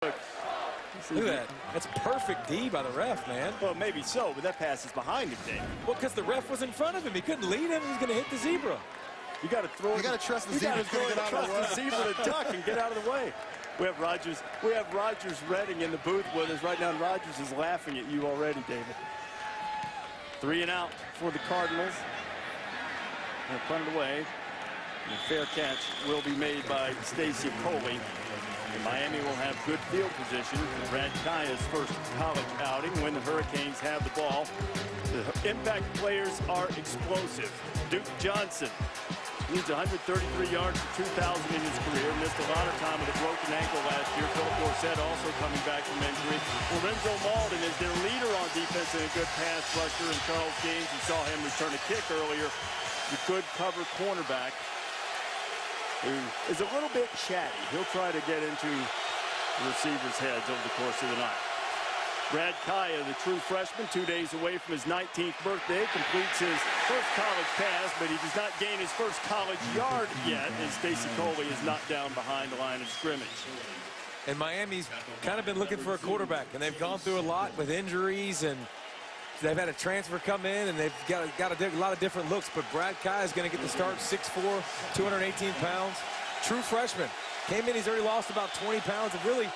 Look at that. That's perfect D by the ref, man. Well, maybe so, but that pass is behind him, Dave. Well, because the ref was in front of him. He couldn't lead him. He was going to hit the zebra. You got to throw it. You got to trust the zebra. Trust the zebra to duck and get out of the way. We have Rogers Redding in the booth with us right now, and Rogers is laughing at you already, David. 3 and out for the Cardinals. They'll punt it away. And a fair catch will be made by Stacy Coley. And Miami will have good field position for Brad Kaya's first college outing when the Hurricanes have the ball. The impact players are explosive. Duke Johnson needs 133 yards for 2,000 in his career. Missed a lot of time with a broken ankle last year. Phil Dorsett also coming back from injury. Lorenzo Malden is their leader on defense and a good pass rusher. And Charles Gaines, you saw him return a kick earlier. The good cover cornerback who is a little bit chatty. He'll try to get into the receivers' heads over the course of the night. Brad Kaya, the true freshman, 2 days away from his 19th birthday, completes his first college pass, but he does not gain his first college yard yet, as Stacy Coley is not down behind the line of scrimmage. And Miami's kind of been looking for a quarterback, and they've gone through a lot with injuries, and they've had a transfer come in, and they've got a lot of different looks. But Brad Kaya is going to get the start, 6'4", 218 pounds. True freshman. Came in, he's already lost about 20 pounds. And really,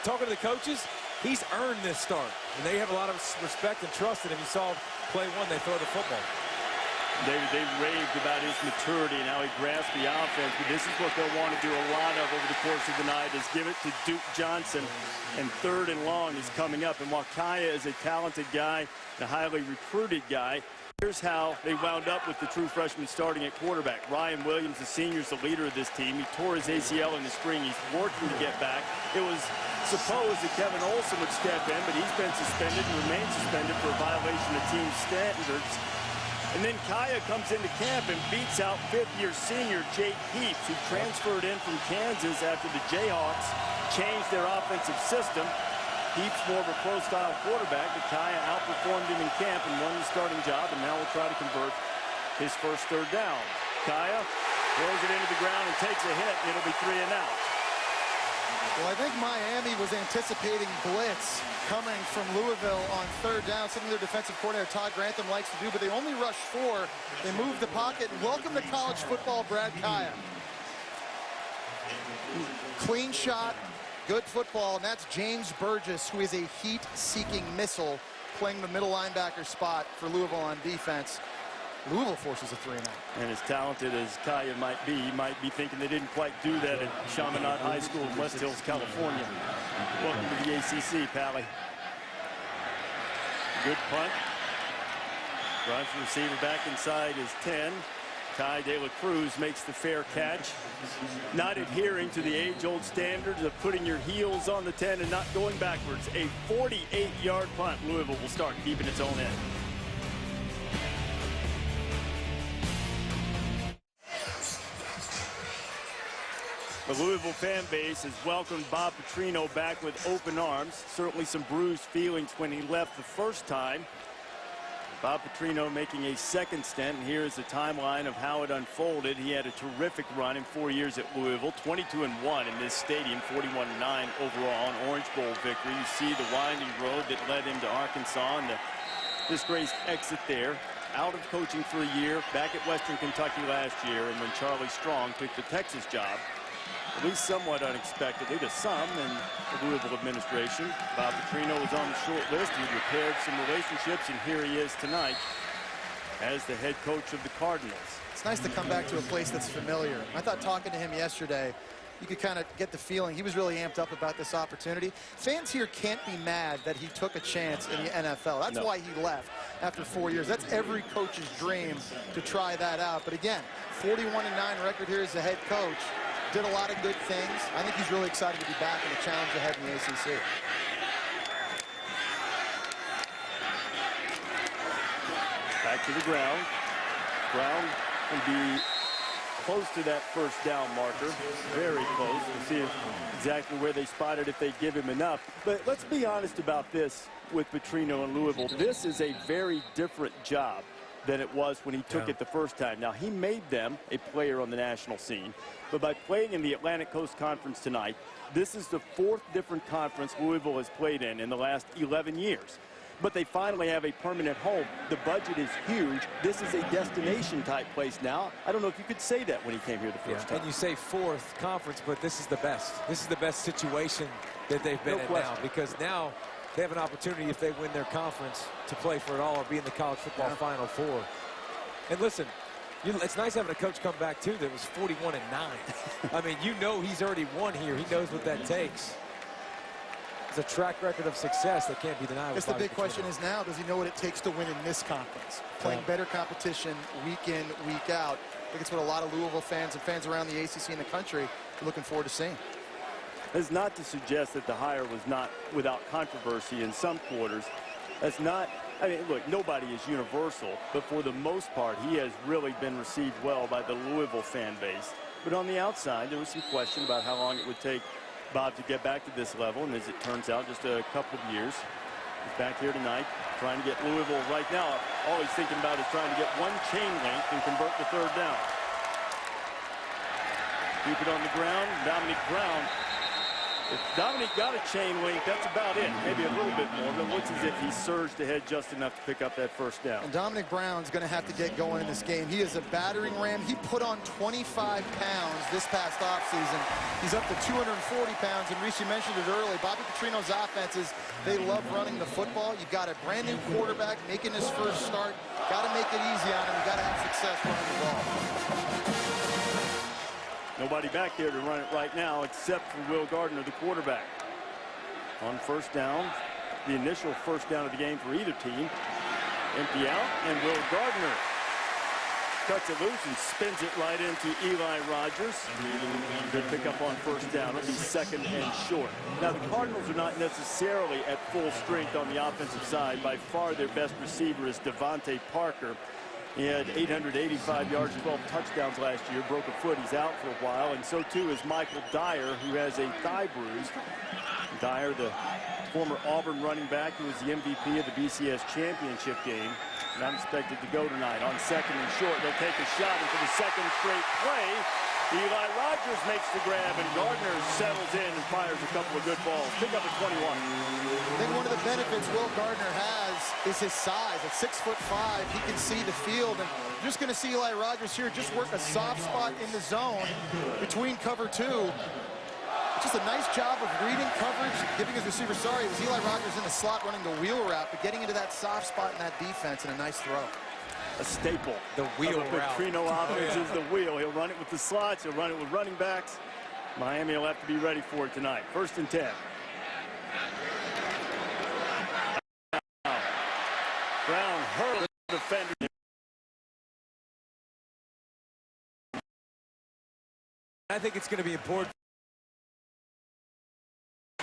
talking to the coaches, he's earned this start. And they have a lot of respect and trust in him. You saw play one, they throw the football. They raved about his maturity and how he grasped the offense. But this is what they'll want to do a lot of over the course of the night, is give it to Duke Johnson. And 3rd and long is coming up. And while Kaya is a talented guy, a highly recruited guy, here's how they wound up with the true freshman starting at quarterback. Ryan Williams, the senior, is the leader of this team. He tore his ACL in the spring. He's working to get back. It was supposed that Kevin Olson would step in, but he's been suspended and remains suspended for a violation of team standards. And then Kaya comes into camp and beats out 5th-year senior Jake Heaps, who transferred in from Kansas after the Jayhawks changed their offensive system. Heaps more of a pro-style quarterback, but Kaya outperformed him in camp and won the starting job, and now will try to convert his first 3rd down. Kaya throws it into the ground and takes a hit. It'll be 3 and out. Well, I think Miami was anticipating blitz coming from Louisville on 3rd down, something their defensive coordinator Todd Grantham likes to do, but they only rushed 4. They moved the pocket. Welcome to college football, Brad Kaya. Clean shot, good football, and that's James Burgess, who is a heat-seeking missile, playing the middle linebacker spot for Louisville on defense. Louisville forces a 3 and out. And as talented as Kaya might be thinking they didn't quite do that at Chaminade High School in West Hills, California. Welcome to the ACC, Pally. Good punt. Runs the receiver back inside his 10. Ty De La Cruz makes the fair catch. Not adhering to the age-old standards of putting your heels on the 10 and not going backwards. A 48-yard punt. Louisville will start keeping its own end. The Louisville fan base has welcomed Bob Petrino back with open arms. Certainly some bruised feelings when he left the first time. Bob Petrino making a second stint, and here is the timeline of how it unfolded. He had a terrific run in 4 years at Louisville, 22-1 in this stadium, 41-9 overall, an Orange Bowl victory. You see the winding road that led him to Arkansas and the disgraced exit there. Out of coaching for a year, back at Western Kentucky last year, and when Charlie Strong took the Texas job, at least somewhat unexpectedly to some in the Louisville administration. Bob Petrino was on the short list. He repaired some relationships, and here he is tonight as the head coach of the Cardinals. It's nice to come back to a place that's familiar. I thought talking to him yesterday, you could kind of get the feeling he was really amped up about this opportunity. Fans here can't be mad that he took a chance in the NFL. That's why he left after 4 years. That's every coach's dream to try that out. But again, 41-9 record here as the head coach. Did a lot of good things. I think he's really excited to be back in the challenge ahead in the ACC. Back to the ground. Brown can be close to that first down marker. Very close. We'll see exactly where they spot it if they give him enough. But let's be honest about this with Petrino and Louisville. This is a very different job than it was when he took it the first time. Now, he made them a player on the national scene, but by playing in the Atlantic Coast Conference tonight, this is the 4th different conference Louisville has played in the last 11 years. But they finally have a permanent home. The budget is huge. This is a destination-type place now. I don't know if you could say that when he came here the first time. And you say 4th conference, but this is the best. This is the best situation that they've been in now, because now they have an opportunity, if they win their conference, to play for it all or be in the college football Final Four. And listen, it's nice having a coach come back, too, that was 41-9. I mean, you know he's already won here. He knows what that takes. It's a track record of success that can't be denied. I guess the big question is now, does he know what it takes to win in this conference? Playing better competition week in, week out. I think it's what a lot of Louisville fans and fans around the ACC and the country are looking forward to seeing. It's not to suggest that the hire was not without controversy in some quarters. That's not, I mean, look, nobody is universal, but for the most part, he has really been received well by the Louisville fan base. But on the outside, there was some question about how long it would take Bob to get back to this level, and as it turns out, just a couple of years. He's back here tonight, trying to get Louisville right now. All he's thinking about is trying to get one chain link and convert the 3rd down. Keep it on the ground. Dominic Brown. If Dominic got a chain link, that's about it. Maybe a little bit more, but it looks as if he surged ahead just enough to pick up that 1st down. And Dominic Brown's going to have to get going in this game. He is a battering ram. He put on 25 pounds this past offseason. He's up to 240 pounds, and Reese, you mentioned it early. Bobby Petrino's offenses, they love running the football. You've got a brand new quarterback making his first start. Got to make it easy on him. You got to have success running the ball. Nobody back there to run it right now except for Will Gardner, the quarterback. On 1st down, the initial 1st down of the game for either team. Empty out, and Will Gardner cuts it loose and spins it right into Eli Rogers. Good pickup on 1st down. It'll be 2nd and short. Now, the Cardinals are not necessarily at full strength on the offensive side. By far, their best receiver is Devontae Parker. He had 885 yards, 12 touchdowns last year, broke a foot. He's out for a while, and so too is Michael Dyer, who has a thigh bruise. Dyer, the former Auburn running back, who was the MVP of the BCS championship game, not expected to go tonight. On 2nd and short, they'll take a shot, and for the 2nd straight play, Eli Rogers makes the grab, and Gardner settles in and fires a couple of good balls. Pick up at 21. I think one of the benefits Will Gardner has is his size. At 6'5", he can see the field, and you're just going to see Eli Rogers here just work a soft spot in the zone between cover 2. Just a nice job of reading coverage, giving his receiver, sorry, it was Eli Rogers in the slot running the wheel route, but getting into that soft spot in that defense, and a nice throw. A staple. The wheel route. Petrino offense is the wheel. He'll run it with the slots. He'll run it with running backs. Miami will have to be ready for it tonight. 1st and 10. Brown hurled the defender. I think it's going to be important.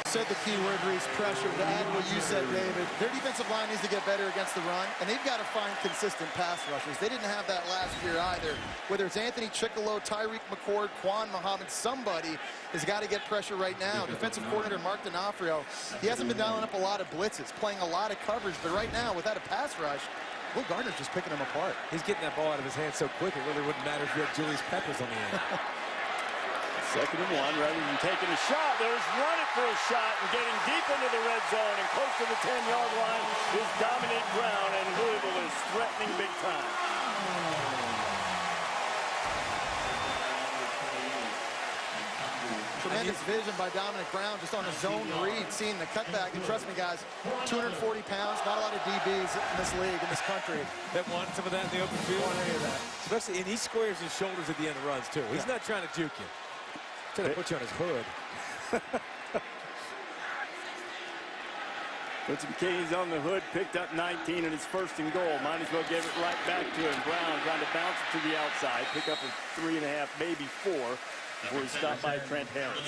Said the key word, Reese, pressure. To add what you said, David, their defensive line needs to get better against the run, and they've got to find consistent pass rushers. They didn't have that last year either. Whether it's Anthony Chickalo, Tyreek McCord, Quan Muhammad, somebody has got to get pressure right now. Defensive coordinator Mark D'Onofrio, he hasn't been dialing up a lot of blitzes, playing a lot of coverage, but right now, without a pass rush, Will Gardner's just picking them apart. He's getting that ball out of his hands so quick, it really wouldn't matter if you had Julius Peppers on the end. 2nd and 1, rather than taking a shot, there's running for a shot and getting deep into the red zone and close to the 10-yard line is Dominic Brown, and Louisville is threatening big time. Tremendous vision by Dominic Brown just on a zone read, seeing the cutback. And trust me, guys, 240 pounds, not a lot of DBs in this league, in this country. That want some of that in the open field. Any of that. Especially, and he squares his shoulders at the end of runs, too. He's not trying to juke you. Trying to put you on his hood. Quincy McKinney's on the hood, picked up 19 in his 1st and goal. Might as well give it right back to him. Brown trying to bounce it to the outside, pick up a 3.5, maybe 4, before he's stopped by Trent Harris.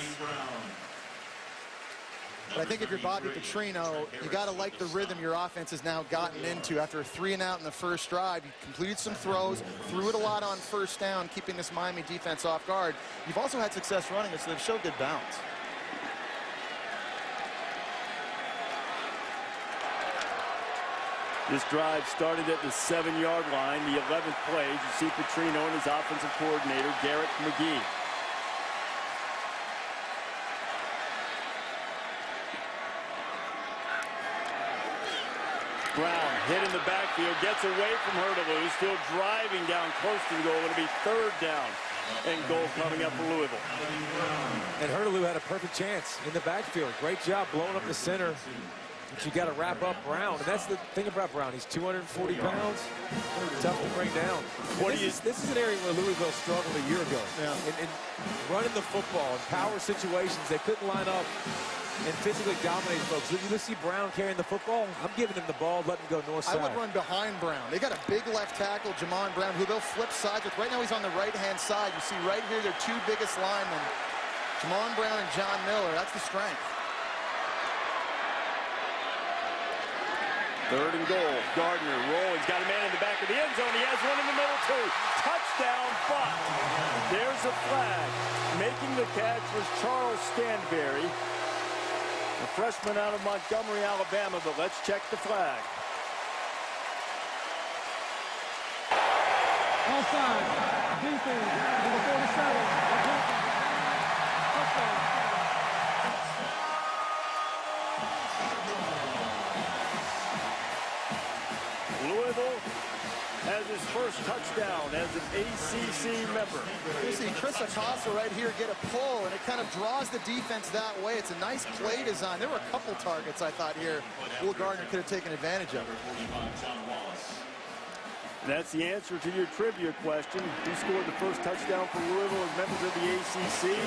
But I think if you're Bobby Petrino, you got to like the rhythm your offense has now gotten into. After a 3-and-out in the first drive, you completed some throws, threw it a lot on 1st down, keeping this Miami defense off guard. You've also had success running it, so they've showed good balance. This drive started at the 7-yard line, the 11th play. You see Petrino and his offensive coordinator, Garrett McGee. Brown hit in the backfield, gets away from Hurtaloo, still driving down close to the goal. It'll be 3rd down and goal coming up for Louisville. And Hurtaloo had a perfect chance in the backfield. Great job blowing up the center. But you got to wrap up Brown. And that's the thing about Brown. He's 240 pounds. Tough to bring down. This is an area where Louisville struggled a year ago. Yeah. In running the football in power situations, they couldn't line up and physically dominate folks. If you see Brown carrying the football, I'm giving him the ball, letting him go north side. I would run behind Brown. They got a big left tackle, Jamon Brown, who they'll flip sides with. Right now he's on the right-hand side. You see right here their 2 biggest linemen, Jamon Brown and John Miller. That's the strength. 3rd and goal. Gardner rolling. He's got a man in the back of the end zone. He has one in the middle, too. Touchdown, but there's a flag. Making the catch was Charles Stanberry, a freshman out of Montgomery, Alabama, but let's check the flag. Offside. Defense. Number 47. Touchdown. Louisville has his first touchdown as an ACC member. You see Chris Acosta right here get a pull, and it kind of draws the defense that way. It's a nice play design. There were a couple targets I thought here Will Gardner could have taken advantage of. And that's the answer to your trivia question. Who scored the first touchdown for Louisville as members of the ACC?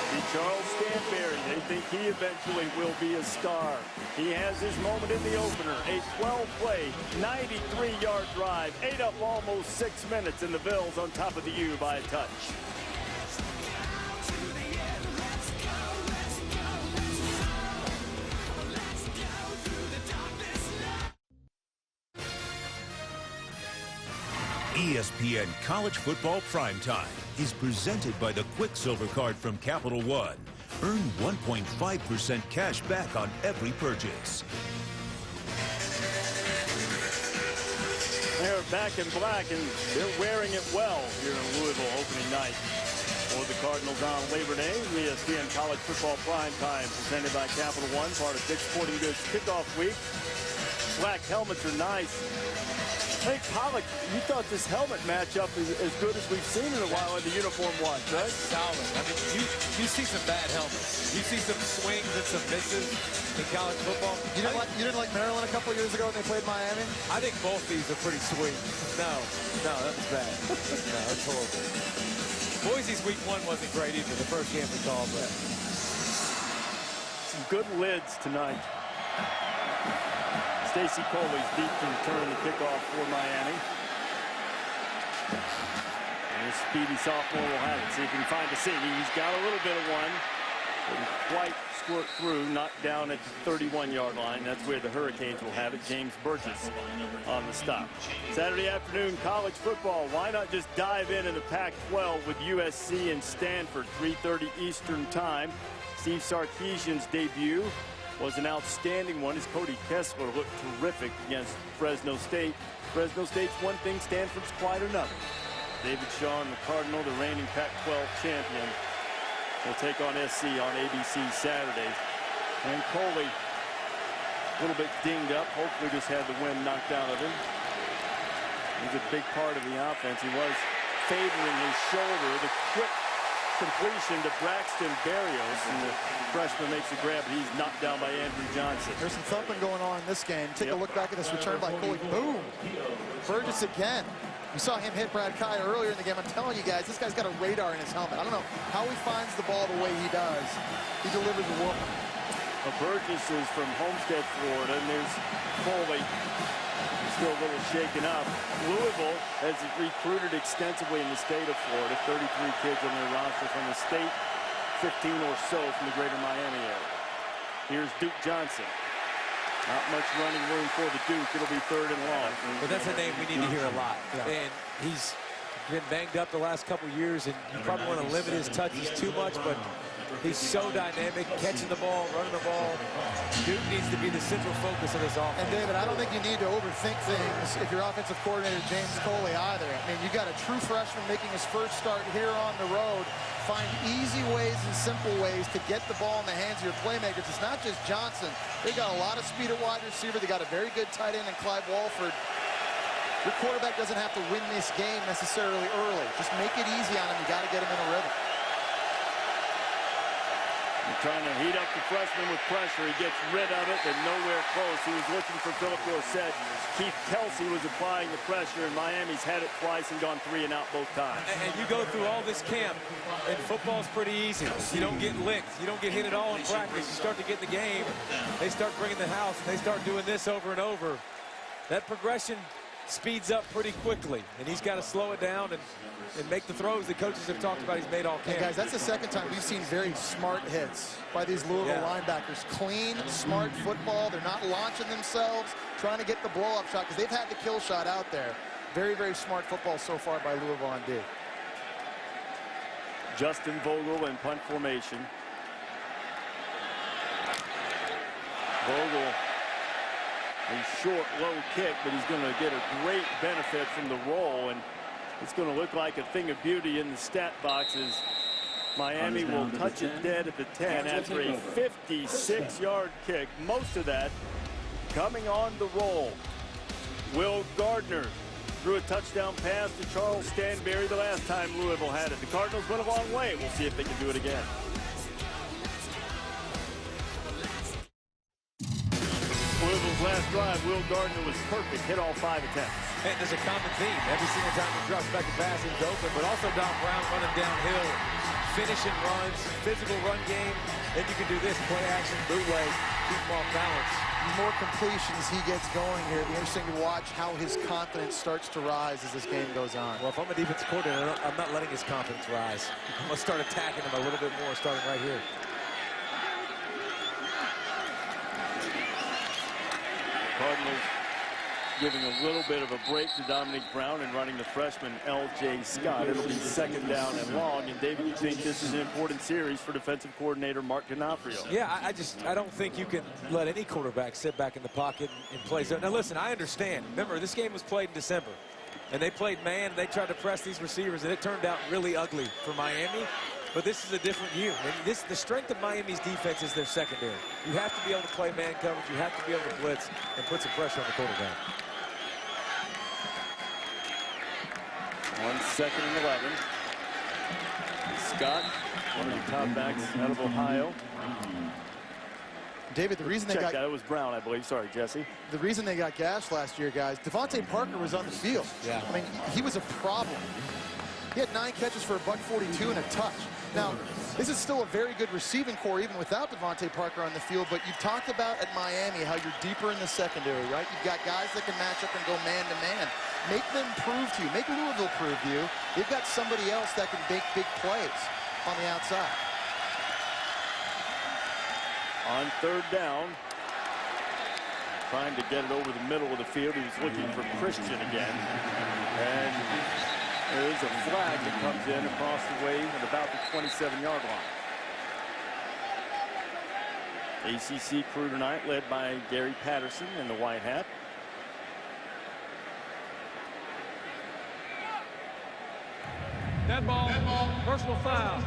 The Charles Stanberry. They think he eventually will be a star. He has his moment in the opener. A 12-play, 93-yard drive. Ate up almost 6 minutes, and the Bills on top of the U by a touch. ESPN College Football Primetime is presented by the Quicksilver Card from Capital One. Earn 1.5% cash back on every purchase. They're back in black, and they're wearing it well here in Louisville opening night. For the Cardinals on Labor Day, ESPN College Football Primetime presented by Capital One, part of Dick's Sporting Goods Kickoff Week. Black helmets are nice. Hey, Pollock, you thought this helmet matchup is as good as we've seen in a while in the uniform watch, right? Solid. I mean, you see some bad helmets. You see some swings and some misses in college football. You didn't like Maryland a couple years ago when they played Miami? I think both these are pretty sweet. No, that was bad. No, that's horrible. Boise's week 1 wasn't great either, the first game we called, but some good lids tonight. Stacy Coley's deep to return the kickoff for Miami. And this speedy sophomore will have it. See if he can find a seam. He's got a little bit of one. Didn't quite squirt through, knocked down at the 31-yard line. That's where the Hurricanes will have it. James Burgess on the stop. Saturday afternoon college football. Why not just dive in the Pac-12 with USC and Stanford, 3:30 Eastern time. Steve Sarkisian's debut was an outstanding one as Cody Kessler looked terrific against Fresno State. Fresno State's one thing, Stanford's quite another. David Shaw and the Cardinal, the reigning Pac-12 champion, will take on SC on ABC Saturday. And Coley, a little bit dinged up, hopefully just had the wind knocked out of him. He's a big part of the offense. He was favoring his shoulder. The quick completion to Braxton Berrios, and the freshman makes a grab, but he's knocked down by Andrew Johnson. There's some thumping going on in this game. Take a look back at this return by Coley. Boom! Burgess again. You saw him hit Brad Kaya earlier in the game. I'm telling you guys, this guy's got a radar in his helmet. I don't know how he finds the ball the way he does. He delivers a whooping. Burgess is from Homestead, Florida, and there's Coley. Still a little shaken up. Louisville has recruited extensively in the state of Florida. 33 kids on their roster from the state, 15 or so from the greater Miami area. Here's Duke Johnson. Not much running room for the Duke. It'll be 3rd and long. But that's a name we need to hear a lot. Yeah. And he's been banged up the last couple years, and you probably want to limit his touches too much, but he's so dynamic, catching the ball, running the ball. Duke needs to be the central focus of this offense. And David, I don't think you need to overthink things if you're offensive coordinator James Coley either. I mean, you got a true freshman making his first start here on the road. Find easy ways and simple ways to get the ball in the hands of your playmakers. It's not just Johnson. They got a lot of speed at wide receiver. They got a very good tight end in Clyde Walford. Your quarterback doesn't have to win this game necessarily early. Just make it easy on him. You got to get him in a rhythm. They're trying to heat up the freshman with pressure. He gets rid of it and nowhere close. He was looking for Philip Dorsett. Keith Kelsey was applying the pressure, and Miami's had it twice and gone 3 and out both times. And you go through all this camp, and football's pretty easy. You don't get licked. You don't get hit at all in practice. You start to get in the game. They start bringing the house, and they start doing this over and over. That progression speeds up pretty quickly, and he's got to slow it down and make the throws the coaches have talked about he's made all camp. And guys, that's the second time we've seen very smart hits by these Louisville linebackers. Clean, smart football. They're not launching themselves, trying to get the blow-up shot because they've had the kill shot out there. Very, very smart football so far by Louisville on D. Justin Vogel in punt formation. Vogel, a short, low kick, but he's going to get a great benefit from the roll, and it's going to look like a thing of beauty in the stat boxes. Miami will touch it dead at the 10 after a 56-yard kick. Most of that coming on the roll. Will Gardner threw a touchdown pass to Charles Stanberry the last time Louisville had it. The Cardinals went a long way. We'll see if they can do it again. Louisville's last drive, Will Gardner was perfect, hit all 5 attempts. And there's a common theme. Every single time he drops back to pass, he's open. But also Don Brown running downhill, finishing runs, physical run game. Then you can do this, play action, bootleg, keep him off balance. The more completions he gets going here, it'll be interesting to watch how his confidence starts to rise as this game goes on. Well, if I'm a defensive coordinator, I'm not letting his confidence rise. I'm going to start attacking him a little bit more, starting right here. Cardinals giving a little bit of a break to Dominic Brown and running the freshman L.J. Scott. It'll be 2nd down and long. And David, you think this is an important series for defensive coordinator Mark D'Onofrio? Yeah, I don't think you can let any quarterback sit back in the pocket and play zone. Now listen, I understand. Remember, this game was played in December, and they played man. They tried to press these receivers, and it turned out really ugly for Miami. But this is a different year. And the strength of Miami's defense is their secondary. You have to be able to play man coverage. You have to be able to blitz and put some pressure on the quarterback. 2nd and 11. Scott, one of the top backs out of Ohio. David, the reason they got... That was Brown, I believe. Sorry, Jesse. The reason they got gashed last year, guys, Devontae Parker was on the field. Yeah. I mean, he was a problem. He had 9 catches for $142 and a touch. Now, this is still a very good receiving core even without Devontae Parker on the field, but you talked about at Miami how you're deeper in the secondary, right? You've got guys that can match up and go man-to-man. Make them prove to you. Make Louisville prove to you. They've got somebody else that can make big plays on the outside. On 3rd down, trying to get it over the middle of the field. He was looking for Christian again. And there is a flag that comes in across the way at about the 27-yard line. ACC crew tonight led by Gary Patterson in the white hat. Dead ball, personal foul.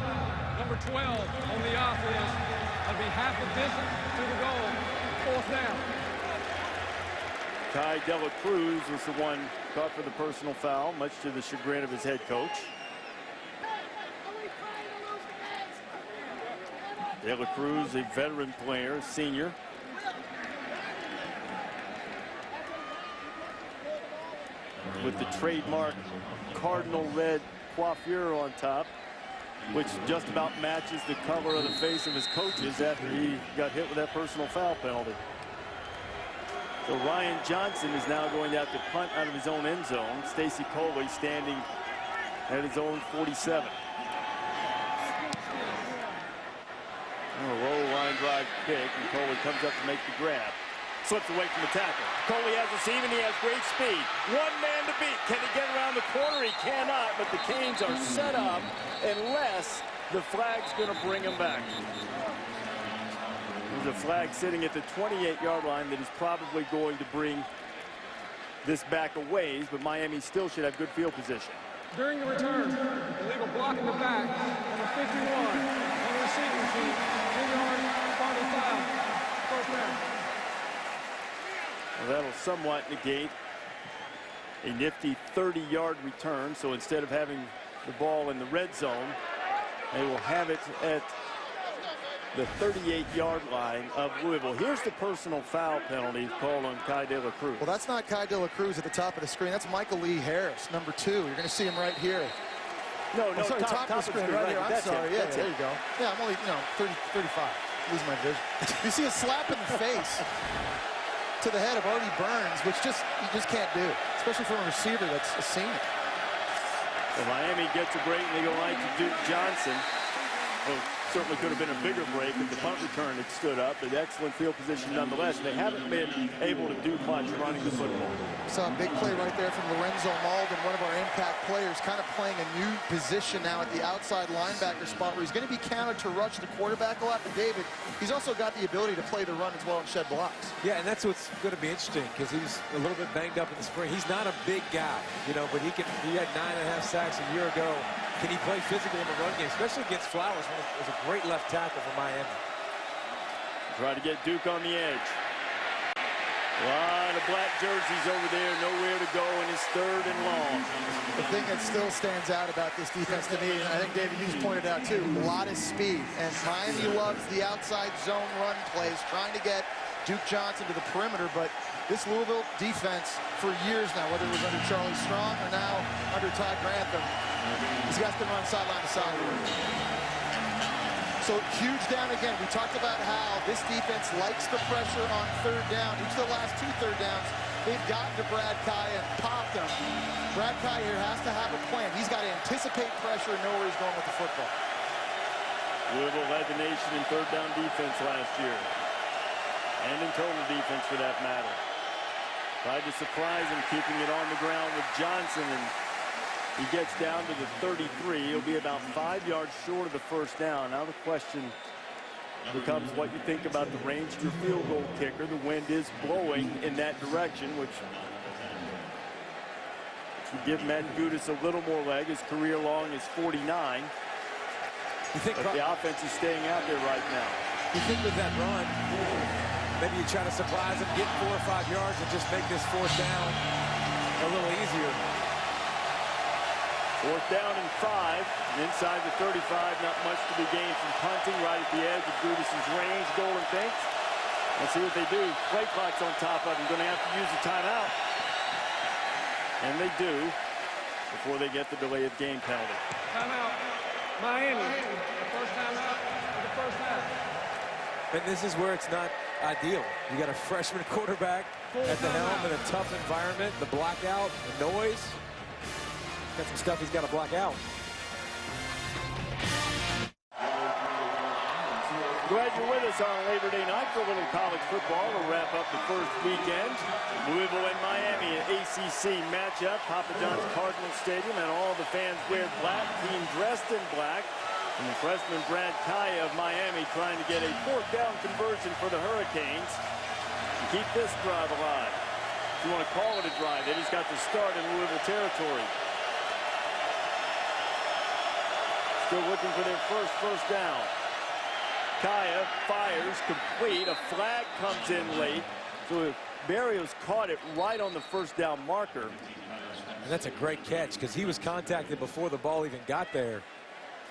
Number 12 on the offense. That'll be half the distance to the goal. 4th down. Ty Dela Cruz was the one caught for the personal foul, much to the chagrin of his head coach. Dela Cruz, a veteran player, senior. With the trademark cardinal red coiffure on top, which just about matches the color of the face of his coaches after he got hit with that personal foul penalty. So Ryan Johnson is now going to have to punt out of his own end zone. Stacy Coley standing at his own 47. A low line drive kick, and Coley comes up to make the grab. Slips away from the tackle. Coley has received, and he has great speed. One man to beat. Can he get around the corner? He cannot, but the Canes are set up unless the flag's going to bring him back. There's a flag sitting at the 28-yard line that is probably going to bring this back a ways, but Miami still should have good field position. During the return, illegal block in the back, number 51 on the receiving team, 2-yard final foul, first down. Well, that'll somewhat negate a nifty 30-yard return. So instead of having the ball in the red zone, they will have it at the 38-yard line of Louisville. Here's the personal foul penalty called on Kai De La Cruz. Well, that's not Kai De La Cruz at the top of the screen. That's Michael Lee Harris, number 2. You're going to see him right here. No, sorry, top of the screen right here. I'm sorry. Yeah, there you go. Yeah, I'm only, 35. Losing my vision. You see a slap in the face to the head of Artie Burns, which you just can't do, especially from a receiver that's a senior. Well, Miami gets a break, and they go right to Duke Johnson. Well, certainly could have been a bigger break if the punt return had stood up, but excellent field position nonetheless. They haven't been able to do much running the football. Saw a big play right there from Lorenzo Malden, one of our impact players, kind of playing a new position now at the outside linebacker spot where he's going to be counted to rush the quarterback a lot. But David, he's also got the ability to play the run as well and shed blocks. Yeah, and that's what's going to be interesting because he was a little bit banged up in the spring. He's not a big guy, but he had 9.5 sacks a year ago. Can he play physical in the run game, especially against Flowers, when it was a great left tackle for Miami. Try to get Duke on the edge. A lot of black jerseys over there, nowhere to go, and it's 3rd and long. The thing that still stands out about this defense to me, and I think, David, you just pointed out too, a lot of speed. And Miami loves the outside zone run plays, trying to get Duke Johnson to the perimeter, but this Louisville defense for years now, whether it was under Charlie Strong or now under Todd Grantham, these guys can run sideline to sideline. So huge down again. We talked about how this defense likes the pressure on 3rd down. Each of the last 2 3rd downs, they've gotten to Brad Kai and popped him. Brad Kai here has to have a plan. He's got to anticipate pressure and know where he's going with the football. Louisville led the nation in 3rd down defense last year, and in total defense for that matter. Tried to surprise him, keeping it on the ground with Johnson, and he gets down to the 33. He'll be about 5 yards short of the first down. Now the question becomes what you think about the range of your field goal kicker. The wind is blowing in that direction, which would give Matt Gudis a little more leg. His career long is 49. But the offense is staying out there right now. You think with that run, maybe you try to surprise him, get 4 or 5 yards, and just make this 4th down a little easier. 4th down and 5. Inside the 35, not much to be gained from punting right at the edge of Gudis' range. Golden thinks. Let's see what they do. Play clock's on top of them. Going to have to use a timeout. And they do before they get the delay of game penalty. Timeout. Miami. The first timeout of the first half. And this is where it's not ideal. You got a freshman quarterback at the helm in a tough environment. The blackout, the noise. Got some stuff he's got to block out. Glad you're with us on Labor Day night for a little college football to wrap up the first weekend. Louisville and Miami, an ACC matchup. Papa John's Cardinal Stadium, and all the fans wear black, team dressed in black. And the freshman Brad Kai of Miami trying to get a 4th down conversion for the Hurricanes to keep this drive alive. If you want to call it a drive, they just got to start in Louisville territory. Still looking for their first down. Kaya fires complete. A flag comes in late. So Barrios caught it right on the 1st down marker. And that's a great catch because he was contacted before the ball even got there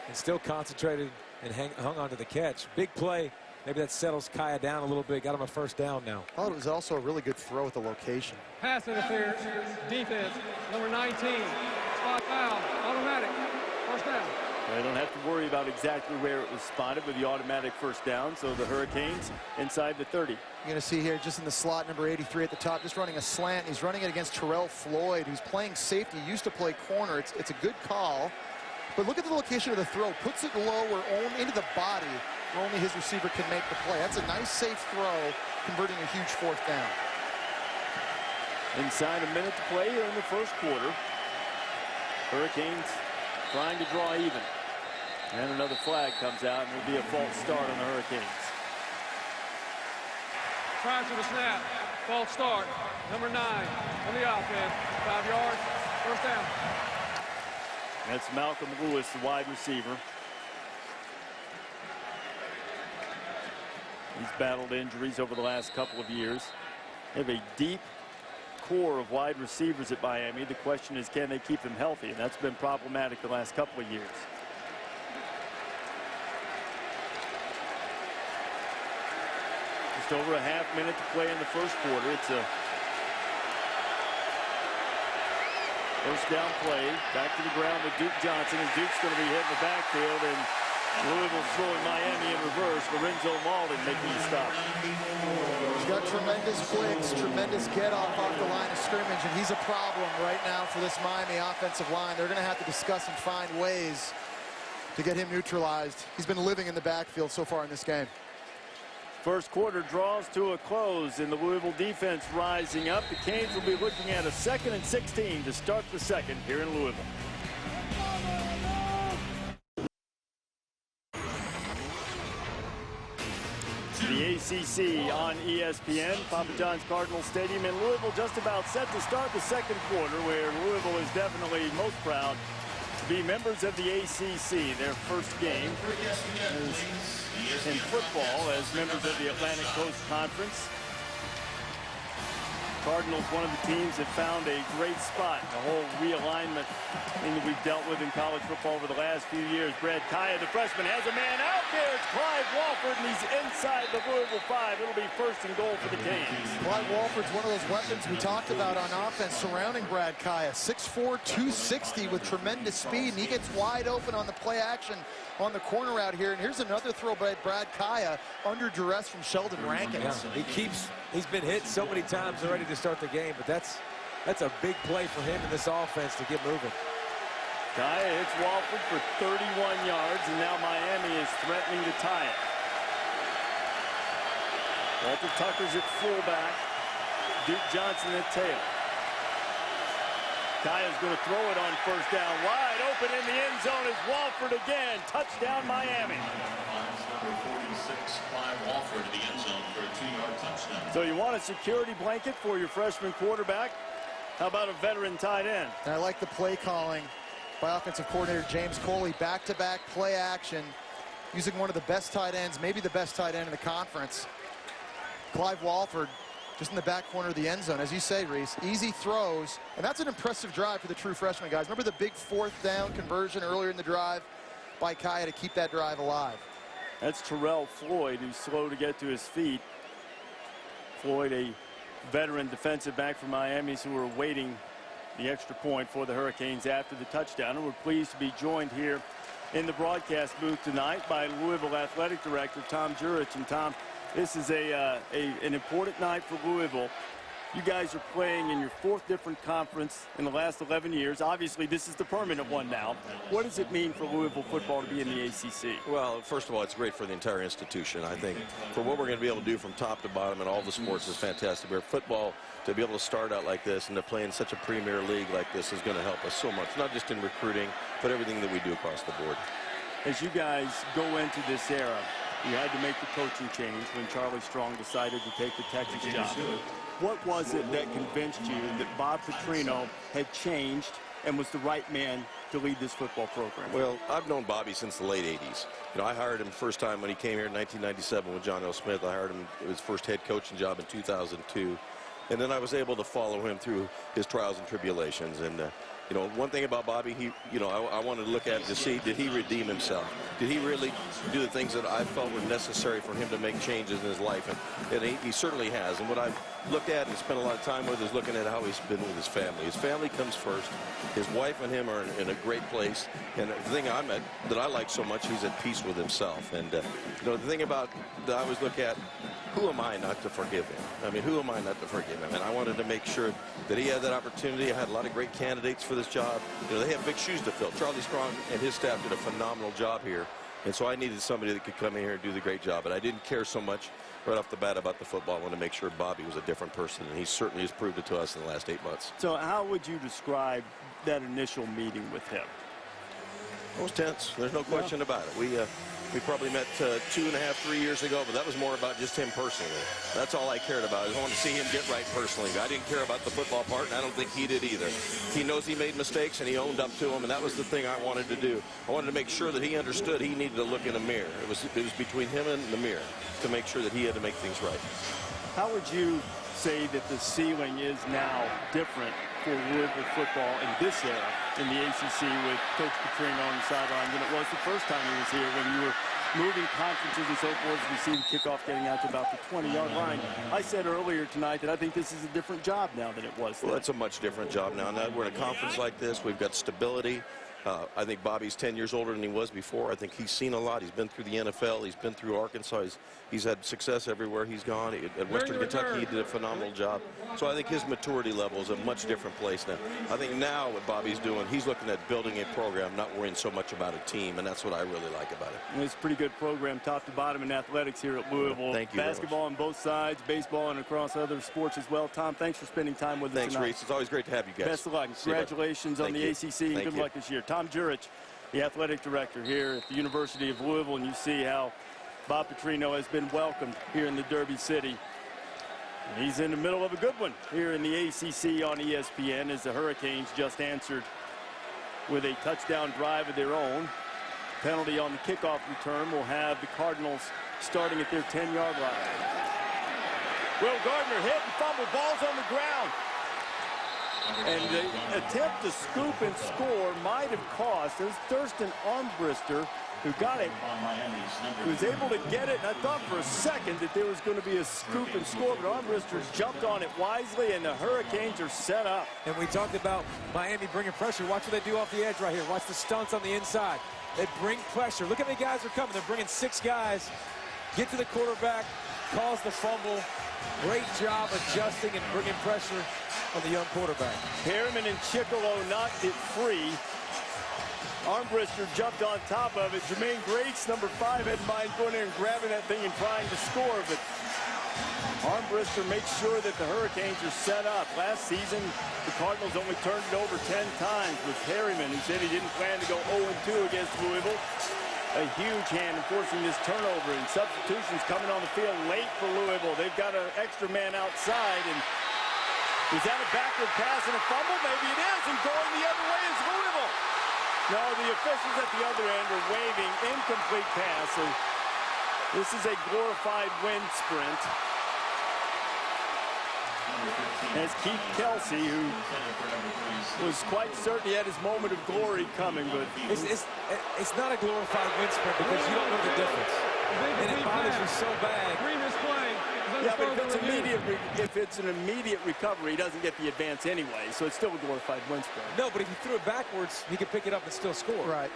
and still concentrated and hung on to the catch. Big play. Maybe that settles Kaya down a little bit. Got him a 1st down now. Oh, it was also a really good throw at the location. Pass interference. Defense. Number 19. Spot foul. Automatic. 1st down. They don't have to worry about exactly where it was spotted with the automatic 1st down. So the Hurricanes inside the 30. You're going to see here just in the slot, number 83 at the top, just running a slant. He's running it against Terrell Floyd, who's playing safety. He used to play corner. It's a good call. But look at the location of the throw. Puts it low or into the body where only his receiver can make the play. That's a nice, safe throw, converting a huge 4th down. Inside a minute to play here in the first quarter. Hurricanes trying to draw even. And another flag comes out, and it'll be a false start on the Hurricanes. Prior to the snap, false start. Number 9 on the offense. 5 yards, first down. That's Malcolm Lewis, the wide receiver. He's battled injuries over the last couple of years. They have a deep core of wide receivers at Miami. The question is, can they keep them healthy? And that's been problematic the last couple of years. Just over a half minute to play in the first quarter. It's a first down play. Back to the ground with Duke Johnson, and Duke's going to be hit in the backfield, and Louisville throwing Miami in reverse. Lorenzo Malden making the stop. He's got tremendous blitz, tremendous get-off off the line of scrimmage, and he's a problem right now for this Miami offensive line. They're going to have to discuss and find ways to get him neutralized. He's been living in the backfield so far in this game. First quarter draws to a close, and the Louisville defense rising up. The Canes will be looking at a 2nd and 16 to start the second here in Louisville. The ACC on ESPN, Papa John's Cardinal Stadium in Louisville, just about set to start the second quarter, where Louisville is definitely most proud to be members of the ACC. Their first game is in football as members of the Atlantic Coast Conference. Cardinals, one of the teams that found a great spot in the whole realignment thing that we've dealt with in college football over the last few years. Brad Kaya, the freshman, has a man out there. It's Clive Walford, and he's inside the Louisville 5. It'll be first and goal for the Canes. Clive Walford's one of those weapons we talked about on offense surrounding Brad Kaya. 6'4", 260 with tremendous speed, and he gets wide open on the play action on the corner out here. And here's another throw by Brad Kaya under duress from Sheldon Rankins. Yeah, he's been hit so many times already to start the game, but that's a big play for him in this offense to get moving. Kaya hits Walford for 31 yards, and now Miami is threatening to tie it. Walter Tucker's at fullback. Duke Johnson at tail. Kaya's going to throw it on first down. Wide open in the end zone is Walford again. Touchdown, Miami. Number 46, Clive Walford to the end zone for a 2-yard touchdown. So you want a security blanket for your freshman quarterback? How about a veteran tight end? And I like the play calling by offensive coordinator James Coley. Back-to-back play action, using one of the best tight ends, maybe the best tight end in the conference. Clive Walford just in the back corner of the end zone. As you say, Reese, easy throws, and that's an impressive drive for the true freshman, guys. Remember the big 4th down conversion earlier in the drive by Kaya to keep that drive alive. That's Terrell Floyd, who's slow to get to his feet. Floyd, a veteran defensive back for Miami, who are awaiting the extra point for the Hurricanes after the touchdown. And we're pleased to be joined here in the broadcast booth tonight by Louisville Athletic Director Tom Jurich. And Tom, this is an important night for Louisville. You guys are playing in your 4th different conference in the last 11 years. Obviously, this is the permanent one now. What does it mean for Louisville football to be in the ACC? Well, first of all, it's great for the entire institution. I think for what we're going to be able to do from top to bottom in all the sports is fantastic. Where football, to be able to start out like this and to play in such a premier league like this is going to help us so much, not just in recruiting, but everything that we do across the board. As you guys go into this era, you had to make the coaching change when Charlie Strong decided to take the Texas job. What was it that convinced you that Bob Petrino had changed and was the right man to lead this football program? Well, I've known Bobby since the late 80s. You know, I hired him first time when he came here in 1997 with John L. Smith. I hired him his first head coaching job in 2002. And then I was able to follow him through his trials and tribulations. And, you know, one thing about Bobby, I wanted to look at to see, did he redeem himself? Did he really do the things that I felt were necessary for him to make changes in his life? And he certainly has. And what I've looked at and spent a lot of time with is looking at how he's been with his family. His family comes first. His wife and him are in a great place. And the thing that I like so much, he's at peace with himself. And, you know, the thing about that I always look at, who am I not to forgive him? I mean, who am I not to forgive him? And I wanted to make sure that he had that opportunity. I had a lot of great candidates for this job. You know, they have big shoes to fill. Charlie Strong and his staff did a phenomenal job here. And so I needed somebody that could come in here and do the great job. But I didn't care so much right off the bat about the football. I wanted to make sure Bobby was a different person, and he certainly has proved it to us in the last 8 months. So how would you describe that initial meeting with him? It was tense. There's no question about it. We probably met 2.5, 3 years ago, but that was more about just him personally. That's all I cared about. I wanted to see him get right personally. I didn't care about the football part, and I don't think he did either. He knows he made mistakes, and he owned up to them, and that was the thing I wanted to do. I wanted to make sure that he understood he needed to look in a mirror. It was between him and the mirror to make sure that he had to make things right. How would you say that the ceiling is now different for Louisville football in this era in the ACC with Coach Petrino on the sideline than it was the first time he was here when you were moving conferences and so forth? We see the kickoff getting out to about the 20-yard line. I said earlier tonight that I think this is a different job now than it was then. Well, it's a much different job now. Now we're in a conference like this. We've got stability. I think Bobby's 10 years older than he was before. I think he's seen a lot. He's been through the NFL. He's been through Arkansas. He's had success everywhere he's gone. At Western Kentucky, he did a phenomenal job. So I think his maturity level is a much different place now. I think now what Bobby's doing, he's looking at building a program, not worrying so much about a team, and that's what I really like about it. And it's a pretty good program, top to bottom in athletics here at Louisville. Thank you. Basketball on both sides, baseball and across other sports as well. Tom, thanks for spending time with us tonight. Thanks, Reese. It's always great to have you guys. Best of luck. Congratulations on the ACC and good luck this year. Tom Jurich, the athletic director here at the University of Louisville, and you see how Bob Petrino has been welcomed here in the Derby City. And he's in the middle of a good one here in the ACC on ESPN as the Hurricanes just answered with a touchdown drive of their own. Penalty on the kickoff return will have the Cardinals starting at their 10-yard line. Will Gardner hit and fumble, balls on the ground. And the attempt to scoop and score might have cost. There's Thurston Armbrister who got it, who was able to get it. And I thought for a second that there was going to be a scoop and score, but Armbrister jumped on it wisely, and the Hurricanes are set up. And we talked about Miami bringing pressure. Watch what they do off the edge right here. Watch the stunts on the inside. They bring pressure. Look how many guys are coming. They're bringing 6 guys. Get to the quarterback, cause the fumble. Great job adjusting and bringing pressure on the young quarterback. Harriman and Chickalo knocked it free. Armbrister jumped on top of it. Jermaine Grace, number 5, had in mind going in and grabbing that thing and trying to score, but Armbrister makes sure that the Hurricanes are set up. Last season, the Cardinals only turned it over 10 times with Harriman, who said he didn't plan to go 0-2 against Louisville. A huge hand in forcing this turnover, and substitutions coming on the field late for Louisville. They've got an extra man outside, and is that a backward pass and a fumble? Maybe it is, and going the other way is Louisville. No, the officials at the other end are waving incomplete pass. So this is a glorified wind sprint. As Keith Kelsey, who was quite certain he had his moment of glory coming, but it's not a glorified wind sprint because you don't know the difference. And it bothers you so bad. Yeah, but if it's an immediate recovery, he doesn't get the advance anyway, so it's still a glorified wind sprint. No, but if he threw it backwards, he could pick it up and still score. Right.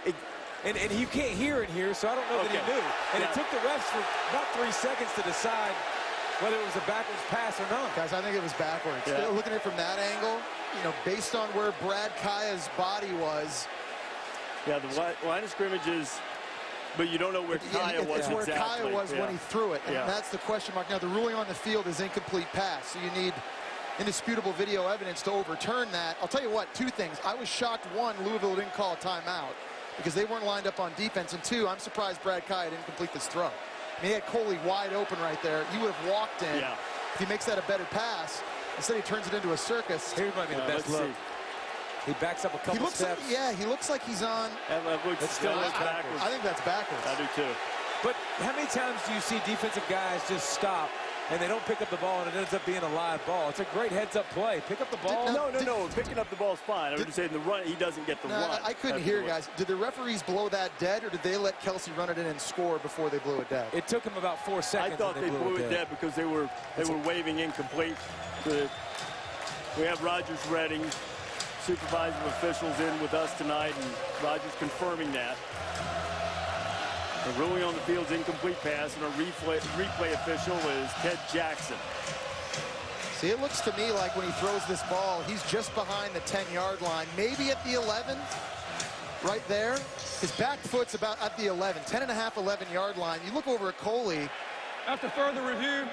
And you can't hear it here, so I don't know that he knew. And it took the refs for about 3 seconds to decide whether it was a backwards pass or not. Guys, I think it was backwards. Yeah. Looking at it from that angle, you know, based on where Brad Kaya's body was. Yeah, the line of scrimmage is, but you don't know where Kaya was exactly. It's where Kaya was when he threw it, and that's the question mark. Now, the ruling on the field is incomplete pass, so you need indisputable video evidence to overturn that. I'll tell you what, 2 things. I was shocked, 1, Louisville didn't call a timeout because they weren't lined up on defense, and 2, I'm surprised Brad Kaya didn't complete this throw. I mean, he had Coley wide open right there. He would have walked in. Yeah. If he makes that a better pass, instead he turns it into a circus. Here might be the best look. He backs up a couple steps. He looks like he's on. It still looks backwards. I think that's backwards. I do too. But how many times do you see defensive guys just stop and they don't pick up the ball and it ends up being a live ball? It's a great heads-up play. Pick up the ball. No. Picking up the ball is fine. I would just say in the run, he doesn't get the run. I couldn't hear, guys. Did the referees blow that dead, or did they let Kelsey run it in and score before they blew it dead? It took him about 4 seconds. I thought they blew it dead because they were waving incomplete. We have Rogers Redding, supervising officials, in with us tonight, and Rogers confirming that. The ruling on the field's incomplete pass, and our replay official is Ted Jackson. See, it looks to me like when he throws this ball, he's just behind the 10-yard line, maybe at the 11, right there. His back foot's about at the 11, 10.5, 11-yard line. You look over at Coley. After further review,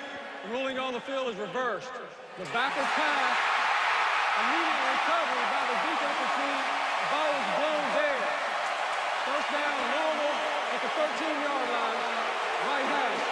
the ruling on the field is reversed. The backward pass, immediate recovery by the defensive team. The ball is blown dead. First down, Louisville at the 13-yard line, right hash.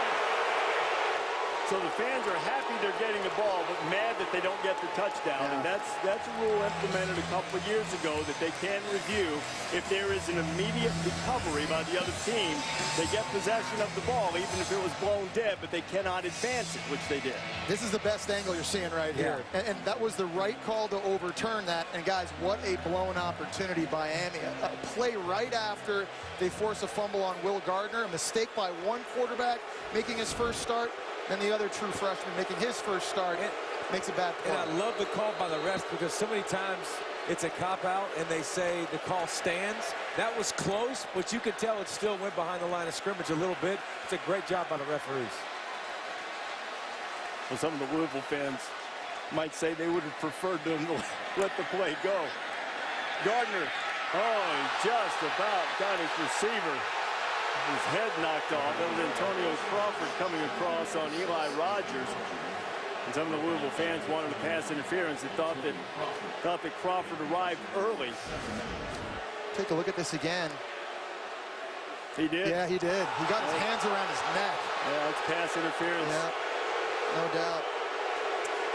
So the fans are happy they're getting the ball, but mad that they don't get the touchdown. Yeah. And that's a rule implemented a couple of years ago that they can review if there is an immediate recovery by the other team. They get possession of the ball, even if it was blown dead, but they cannot advance it, which they did. This is the best angle you're seeing right here. And that was the right call to overturn that. And, guys, what a blown opportunity by Miami. A play right after they force a fumble on Will Gardner, a mistake by one quarterback making his first start, and the other true freshman making his first start makes a bad play. And I love the call by the refs because so many times it's a cop-out and they say the call stands. That was close, but you could tell it still went behind the line of scrimmage a little bit. It's a great job by the referees. Well, some of the Louisville fans might say they would have preferred them to let the play go. Gardner, he just about got his receiver. His head knocked off. That was Antonio Crawford coming across on Eli Rogers. And some of the Louisville fans wanted a pass interference and thought that Crawford arrived early. Take a look at this again. He did? Yeah, he did. He got his hands around his neck. Yeah, it's pass interference. Yeah, no doubt.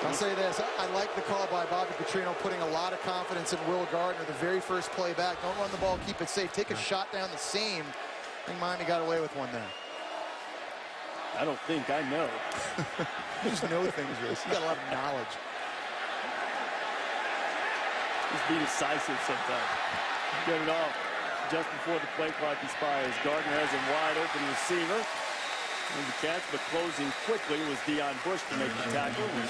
I'll say this. I like the call by Bobby Petrino, putting a lot of confidence in Will Gardner. The very first play back. Don't run the ball, keep it safe. Take a shot down the seam. I think Miami got away with one there. I don't think I know. You just know things, Rich. You got a lot of knowledge. Just be decisive sometimes. Get it off just before the play clock expires. Gardner has a wide open receiver. And the catch, but closing quickly was Deion Bush to make the tackle. We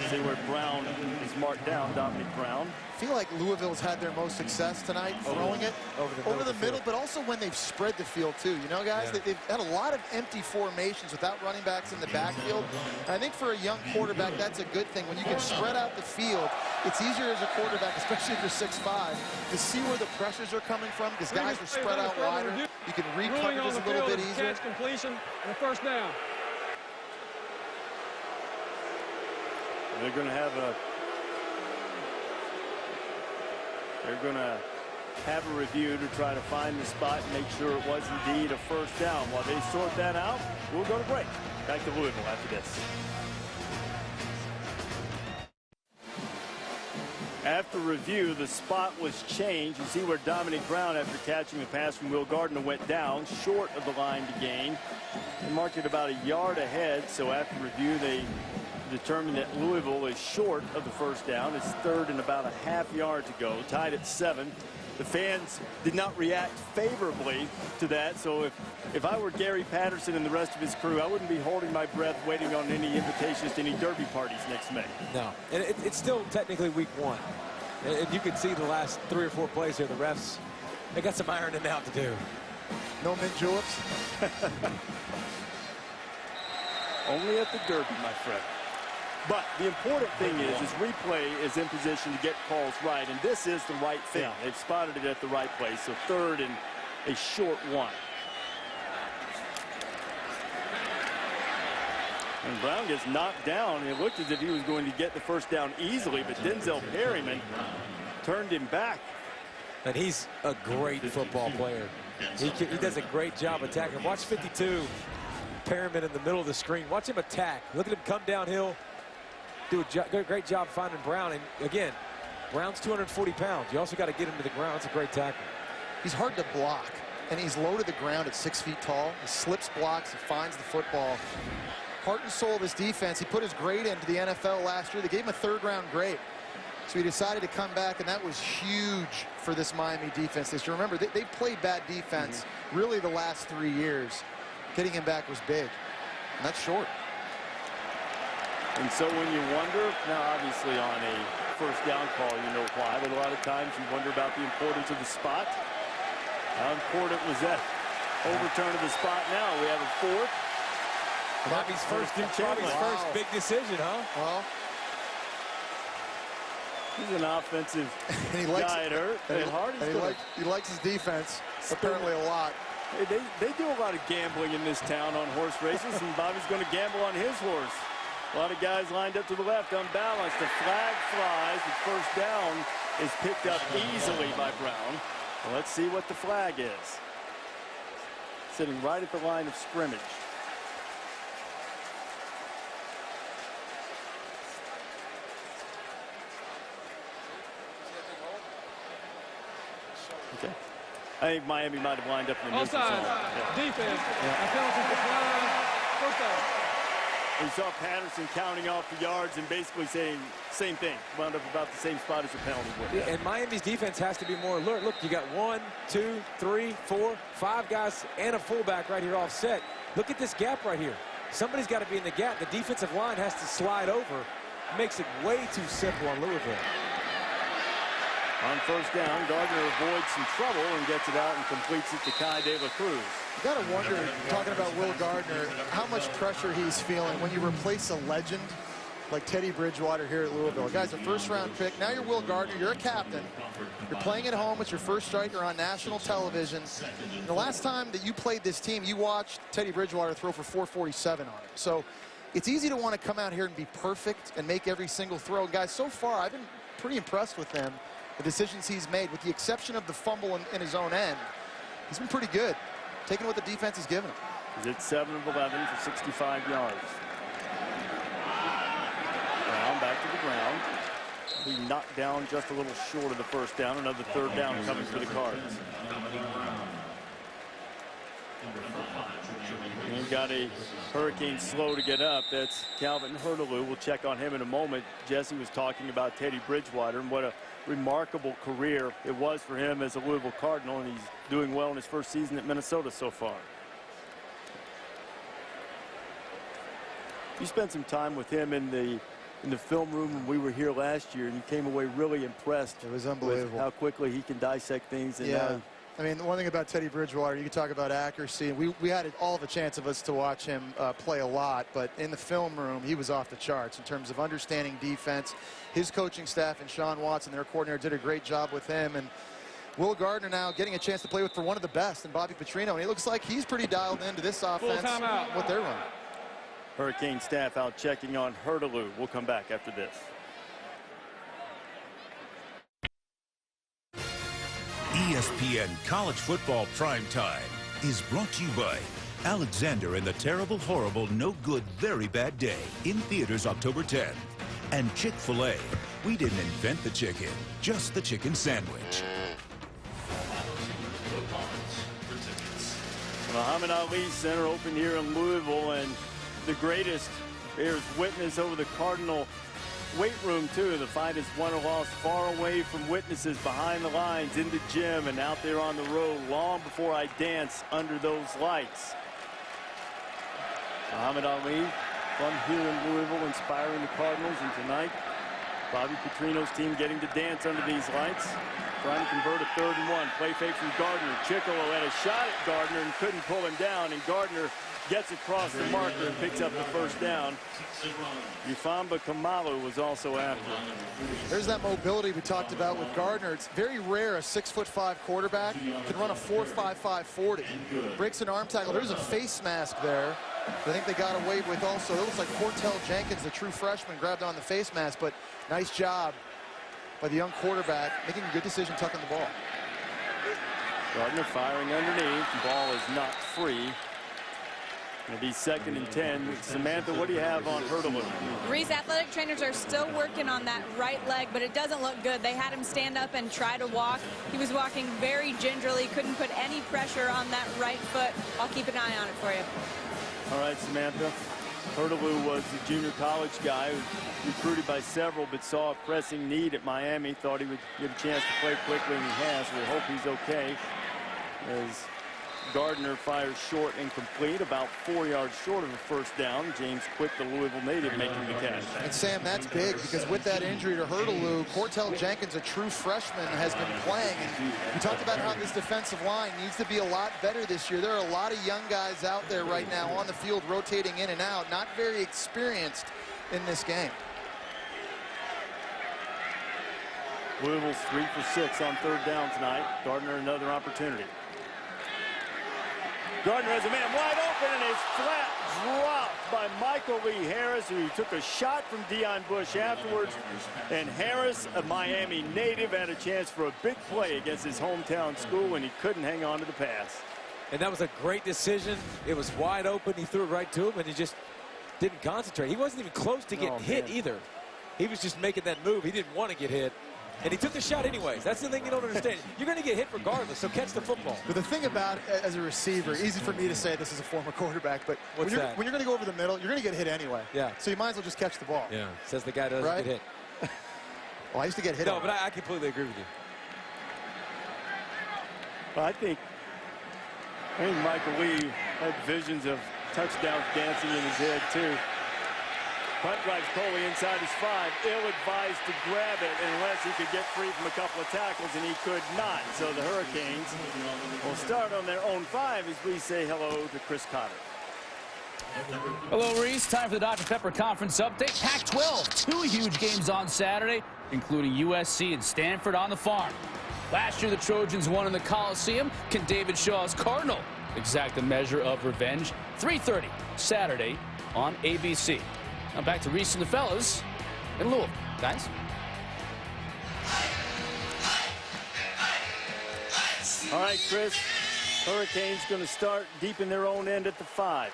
see where Brown is marked down, Dominic Brown. I feel like Louisville's had their most success tonight throwing it over the middle, but also when they've spread the field too. You know, guys, they've had a lot of empty formations without running backs in the backfield. And I think for a young quarterback, that's a good thing. When you can spread out the field, it's easier as a quarterback, especially if you're 6'5", to see where the pressures are coming from because guys are spread out wider. You can read coverages a little bit easier. Catch completion and a first down. They're going to have a review to try to find the spot and make sure it was indeed a first down. While they sort that out, we'll go to break. Back to Louisville after this. After review, the spot was changed. You see where Dominic Brown, after catching the pass from Will Gardner, went down short of the line to gain. They marked it about a yard ahead, so after review, they determined that Louisville is short of the first down. It's third and about a half yard to go, tied at 7. The fans did not react favorably to that, so if I were Gary Patterson and the rest of his crew, I wouldn't be holding my breath waiting on any invitations to any derby parties next May. No, and it's still technically week 1. And you can see the last 3 or 4 plays here, the refs, they got some ironing out to do. No mint juleps? Only at the derby, my friend. But the important thing is replay is in position to get calls right, and this is the right thing. Yeah. They've spotted it at the right place, so third and a short 1. And Brown gets knocked down. It looked as if he was going to get the first down easily, but Denzel Perryman turned him back. And he's a great football player. He does a great job attacking. Watch 52, Perryman in the middle of the screen. Watch him attack. Look at him come downhill. Do a great job finding Brown. And again, Brown's 240 pounds. You also got to get him to the ground. It's a great tackle. He's hard to block, and he's low to the ground at 6 feet tall. He slips blocks, he finds the football. Heart and soul of his defense. He put his grade into the NFL last year. They gave him a 3rd-round grade. So he decided to come back, and that was huge for this Miami defense. As you remember, they played bad defense really the last 3 years. Getting him back was big, and that's short. And so when you wonder, now obviously on a first down call, you know why, but a lot of times you wonder about the importance of the spot. How important was that overturn of the spot now? We have a 4th. Bobby's first big decision, huh? Well, he's an offensive guy at Hurt. He likes his defense, apparently a lot. They do a lot of gambling in this town on horse races, and Bobby's going to gamble on his horse. A lot of guys lined up to the left, unbalanced. The flag flies. The first down is picked up easily by Brown. Well, let's see what the flag is. sitting right at the line of scrimmage. Okay. I think Miami might have lined up in the neutral zone. Defense. A penalty decline. First down. We saw Patterson counting off the yards and basically saying same thing. Wound up about the same spot as the penalty would. Yeah, and Miami's defense has to be more alert. Look, you got 1, 2, 3, 4, 5 guys and a fullback right here offset. Look at this gap right here. Somebody's got to be in the gap. The defensive line has to slide over. Makes it way too simple on Louisville. On first down, Gardner avoids some trouble and gets it out and completes it to Kai De La Cruz. You got to wonder, talking about Will Gardner, how much pressure he's feeling when you replace a legend like Teddy Bridgewater here at Louisville. The guy's a first-round pick. Now you're Will Gardner. You're a captain. You're playing at home. It's your first striker on national television. The last time that you played this team, you watched Teddy Bridgewater throw for 447 on it. So it's easy to want to come out here and be perfect and make every single throw. Guys, so far, I've been pretty impressed with him. The decisions he's made, with the exception of the fumble in his own end, he's been pretty good, taking what the defense has given him. He's at 7 of 11 for 65 yards. Brown back to the ground. He knocked down just a little short of the first down. Another third down coming for the Cards. We've got a Hurricane slow to get up. That's Calvin Hurtaloo. We'll check on him in a moment. Jesse was talking about Teddy Bridgewater and what a remarkable career it was for him as a Louisville Cardinal, and he's doing well in his first season at Minnesota so far. You spent some time with him in the film room when we were here last year, and you came away really impressed. It was unbelievable with how quickly he can dissect things. And yeah. I mean, the one thing about Teddy Bridgewater, you can talk about accuracy. We had all the chance of us to watch him play a lot, but in the film room, he was off the charts in terms of understanding defense. His coaching staff and Sean Watson, their coordinator, did a great job with him. And Will Gardner now getting a chance to play with for one of the best in Bobby Petrino, and it looks like he's pretty dialed into this offense, what they're running. Hurricane staff out checking on Hurtaloo. We'll come back after this. ESPN College Football Primetime is brought to you by Alexander and the Terrible, Horrible, No Good, Very Bad Day in theaters October 10th. And Chick-fil-A. We didn't invent the chicken, just the chicken sandwich. Muhammad Ali Center open here in Louisville, and the greatest bears witness over the Cardinal weight room too. The fight is won or lost far away from witnesses, behind the lines, in the gym, and out there on the road long before I dance under those lights. Muhammad Ali from here in Louisville inspiring the Cardinals, and tonight Bobby Petrino's team getting to dance under these lights, trying to convert a 3rd and 1. Play fake from Gardner. Chickolo had a shot at Gardner and couldn't pull him down, and Gardner gets across the marker and picks up the first down. Ufamba Kamalu was also after. There's that mobility we talked about with Gardner. It's very rare a 6'5" quarterback can run a 4.55 40. Breaks an arm tackle. There's a face mask there. I think they got away with also. It looks like Cortell Jenkins, the true freshman, grabbed on the face mask, but nice job by the young quarterback, making a good decision tucking the ball. Gardner firing underneath. The ball is not free. It'll be 2nd and 10. Samantha, what do you have on Hurtaloo? Reese athletic trainers are still working on that right leg, but it doesn't look good. They had him stand up and try to walk. He was walking very gingerly, couldn't put any pressure on that right foot. I'll keep an eye on it for you. All right, Samantha. Hurtaloo was a junior college guy who recruited by several, but saw a pressing need at Miami. Thought he would get a chance to play quickly, and he has. We hope he's okay. As Gardner fires short and complete, about 4 yards short of a first down. James Quick, the Louisville native, making the catch. And Sam, that's big, because with that injury to Hurtaloo, Cortell Jenkins, a true freshman, has been playing. And we talked about how this defensive line needs to be a lot better this year. There are a lot of young guys out there right now on the field rotating in and out, not very experienced in this game. Louisville's 3 for 6 on 3rd down tonight. Gardner another opportunity. Gardner has a man wide open, and is flat dropped by Michael Lee Harris, who took a shot from Deion Bush afterwards. And Harris, a Miami native, had a chance for a big play against his hometown school, and he couldn't hang on to the pass. And that was a great decision. It was wide open. He threw it right to him, and he just didn't concentrate. He wasn't even close to getting hit either. He was just making that move. He didn't want to get hit. And he took the shot anyways. That's the thing you don't understand. You're going to get hit regardless, so catch the football. But the thing about it, as a receiver, easy for me to say this is a former quarterback, but when you're going to go over the middle, you're going to get hit anyway. Yeah. So you might as well just catch the ball. Yeah. Says the guy doesn't get hit. Well, I used to get hit. No, but I completely agree with you. Well, I think Michael Lee had visions of touchdowns dancing in his head, too. Punt drives Coley inside his 5. Ill-advised to grab it unless he could get free from a couple of tackles, and he could not. So the Hurricanes will start on their own 5 as we say hello to Chris Cotter. Hello, Reese. Time for the Dr. Pepper Conference Update. Pac-12, 2 huge games on Saturday, including USC and Stanford on the farm. Last year, the Trojans won in the Coliseum. Can David Shaw's Cardinal exact a measure of revenge? 3:30 Saturday on ABC. Now back to Reese and the fellas in Louisville. Guys? All right, Chris. Hurricanes going to start deep in their own end at the 5.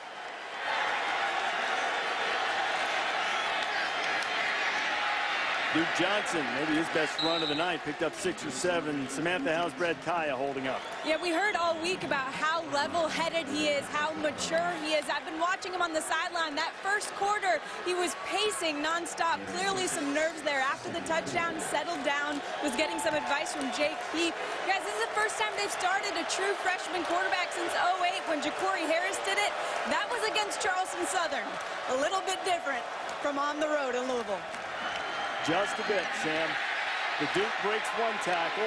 Duke Johnson, maybe his best run of the night, picked up 6 or 7. Samantha, how's Brad Kaya holding up? Yeah, we heard all week about how level-headed he is, how mature he is. I've been watching him on the sideline. That first quarter, he was pacing nonstop. Clearly some nerves there. After the touchdown, settled down, was getting some advice from Jake Heap. Guys, this is the first time they've started a true freshman quarterback since 08 when Ja'Cory Harris did it. That was against Charleston Southern. A little bit different from on the road in Louisville. Just a bit, Sam. The Duke breaks 1 tackle.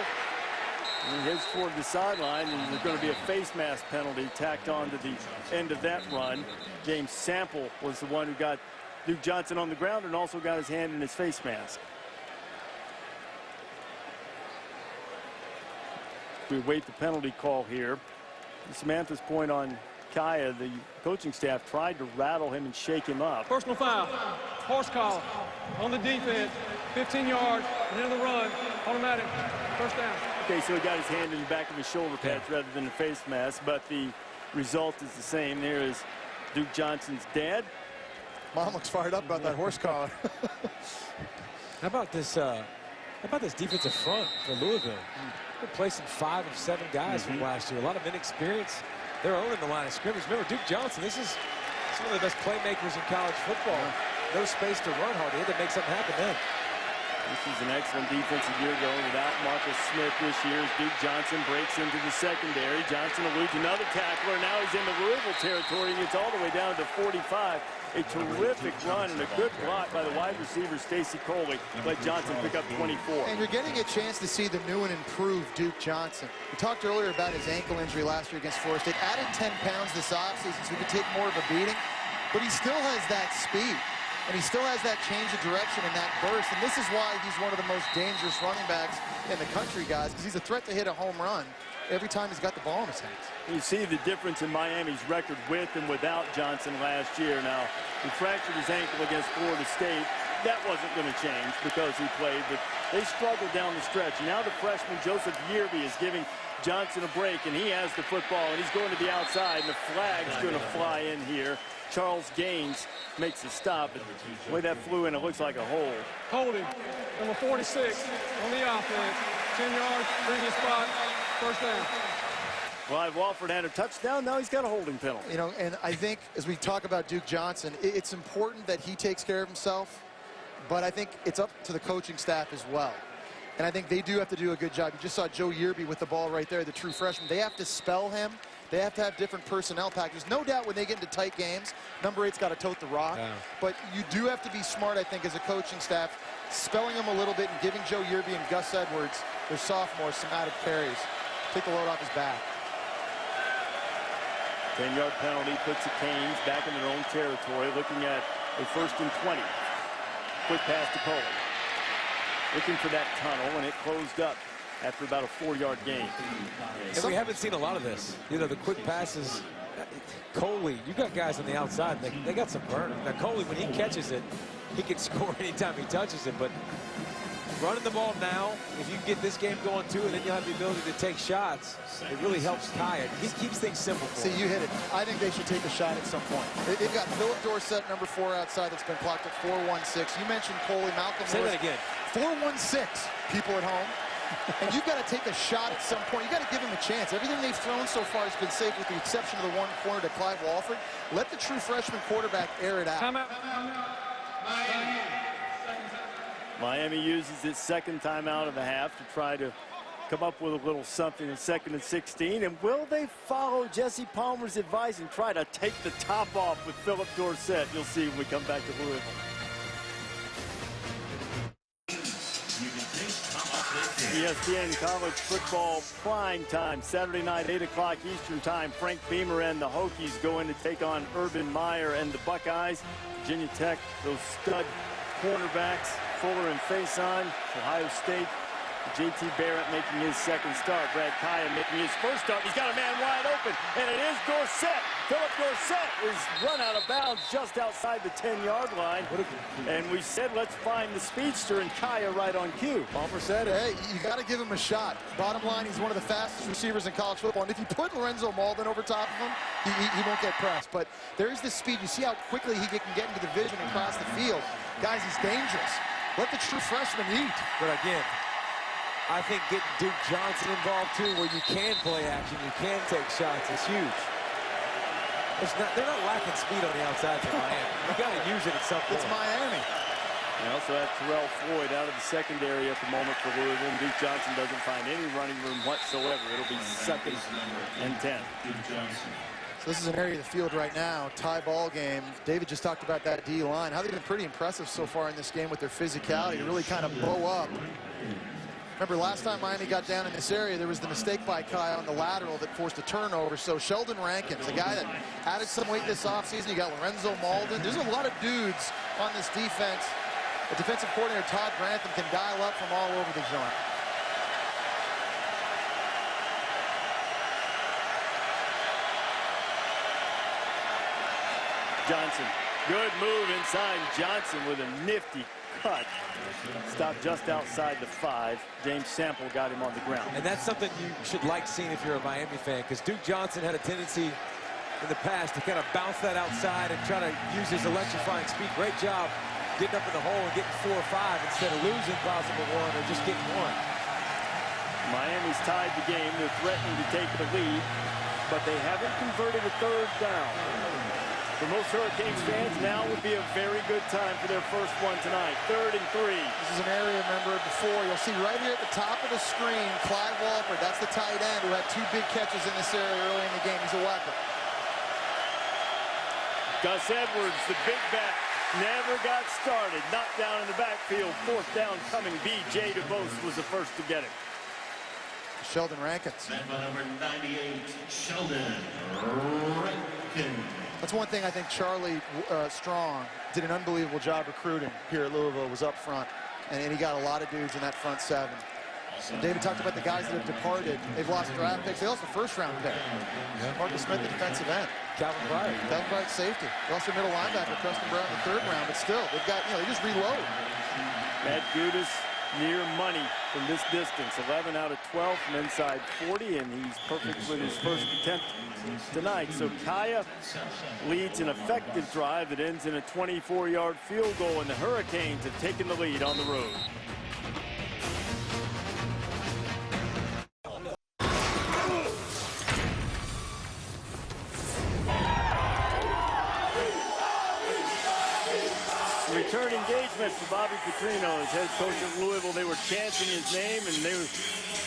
And he heads toward the sideline, and there's going to be a face mask penalty tacked on to the end of that run. James Sample was the one who got Duke Johnson on the ground and also got his hand in his face mask. We await the penalty call here. Samantha's point on Kaya, the coaching staff tried to rattle him and shake him up. Personal foul. Horse collar on the defense. 15 yards. And then the run. Automatic. First down. Okay, so he got his hand in the back of his shoulder pads rather than the face mask, but the result is the same. There is Duke Johnson's dad. Mom looks fired up about that horse collar. How about this defensive front for Louisville? They're placing 5 of 7 guys from last year. A lot of inexperience. They're owning the line of scrimmage. Remember, Duke Johnson, this is one of the best playmakers in college football. No space to run hard. He had to make something happen then. This is an excellent defensive year going without Marcus Smith this year as Duke Johnson breaks into the secondary. Johnson eludes another tackler. Now he's in the Louisville territory and gets all the way down to 45. A terrific run and a good block by the wide receiver, Stacy Coley. Let Johnson pick up 24. And you're getting a chance to see the new and improved Duke Johnson. We talked earlier about his ankle injury last year against Florida State. Added 10 pounds this offseason so he could take more of a beating. But he still has that speed. And he still has that change of direction and that burst. And this is why he's one of the most dangerous running backs in the country, guys, because he's a threat to hit a home run every time he's got the ball in his hands. You see the difference in Miami's record with and without Johnson last year. Now, he fractured his ankle against Florida State. That wasn't going to change because he played, but they struggled down the stretch. Now the freshman Joseph Yearby is giving Johnson a break, and he has the football, and he's going to the outside, and the flag's going to fly in here. Charles Gaines makes the stop. The way that flew in, it looks like a hold. Holding. Number 46 on the offense. 10 yards, previous spot, first down. Clive Walford had a touchdown. Now he's got a holding penalty. You know, and I think as we talk about Duke Johnson, it's important that he takes care of himself, but I think it's up to the coaching staff as well. And I think they do have to do a good job. You just saw Joe Yearby with the ball right there, the true freshman. They have to spell him. They have to have different personnel packages. No doubt when they get into tight games, number 8's got to tote the rock. Yeah. But you do have to be smart, I think, as a coaching staff, spelling them a little bit and giving Joe Yearby and Gus Edwards, their sophomores, some added carries. Take the load off his back. 10-yard penalty puts the Canes back in their own territory, looking at a 1st and 20. Quick pass to Coley. Looking for that tunnel, and it closed up after about a 4-yard gain. And we haven't seen a lot of this. You know, the quick passes. Coley, you got guys on the outside. They got some burn. Now, Coley, when he catches it, he can score anytime he touches it. But running the ball now, if you can get this game going too, and then you'll have the ability to take shots, it really helps Kaya. He keeps things simple for See, him. you hit it. I think they should take a shot at some point. They've got Philip Dorsett, number 4 outside, that's been clocked at 4.16. You mentioned Coley, Malcolm Say Lewis. that again. 4.16, people at home. And you've got to take a shot at some point. You've got to give him a chance. Everything they've thrown so far has been safe with the exception of the one corner to Clive Walford. Let the true freshman quarterback air it out. Timeout. Miami uses its second timeout of the half to try to come up with a little something in 2nd and 16. And will they follow Jesse Palmer's advice and try to take the top off with Philip Dorsett? You'll see when we come back to Louisville. ESPN College Football Prime Time, Saturday night, 8 o'clock Eastern Time. Frank Beamer and the Hokies go in to take on Urban Meyer and the Buckeyes. Virginia Tech, those stud cornerbacks, Fuller and Faison. Ohio State, J.T. Barrett making his second start. Brad Kaya making his first start. He's got a man wide open, and it is Dorsett. Philip Dorsett is run out of bounds just outside the 10-yard line. And we said, let's find the speedster, and Kaya right on cue. Palmer said, hey, you got to give him a shot. Bottom line, he's one of the fastest receivers in college football. And if you put Lorenzo Malden over top of him, he won't get pressed. But there's this speed. You see how quickly he can get into the vision and cross the field. Guys, he's dangerous. Let the true freshman eat. But again, I think getting Duke Johnson involved too, where you can play action, you can take shots, is huge. They're not lacking speed on the outside for Miami. You got to use it at some point. It's Miami. They also have Terrell Floyd out of the secondary at the moment for Louisville. Duke Johnson doesn't find any running room whatsoever. It'll be 2nd and 10. So this is an area of the field right now, tie ball game. David just talked about that D-line. How they've been pretty impressive so far in this game with their physicality to really kind of bow up. Remember, last time Miami got down in this area, there was the mistake by Kai on the lateral that forced a turnover. So Sheldon Rankins, a guy that added some weight this offseason. You got Lorenzo Malden. There's a lot of dudes on this defense. The defensive coordinator, Todd Grantham, can dial up from all over the joint. Johnson, good move inside. Johnson with a nifty cut. Stopped just outside the 5. James Sample got him on the ground. And that's something you should like seeing if you're a Miami fan, because Duke Johnson had a tendency in the past to kind of bounce that outside and try to use his electrifying speed. Great job getting up in the hole and getting 4 or 5 instead of losing possible 1 or just getting 1. Miami's tied the game. They're threatening to take the lead, but they haven't converted a 3rd down. For most Hurricanes fans, now would be a very good time for their first one tonight. 3rd and 3. This is an area, remember, before. You'll see right here at the top of the screen, Clive Walford. That's the tight end who had 2 big catches in this area early in the game. He's a weapon. Gus Edwards, the big back, never got started. Knocked down in the backfield. 4th down coming. B.J. DeVos was the first to get it. Sheldon Rankins. Number 98, Sheldon Rankins. That's one thing I think Charlie Strong did an unbelievable job recruiting here at Louisville, was up front. And he got a lot of dudes in that front 7. And David talked about the guys that have departed. They've lost draft picks. They lost a 1st-round pick. Yeah. Marcus Smith, the defensive end. Calvin Wright, safety. They lost their middle linebacker, Preston Brown, the 3rd round. But still, they've got, they just reload. Matt Gudis near money from this distance. 11 out of 12 from inside 40, and he's perfect with his first attempt tonight. So Kaya leads an effective drive that ends in a 24-yard field goal, and the Hurricanes have taken the lead on the road. Return engagement for Bobby Petrino as head coach of Louisville. They were chanting his name, and they were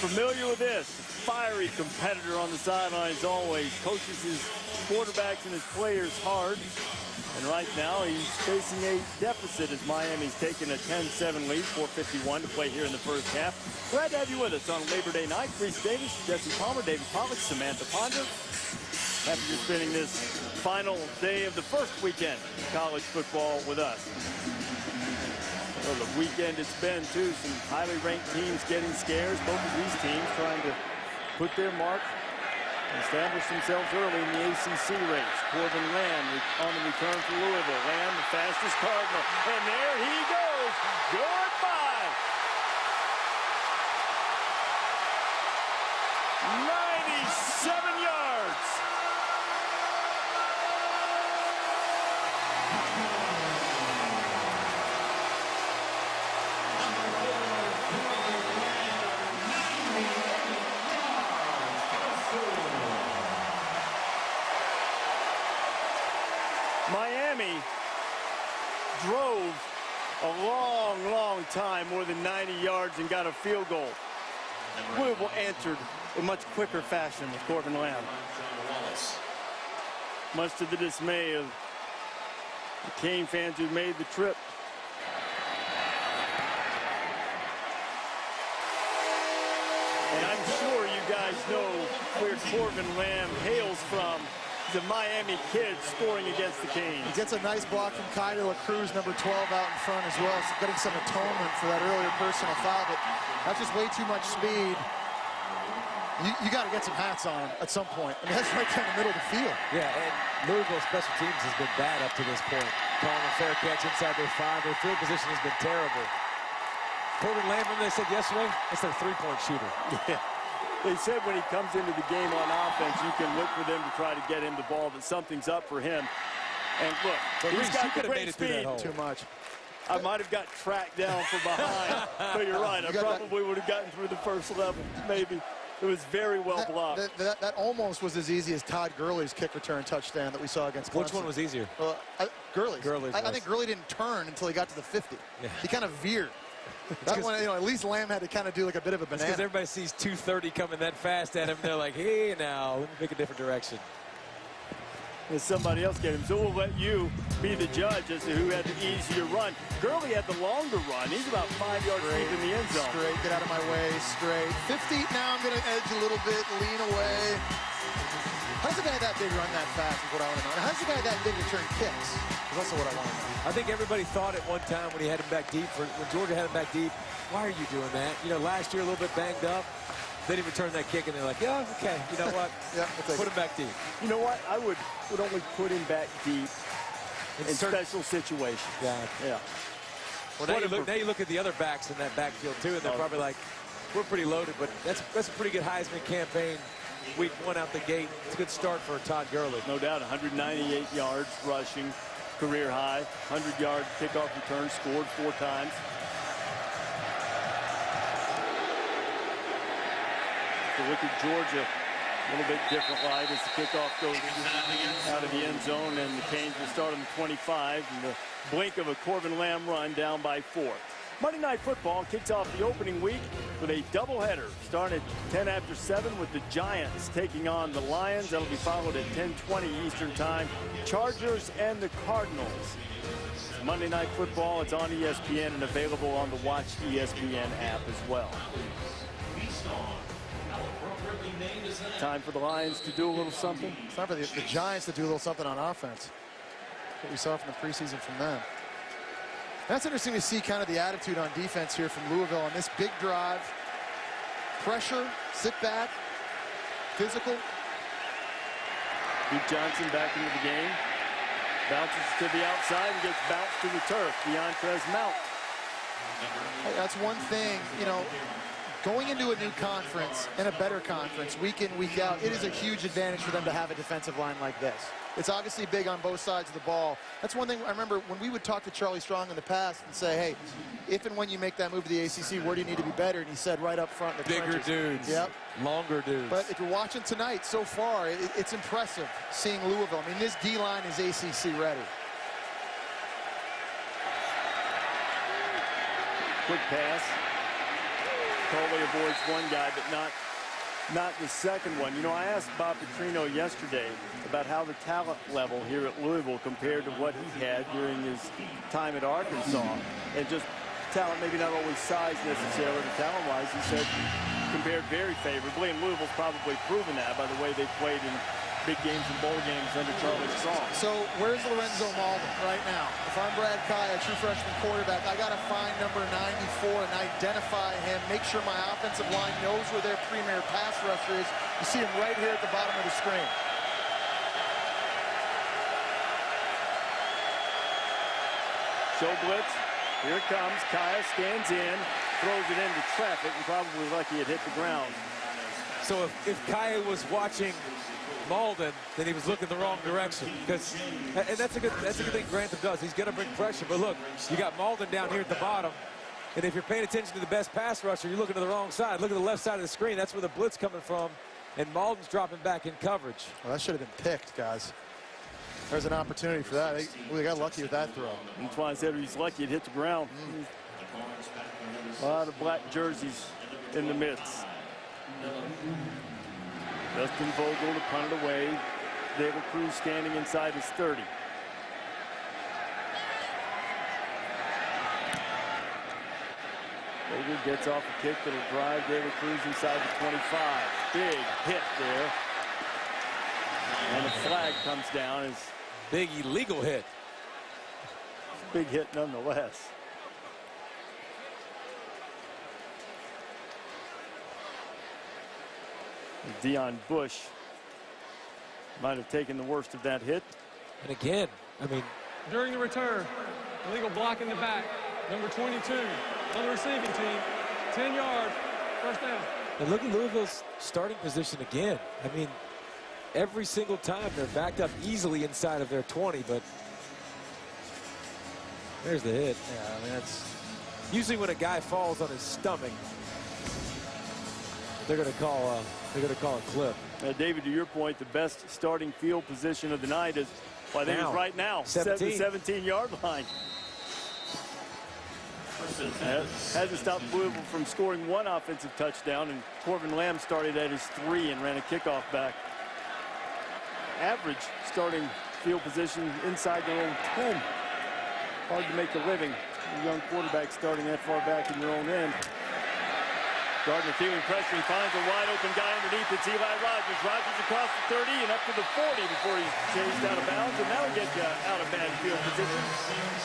familiar with this. Fiery competitor on the sidelines always. Coaches his quarterbacks and his players hard. And right now he's facing a deficit as Miami's taken a 10-7 lead, 4:51 to play here in the first half. Glad to have you with us on Labor Day night. Reese Davis, Jesse Palmer, David Pollack, Samantha Ponder. Happy you're spending this final day of the first weekend of college football with us. Well, the weekend it's been, too. Some highly ranked teams getting scares. Both of these teams trying to put their mark and establish themselves early in the ACC race. Corbin Lamb on the return for Louisville. Lamb, the fastest Cardinal. And there he goes. Goodbye. a long, long time, more than 90 yards, and got a field goal. Louisville answered in much quicker fashion with Corbin Lamb. Much to the dismay of the Cane fans who made the trip. And I'm sure you guys know where Corbin Lamb hails from. He's a Miami kid scoring against the Canes. He gets a nice block from Kai de la Cruz, number 12, out in front as well. So getting some atonement for that earlier personal foul, but that's just way too much speed. You got to get some hats on at some point. I mean, that's right down the middle of the field. Yeah, and Louisville special teams has been bad up to this point. Calling a fair catch inside their 5. Their field position has been terrible. Corbin Lamb, they said yesterday, it's their three-point shooter. Yeah. They said when he comes into the game on offense, you can look for them to try to get him the ball, that something's up for him. And look, he's got the great speed. Too much. I might have got tracked down from behind, but you're right. I probably would have gotten through the first level, maybe. It was very well blocked. That almost was as easy as Todd Gurley's kick return touchdown that we saw against Clemson. Which one was easier? Gurley's. I think was. Gurley didn't turn until he got to the 50. Yeah. He kind of veered. That one, at least Lamb had to kind of do like a bit of a banana. Because everybody sees 230 coming that fast at him, and they're like, hey, now, let me pick a different direction. There's somebody else get him. So we'll let you be the judge as to who had the easier run. Gurley had the longer run. He's about 5 yards deep in the end zone. Straight, get out of my way, straight. 50, now I'm going to edge a little bit, lean away. How's a guy that big run that fast is what I want to know. Now, how's a guy that big return kicks? That's also what I want to know. I think everybody thought at one time when he had him back deep, when Georgia had him back deep, why are you doing that? You know, last year a little bit banged up. Then he returned that kick, and they're like, yeah, okay, you know what? Yeah, put him back deep. You know what? I would only put him back deep in special situations. Yeah. Well, now you look at the other backs in that backfield, too, and they're probably like, we're pretty loaded, but that's a pretty good Heisman campaign. Week 1 out the gate. It's a good start for Todd Gurley. No doubt, 198 yards rushing, career high, 100-yard kickoff return, scored 4 times. So look at Georgia, a little bit different light as the kickoff goes out of the end zone, and the Canes will start on the 25 in the blink of a Corbin Lamb run down by 4. Monday Night Football kicks off the opening week with a doubleheader starting at 10 after 7 with the Giants taking on the Lions. That'll be followed at 10:20 Eastern Time. Chargers and the Cardinals. Monday Night Football, it's on ESPN and available on the Watch ESPN app as well. Time for the Lions to do a little something. It's time for the Giants to do a little something on offense. What we saw from the preseason from them. That's interesting to see kind of the attitude on defense here from Louisville on this big drive. Pressure, sit back, physical. Duke Johnson back into the game. Bounces to the outside and gets bounced to the turf. Deontrez Mount. That's one thing, you know, going into a new conference and a better conference, week in, week out, it is a huge advantage for them to have a defensive line like this. It's obviously big on both sides of the ball. That's one thing I remember when we would talk to Charlie Strong in the past and say, hey, if and when you make that move to the ACC, where do you need to be better? And he said right up front. The bigger trenches. Dudes. Yep. Longer dudes. But if you're watching tonight, so far, it's impressive seeing Louisville. I mean, this D-line is ACC ready. Quick pass. Coley avoids one guy, but not the second one. You know, I asked Bob Petrino yesterday about how the talent level here at Louisville compared to what he had during his time at Arkansas. And just talent, maybe not always size necessarily, but talent-wise, he said compared very favorably. And Louisville's probably proven that by the way they played in big games and bowl games under Charlie Strong. So where's Lorenzo Malden right now? If I'm Brad Kai, a true freshman quarterback, I got to find number 94 and identify him, make sure my offensive line knows where their premier pass rusher is. You see him right here at the bottom of the screen. Show blitz. Here it comes. Kaya stands in, throws it into traffic, and probably lucky it hit the ground. So if Kaya was watching Malden, then he was looking the wrong direction. And that's a good thing Grantham does. He's going to bring pressure. But look, you got Malden down here at the bottom. And if you're paying attention to the best pass rusher, you're looking to the wrong side. Look at the left side of the screen. That's where the blitz coming from. And Malden's dropping back in coverage. Well, that should have been picked, guys. There's an opportunity for that. They got lucky with that throw. That's why I said he's lucky it hit the ground. A lot of black jerseys in the midst. Justin Vogel to punt it away. David Cruz standing inside his 30. Vogel gets off a kick that'll drive David Cruz inside the 25. Big hit there. And the flag comes down as Big illegal hit. big hit nonetheless. Deion Bush might have taken the worst of that hit. And again, I mean, During the return, illegal block in the back. Number 22 on the receiving team. 10 yards, first down. and look at Louisville's starting position again. I mean, every single time they're backed up easily inside of their 20, but there's the hit. Yeah, I mean, that's usually when a guy falls on his stomach, they're going to call a clip. David, to your point, the best starting field position of the night is, well, I think it's right now, 17. 17-yard line. Hasn't stopped Louisville from scoring one offensive touchdown, and Corbin Lamb started at his 3 and ran a kickoff back. Average starting field position inside their own 10. Hard to make a living. A young quarterback starting that far back in your own end. Gardner feeling pressure. He finds a wide open guy underneath. It's Eli Rogers. Rogers across the 30 and up to the 40 before he's chased out of bounds. And now he gets out of bad field position.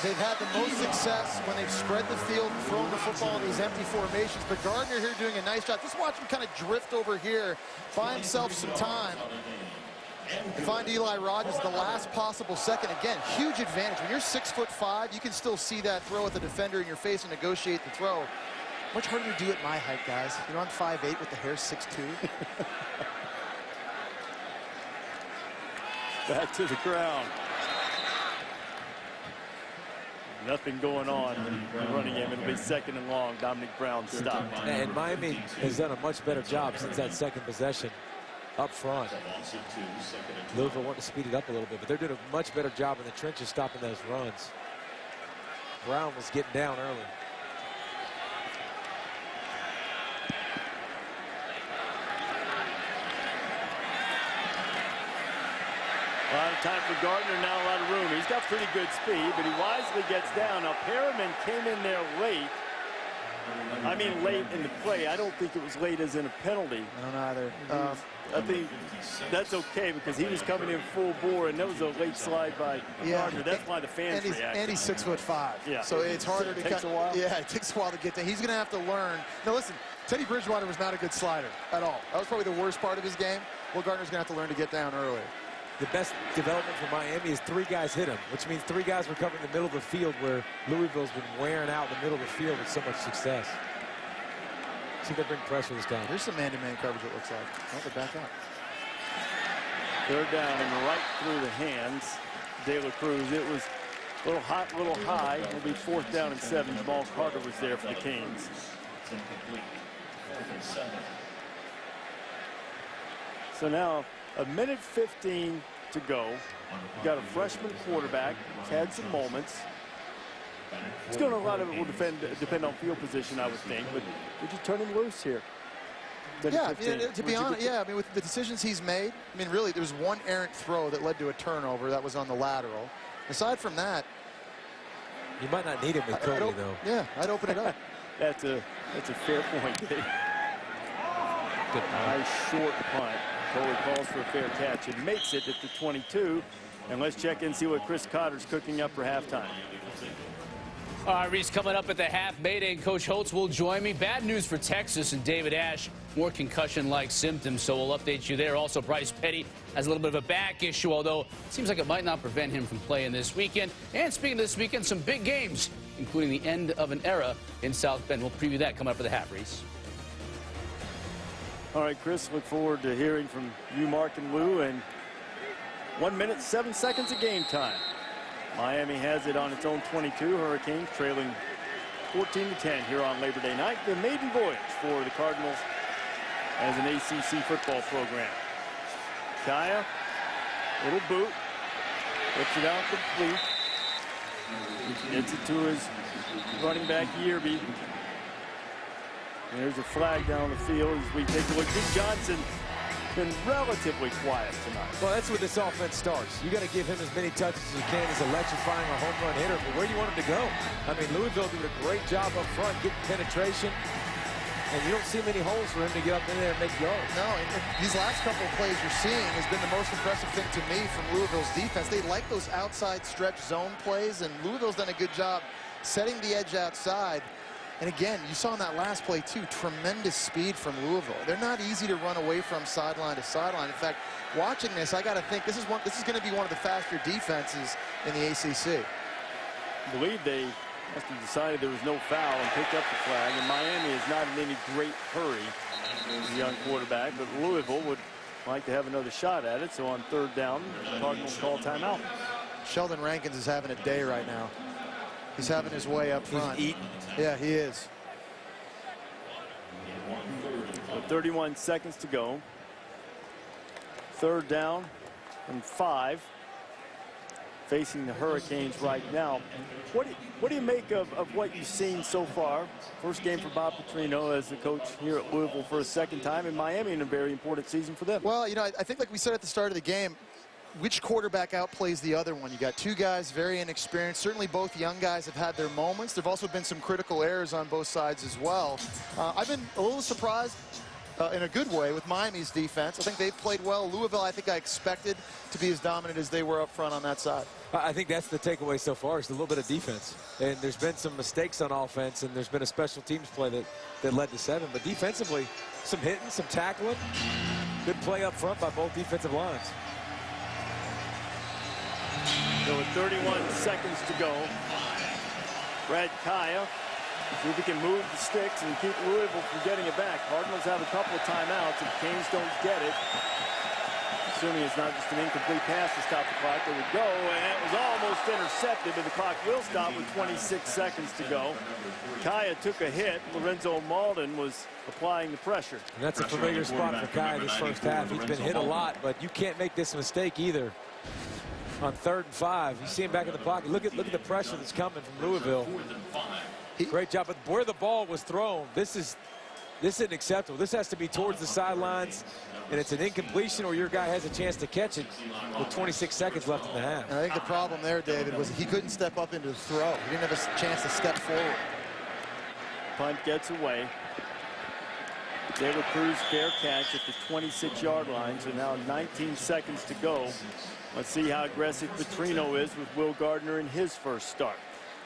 They've had the most success when they've spread the field and thrown the football in these empty formations. But Gardner here doing a nice job. Just watch him kind of drift over here, buy himself some time, and find Eli Rogers at the last possible second. Again, huge advantage. When you're 6'5", you can still see that throw at the defender in your face and negotiate the throw. Much harder to do at my height, guys. You know, I'm 5'8" with the hair 6'2". Back to the ground. Nothing going on in the running game. It'll be second and long. Dominic Brown stopped. And Miami has done a much better job since that second possession up front. Louisville wanted to speed it up a little bit, but they're doing a much better job in the trenches stopping those runs. Brown was getting down early. A lot of time for Gardner, now a lot of room. He's got pretty good speed, but he wisely gets down. Now, Perriman came in there late. I mean, late in the play. I don't think it was late as in a penalty. I don't either. I think that's okay because he was coming in full bore, and that was a late slide by Gardner. That's why the fans reacted. And he's 6'5". Yeah. So it's harder to takes a while. Yeah, it takes a while to get there. He's going to have to learn. Now, listen, Teddy Bridgewater was not a good slider at all. That was probably the worst part of his game. Well, Gardner's going to have to learn to get down early. The best development for Miami is 3 guys hit him, which means 3 guys were covering the middle of the field where Louisville's been wearing out the middle of the field with so much success. See if they bring pressure this time. There's some man-to-man coverage, it looks like. Oh, they're back up. Third down and right through the hands. De La Cruz. It was a little hot, a little high. It'll be 4th down and 7. Jamal Carter was there for the Canes. So now, 1:15 to go. You've got a freshman quarterback. He's had some moments. It's going to, a lot of it will depend on field position, I would think. But would you turn him loose here? Yeah, to be honest, yeah. I mean, with the decisions he's made, I mean, really, there was one errant throw that led to a turnover that was on the lateral. Aside from that, you might not need him with Cody, though. Yeah, I'd open it up. That's a fair point, Dave. Good punt. Nice short punt. Coley calls for a fair catch and makes it at the 22. And let's check in and see what Chris Cotter's cooking up for halftime. All right, Reese, coming up at the half, Mayday, and Coach Holtz will join me. Bad news for Texas and David Ash. More concussion-like symptoms, so we'll update you there. Also, Bryce Petty has a little bit of a back issue, although it seems like it might not prevent him from playing this weekend. And speaking of this weekend, some big games, including the end of an era in South Bend. We'll preview that coming up at the half, Reese. All right, Chris, look forward to hearing from you, Mark, and Lou. And 1 minute, 7 seconds of game time. Miami has it on its own 22. Hurricanes trailing 14-10 here on Labor Day night. The maiden voyage for the Cardinals as an ACC football program. Kaya, little boot. Puts it out complete. Gets it to his running back, Yearby. There's a flag down the field as we take a look. Duke Johnson been relatively quiet tonight. Well, that's where this offense starts. You got to give him as many touches as you can. He's electrifying a home run hitter. But where do you want him to go? I mean, Louisville did a great job up front getting penetration. And you don't see many holes for him to get up in there and make yards. No, and these last couple of plays you're seeing has been the most impressive thing to me from Louisville's defense. They like those outside stretch zone plays, and Louisville's done a good job setting the edge outside. And again, you saw in that last play, too, tremendous speed from Louisville. They're not easy to run away from sideline to sideline. In fact, watching this, I got to think this is going to be one of the faster defenses in the ACC. I believe they must have decided there was no foul and picked up the flag. And Miami is not in any great hurry, the young quarterback, but Louisville would like to have another shot at it. So on third down, the Cardinals call timeout. Sheldon Rankins is having a day right now. He's having his way up front. He's eating. Yeah, he is. So 31 seconds to go. Third down and 5. Facing the Hurricanes right now. What do you make of what you've seen so far? First game for Bob Petrino as the coach here at Louisville for a second time, and Miami in a very important season for them. Well, you know, I think like we said at the start of the game, which quarterback outplays the other one? You got two guys very inexperienced. Certainly both young guys have had their moments. There have also been some critical errors on both sides as well. I've been a little surprised in a good way with Miami's defense. I think they've played well. Louisville, I think I expected to be as dominant as they were up front on that side. I think that's the takeaway so far is a little bit of defense. And there's been some mistakes on offense, and there's been a special teams play that led to 7. But defensively, some hitting, some tackling. Good play up front by both defensive lines. So with 31 seconds to go, Brad Kaya, see if he can move the sticks and keep Louisville from getting it back. Cardinals have a couple of timeouts. If Canes don't get it, assuming it's not just an incomplete pass to stop the clock, they would go, and it was almost intercepted, but the clock will stop with 26 seconds to go. Kaya took a hit. Lorenzo Malden was applying the pressure. And that's a familiar spot for Kaya this first half. He's been hit a lot, but you can't make this mistake either. On 3rd and 5, you see him back in the pocket. Look at the pressure that's coming from Louisville. Great job, but where the ball was thrown, this isn't acceptable. This has to be towards the sidelines, and it's an incompletion or your guy has a chance to catch it with 26 seconds left in the half. And I think the problem there, David, was he couldn't step up into the throw. He didn't have a chance to step forward. Punt gets away. De La Cruz fair catch at the 26-yard line, so now 19 seconds to go. Let's see how aggressive Petrino is with Will Gardner in his first start.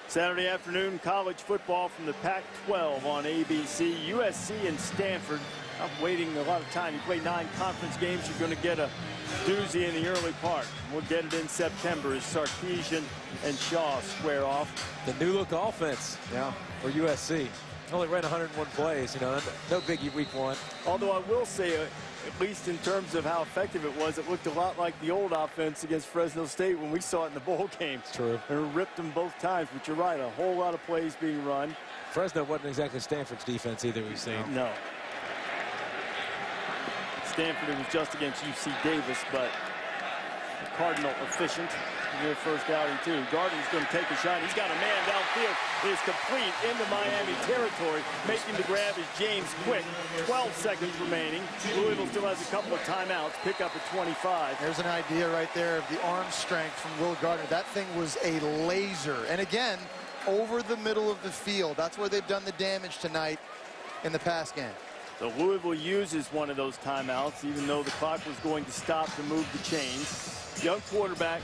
Saturday afternoon, college football from the Pac-12 on ABC. USC and Stanford. I'm waiting a lot of time. You play 9 conference games, you're going to get a doozy in the early part. We'll get it in September as Sarkisian and Shaw square off. The new look offense for USC. Only ran 101 plays, you know, no biggie week 1. Although I will say, at least in terms of how effective it was, it looked a lot like the old offense against Fresno State when we saw it in the bowl game. True. And ripped them both times, but you're right, a whole lot of plays being run. Fresno wasn't exactly Stanford's defense either, we've seen. No. Stanford, it was just against UC Davis, but Cardinal efficient. Their first outing too. Gardner's going to take a shot. He's got a man downfield. It is complete into Miami territory. Making the grab is James Quick. 12 seconds remaining. Louisville still has a couple of timeouts. Pick up at 25. There's an idea right there of the arm strength from Will Gardner. That thing was a laser. And again, over the middle of the field. That's where they've done the damage tonight in the pass game. So Louisville uses one of those timeouts, even though the clock was going to stop to move the chains. Young quarterback.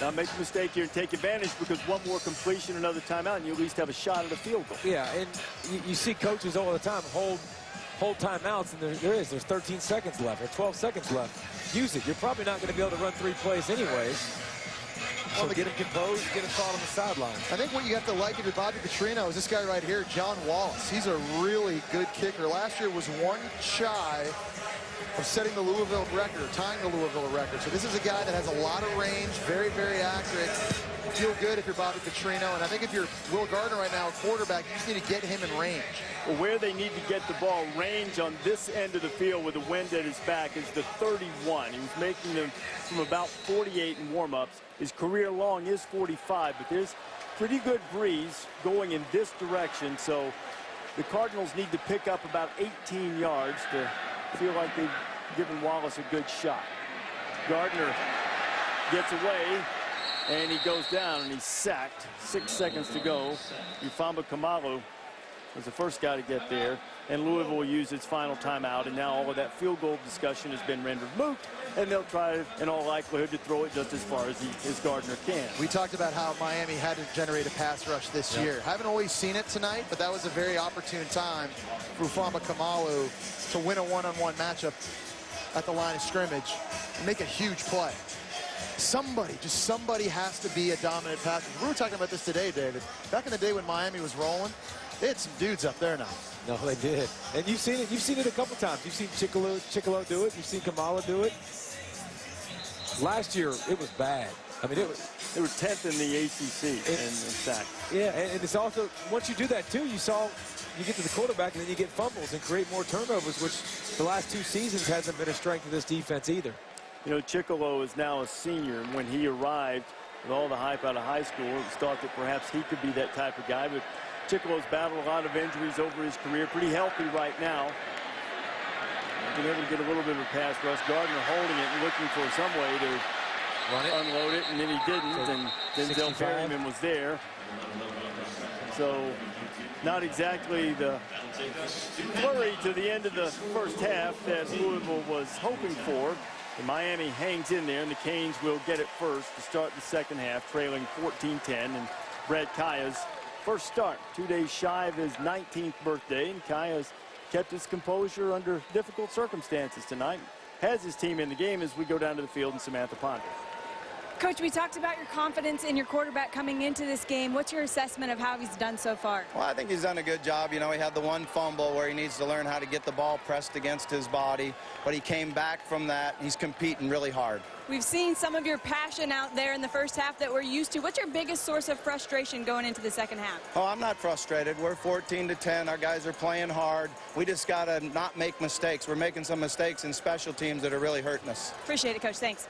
Now make the mistake here and take advantage, because one more completion, another timeout, and you at least have a shot at a field goal. Yeah, and you see coaches all the time hold timeouts, and there's 13 seconds left or 12 seconds left. Use it. You're probably not going to be able to run 3 plays anyways. So get him composed, get him caught on the sidelines. I think what you have to like about Bobby Petrino is this guy right here, John Wallace. He's a really good kicker. Last year was 1 shy of setting the Louisville record, tying the Louisville record. So this is a guy that has a lot of range, very, very accurate. Feel good if you're Bobby Petrino, and I think if you're Will Gardner right now, a quarterback, you just need to get him in range. Well, where they need to get the ball, range on this end of the field with the wind at his back is the 31. He was making them from about 48 in warm-ups. His career long is 45, but there's pretty good breeze going in this direction, so the Cardinals need to pick up about 18 yards to feel like they've given Wallace a good shot. Gardner gets away, and he goes down, and he's sacked. 6 seconds to go. Ufamba Kamalu was the first guy to get there, and Louisville will use its final timeout, and now all of that field goal discussion has been rendered moot, and they'll try, in all likelihood, to throw it just as far as Gardner can. We talked about how Miami had to generate a pass rush this year. Haven't always seen it tonight, but that was a very opportune time for Ufamba Kamalu to win a one-on-one matchup at the line of scrimmage and make a huge play. Somebody has to be a dominant passer. We were talking about this today, David. Back in the day when Miami was rolling, they had some dudes up there now. No, they did. And you've seen it. You've seen it a couple times. You've seen Chicolo do it. You've seen Kamala do it. Last year, it was bad. I mean, it was. They were 10th in the ACC in sacks. Yeah, and it's also, once you do that, too, you get to the quarterback and then you get fumbles and create more turnovers, which the last 2 seasons hasn't been a strength of this defense either. You know, Chicolo is now a senior, and when he arrived with all the hype out of high school, it was thought that perhaps he could be that type of guy, but Chicolo's battled a lot of injuries over his career, pretty healthy right now. Been able to get a little bit of a pass rush. Gardner holding it and looking for some way to unload it, and then he didn't, and Denzel Perryman was there. So not exactly the flurry to the end of the first half that Louisville was hoping for. And Miami hangs in there, and the Canes will get it first to start the second half, trailing 14-10. And Brad Kaya's first start, 2 days shy of his 19th birthday, and Kaya's kept his composure under difficult circumstances tonight. Has his team in the game as we go down to the field in Samantha Ponder. Coach, we talked about your confidence in your quarterback coming into this game. What's your assessment of how he's done so far? Well, I think he's done a good job. You know, he had the one fumble where he needs to learn how to get the ball pressed against his body, but he came back from that. He's competing really hard. We've seen some of your passion out there in the first half that we're used to. What's your biggest source of frustration going into the second half? Oh, I'm not frustrated. We're 14-10. Our guys are playing hard. We just got to not make mistakes. We're making some mistakes in special teams that are really hurting us. Appreciate it, Coach. Thanks.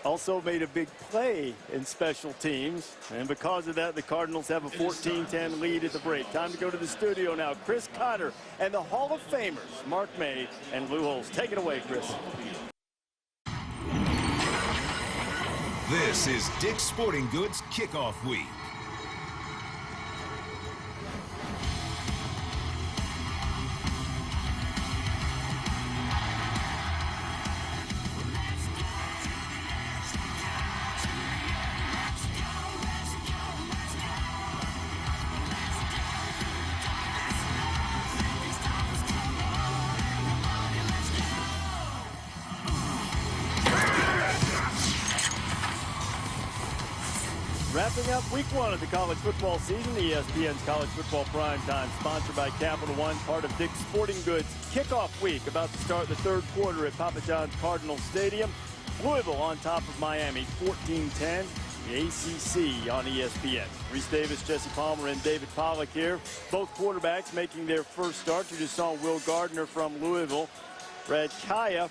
Also made a big play in special teams, and because of that, the Cardinals have a 14-10 lead at the break. Time to go to the studio now. Chris Cotter and the Hall of Famers, Mark May and Lou Holtz. Take it away, Chris. This is Dick's Sporting Goods Kickoff Week. Wrapping up week 1 of the college football season, ESPN's College Football Primetime, sponsored by Capital One, part of Dick's Sporting Goods Kickoff Week, about to start the third quarter at Papa John's Cardinal Stadium. Louisville on top of Miami, 14-10, the ACC on ESPN. Reese Davis, Jesse Palmer, and David Pollack here. Both quarterbacks making their first start. You just saw Will Gardner from Louisville. Brad Kaya,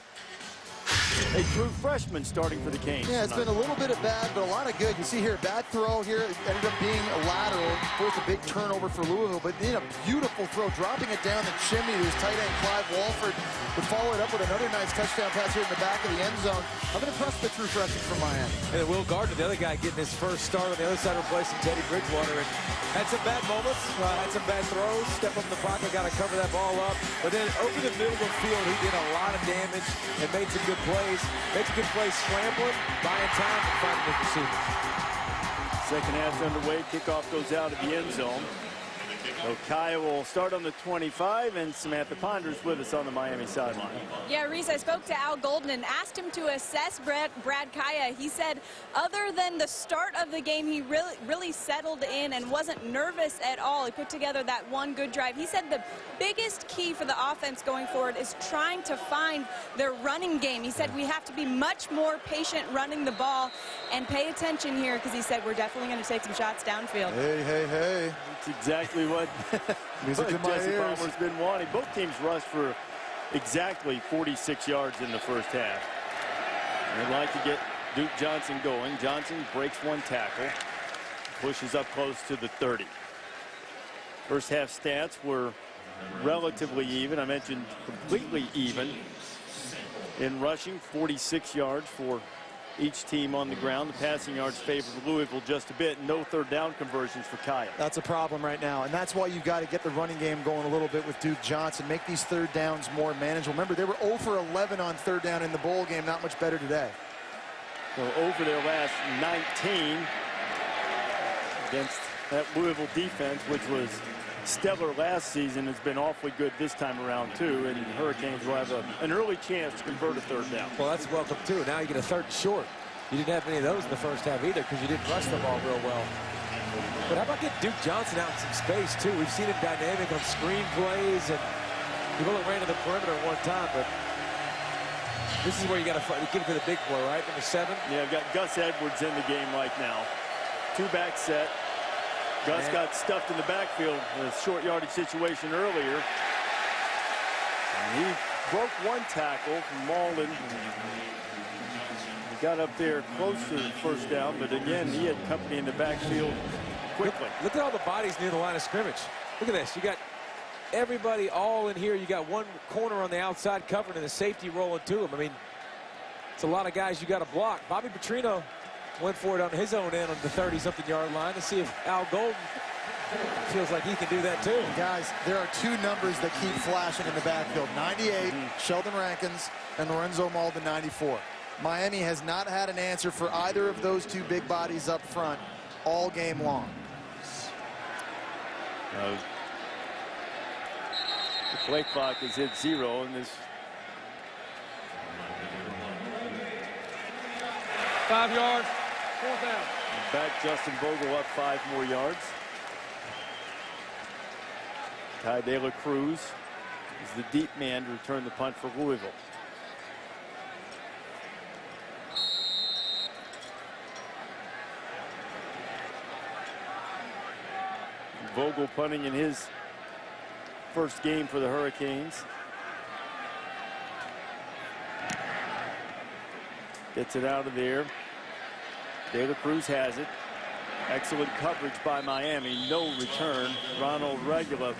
a true freshman starting for the Canes. Yeah, it's been a little bit of bad, but a lot of good. You see here, bad throw here. It ended up being a lateral. Forced a big turnover for Louisville, but then a beautiful throw, dropping it down the chimney to his tight end, Clive Walford, would follow it up with another nice touchdown pass here in the back of the end zone. I've been impressed with the true freshman from Miami. And Will Gardner, the other guy, getting his first start on the other side, replacing Teddy Bridgewater. And had some bad moments, had some bad throws, step up in the pocket, got to cover that ball up. But then over the middle of the field, he did a lot of damage and made some good plays. Makes a good play scrambling, buying time, and finding the receivers. Second half's underway. Kickoff goes out of the end zone. So Kaya will start on the 25, and Samantha Ponders with us on the Miami sideline. Yeah, Reese, I spoke to Al Golden and asked him to assess Brad Kaya. He said other than the start of the game, he really settled in and wasn't nervous at all. He put together that one good drive. He said the biggest key for the offense going forward is trying to find their running game. He said we have to be much more patient running the ball and pay attention here, because he said we're definitely going to take some shots downfield. Hey. That's exactly what Music in my Jesse ears. Palmer's been wanting. Both teams rushed for exactly 46 yards in the first half. They'd like to get Duke Johnson going. Johnson breaks one tackle, pushes up close to the 30. First half stats were relatively even. I mentioned completely even in rushing, 46 yards for each team on the ground. The passing yards favored Louisville just a bit. No third down conversions for Kaya. That's a problem right now, and that's why you've got to get the running game going a little bit with Duke Johnson. Make these third downs more manageable. Remember, they were 0 for 11 on third down in the bowl game. Not much better today. So over their last 19 against that Louisville defense, which was stellar last season, has been awfully good this time around too, and Hurricanes will have an early chance to convert a third down. Well, that's welcome too. Now you get a third and short. You didn't have any of those in the first half either, because you didn't rush the ball real well. But how about getting Duke Johnson out in some space too? We've seen him dynamic on screen plays, and he only ran to the perimeter one time, but this is where you got to give it to the big boy, right? Number 7. Yeah, I've got Gus Edwards in the game right now. 2-back set. Gus got stuffed in the backfield in a short yardage situation earlier. And he broke one tackle from Malden. He got up there close to the first down, but again, he had company in the backfield quickly. Look at all the bodies near the line of scrimmage. Look at this. You got everybody all in here. You got one corner on the outside covering and the safety rolling to him. I mean, it's a lot of guys you got to block. Bobby Petrino went for it on his own end on the 30-something yard line to see if Al Golden feels like he can do that too. Guys, there are two numbers that keep flashing in the backfield. 98, Sheldon Rankins, and Lorenzo Malden, 94. Miami has not had an answer for either of those two big bodies up front all game long. The play clock is at 0 in this. 5 yards, 4th down. Back Justin Vogel up 5 more yards. Ty De La Cruz is the deep man to return the punt for Louisville. Vogel punting in his first game for the Hurricanes. Gets it out of there. De La Cruz has it. Excellent coverage by Miami. No return. Ronald Regula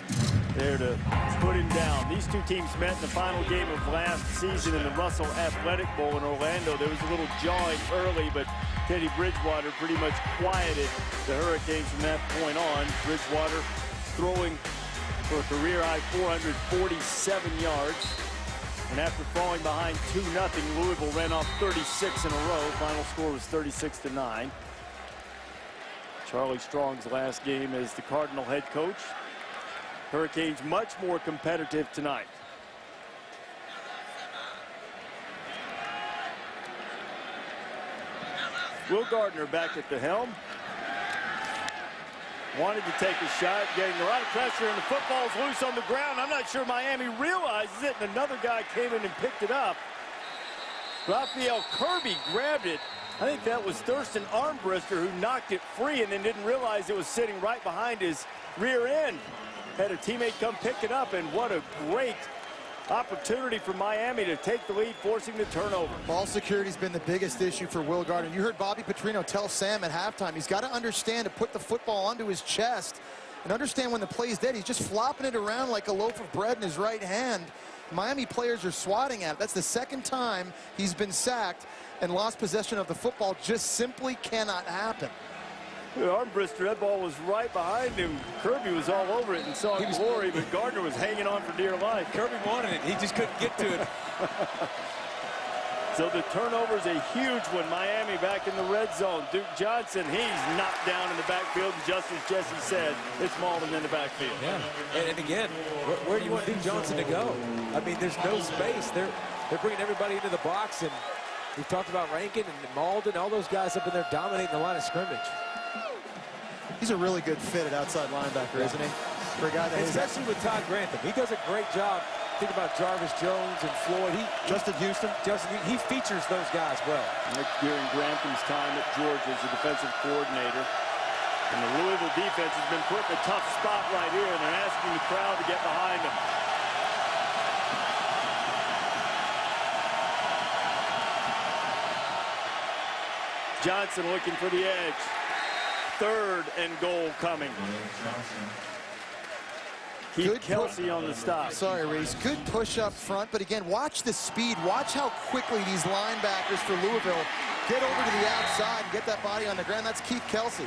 there to put him down. These two teams met in the final game of last season in the Russell Athletic Bowl in Orlando. There was a little jawing early, but Teddy Bridgewater pretty much quieted the Hurricanes from that point on. Bridgewater throwing for a career-high 447 yards. And after falling behind 2-0, Louisville ran off 36 in a row. Final score was 36-9. Charlie Strong's last game as the Cardinal head coach. Hurricanes much more competitive tonight. Will Gardner back at the helm. Wanted to take a shot, getting a lot of pressure, and the football's loose on the ground. I'm not sure Miami realizes it, and another guy came in and picked it up. Raphael Kirby grabbed it. I think that was Thurston Armbruster who knocked it free and then didn't realize it was sitting right behind his rear end. Had a teammate come pick it up, and what a great opportunity for Miami to take the lead, forcing the turnover. Ball security's been the biggest issue for Will Gardner. You heard Bobby Petrino tell Sam at halftime he's got to understand to put the football onto his chest and understand when the play's dead. He's just flopping it around like a loaf of bread in his right hand. Miami players are swatting at it. That's the second time he's been sacked and lost possession of the football. Just simply cannot happen. Armbruster, that ball was right behind him. Kirby was all over it and saw glory, but Gardner was hanging on for dear life. Kirby wanted it. He just couldn't get to it. So the turnover is a huge one. Miami back in the red zone. Duke Johnson, he's knocked down in the backfield. Just as Jesse said, it's Malden in the backfield. Yeah, and again, where do you want Duke Johnson to go? I mean, there's no space. They're bringing everybody into the box, and we've talked about Rankin and Malden, all those guys up in there dominating the line of scrimmage. He's a really good fit at outside linebacker, isn't he? For a guy that especially with Todd Grantham. He does a great job. Think about Jarvis Jones and Floyd. Justin Houston. He features those guys well. During Grantham's time at Georgia as a defensive coordinator. And the Louisville defense has been put in a tough spot right here, and they're asking the crowd to get behind them. Johnson looking for the edge. 3rd and goal coming. Keep Kelsey on the stop. Sorry, Reese. Good push up front, but again, watch the speed. Watch how quickly these linebackers for Louisville get over to the outside and get that body on the ground. That's Keith Kelsey,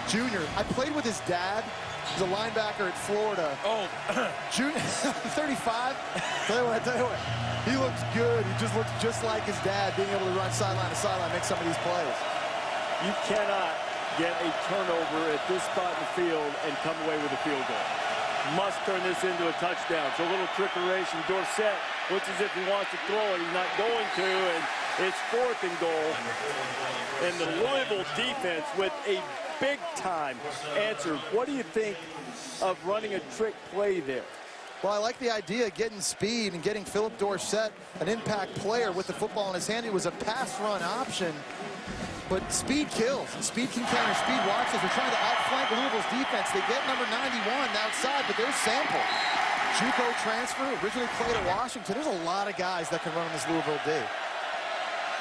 Jr. I played with his dad. He's a linebacker at Florida. Oh, Junior, 35. Tell you what, he looks good. He just looks just like his dad, being able to run sideline to sideline, make some of these plays. You cannot get a turnover at this spot in the field and come away with a field goal. Must turn this into a touchdown. So a little trickeration. Dorsett looks as if he wants to throw it. He's not going to, and it's 4th and goal. And the Louisville defense with a big-time answer. What do you think of running a trick play there? Well, I like the idea of getting speed and getting Philip Dorsett, an impact player with the football in his hand. It was a pass-run option. But speed kills. Speed can counter speed. Watch this. We're trying to outflank Louisville's defense. They get number 91 outside, but there's Sample. JUCO transfer, originally played at Washington. There's a lot of guys that can run on this Louisville D.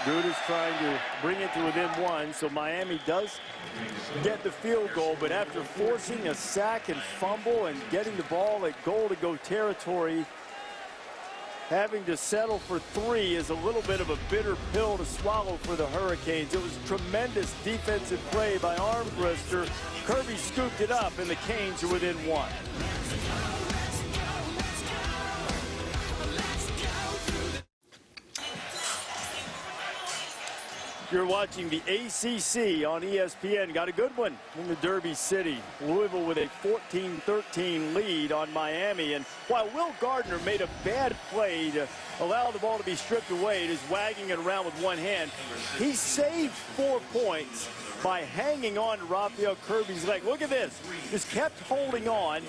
Good is trying to bring it to within 1, so Miami does get the field goal, but after forcing a sack and fumble and getting the ball at goal-to-go territory, having to settle for 3 is a little bit of a bitter pill to swallow for the Hurricanes. It was tremendous defensive play by Armbrister. Kirby scooped it up, and the Canes are within 1. You're watching the ACC on ESPN. Got a good one in the Derby City. Louisville with a 14-13 lead on Miami. And while Will Gardner made a bad play to allow the ball to be stripped away, just wagging it around with one hand, he saved 4 points by hanging on to Raphael Kirby's leg. Look at this. Just kept holding on.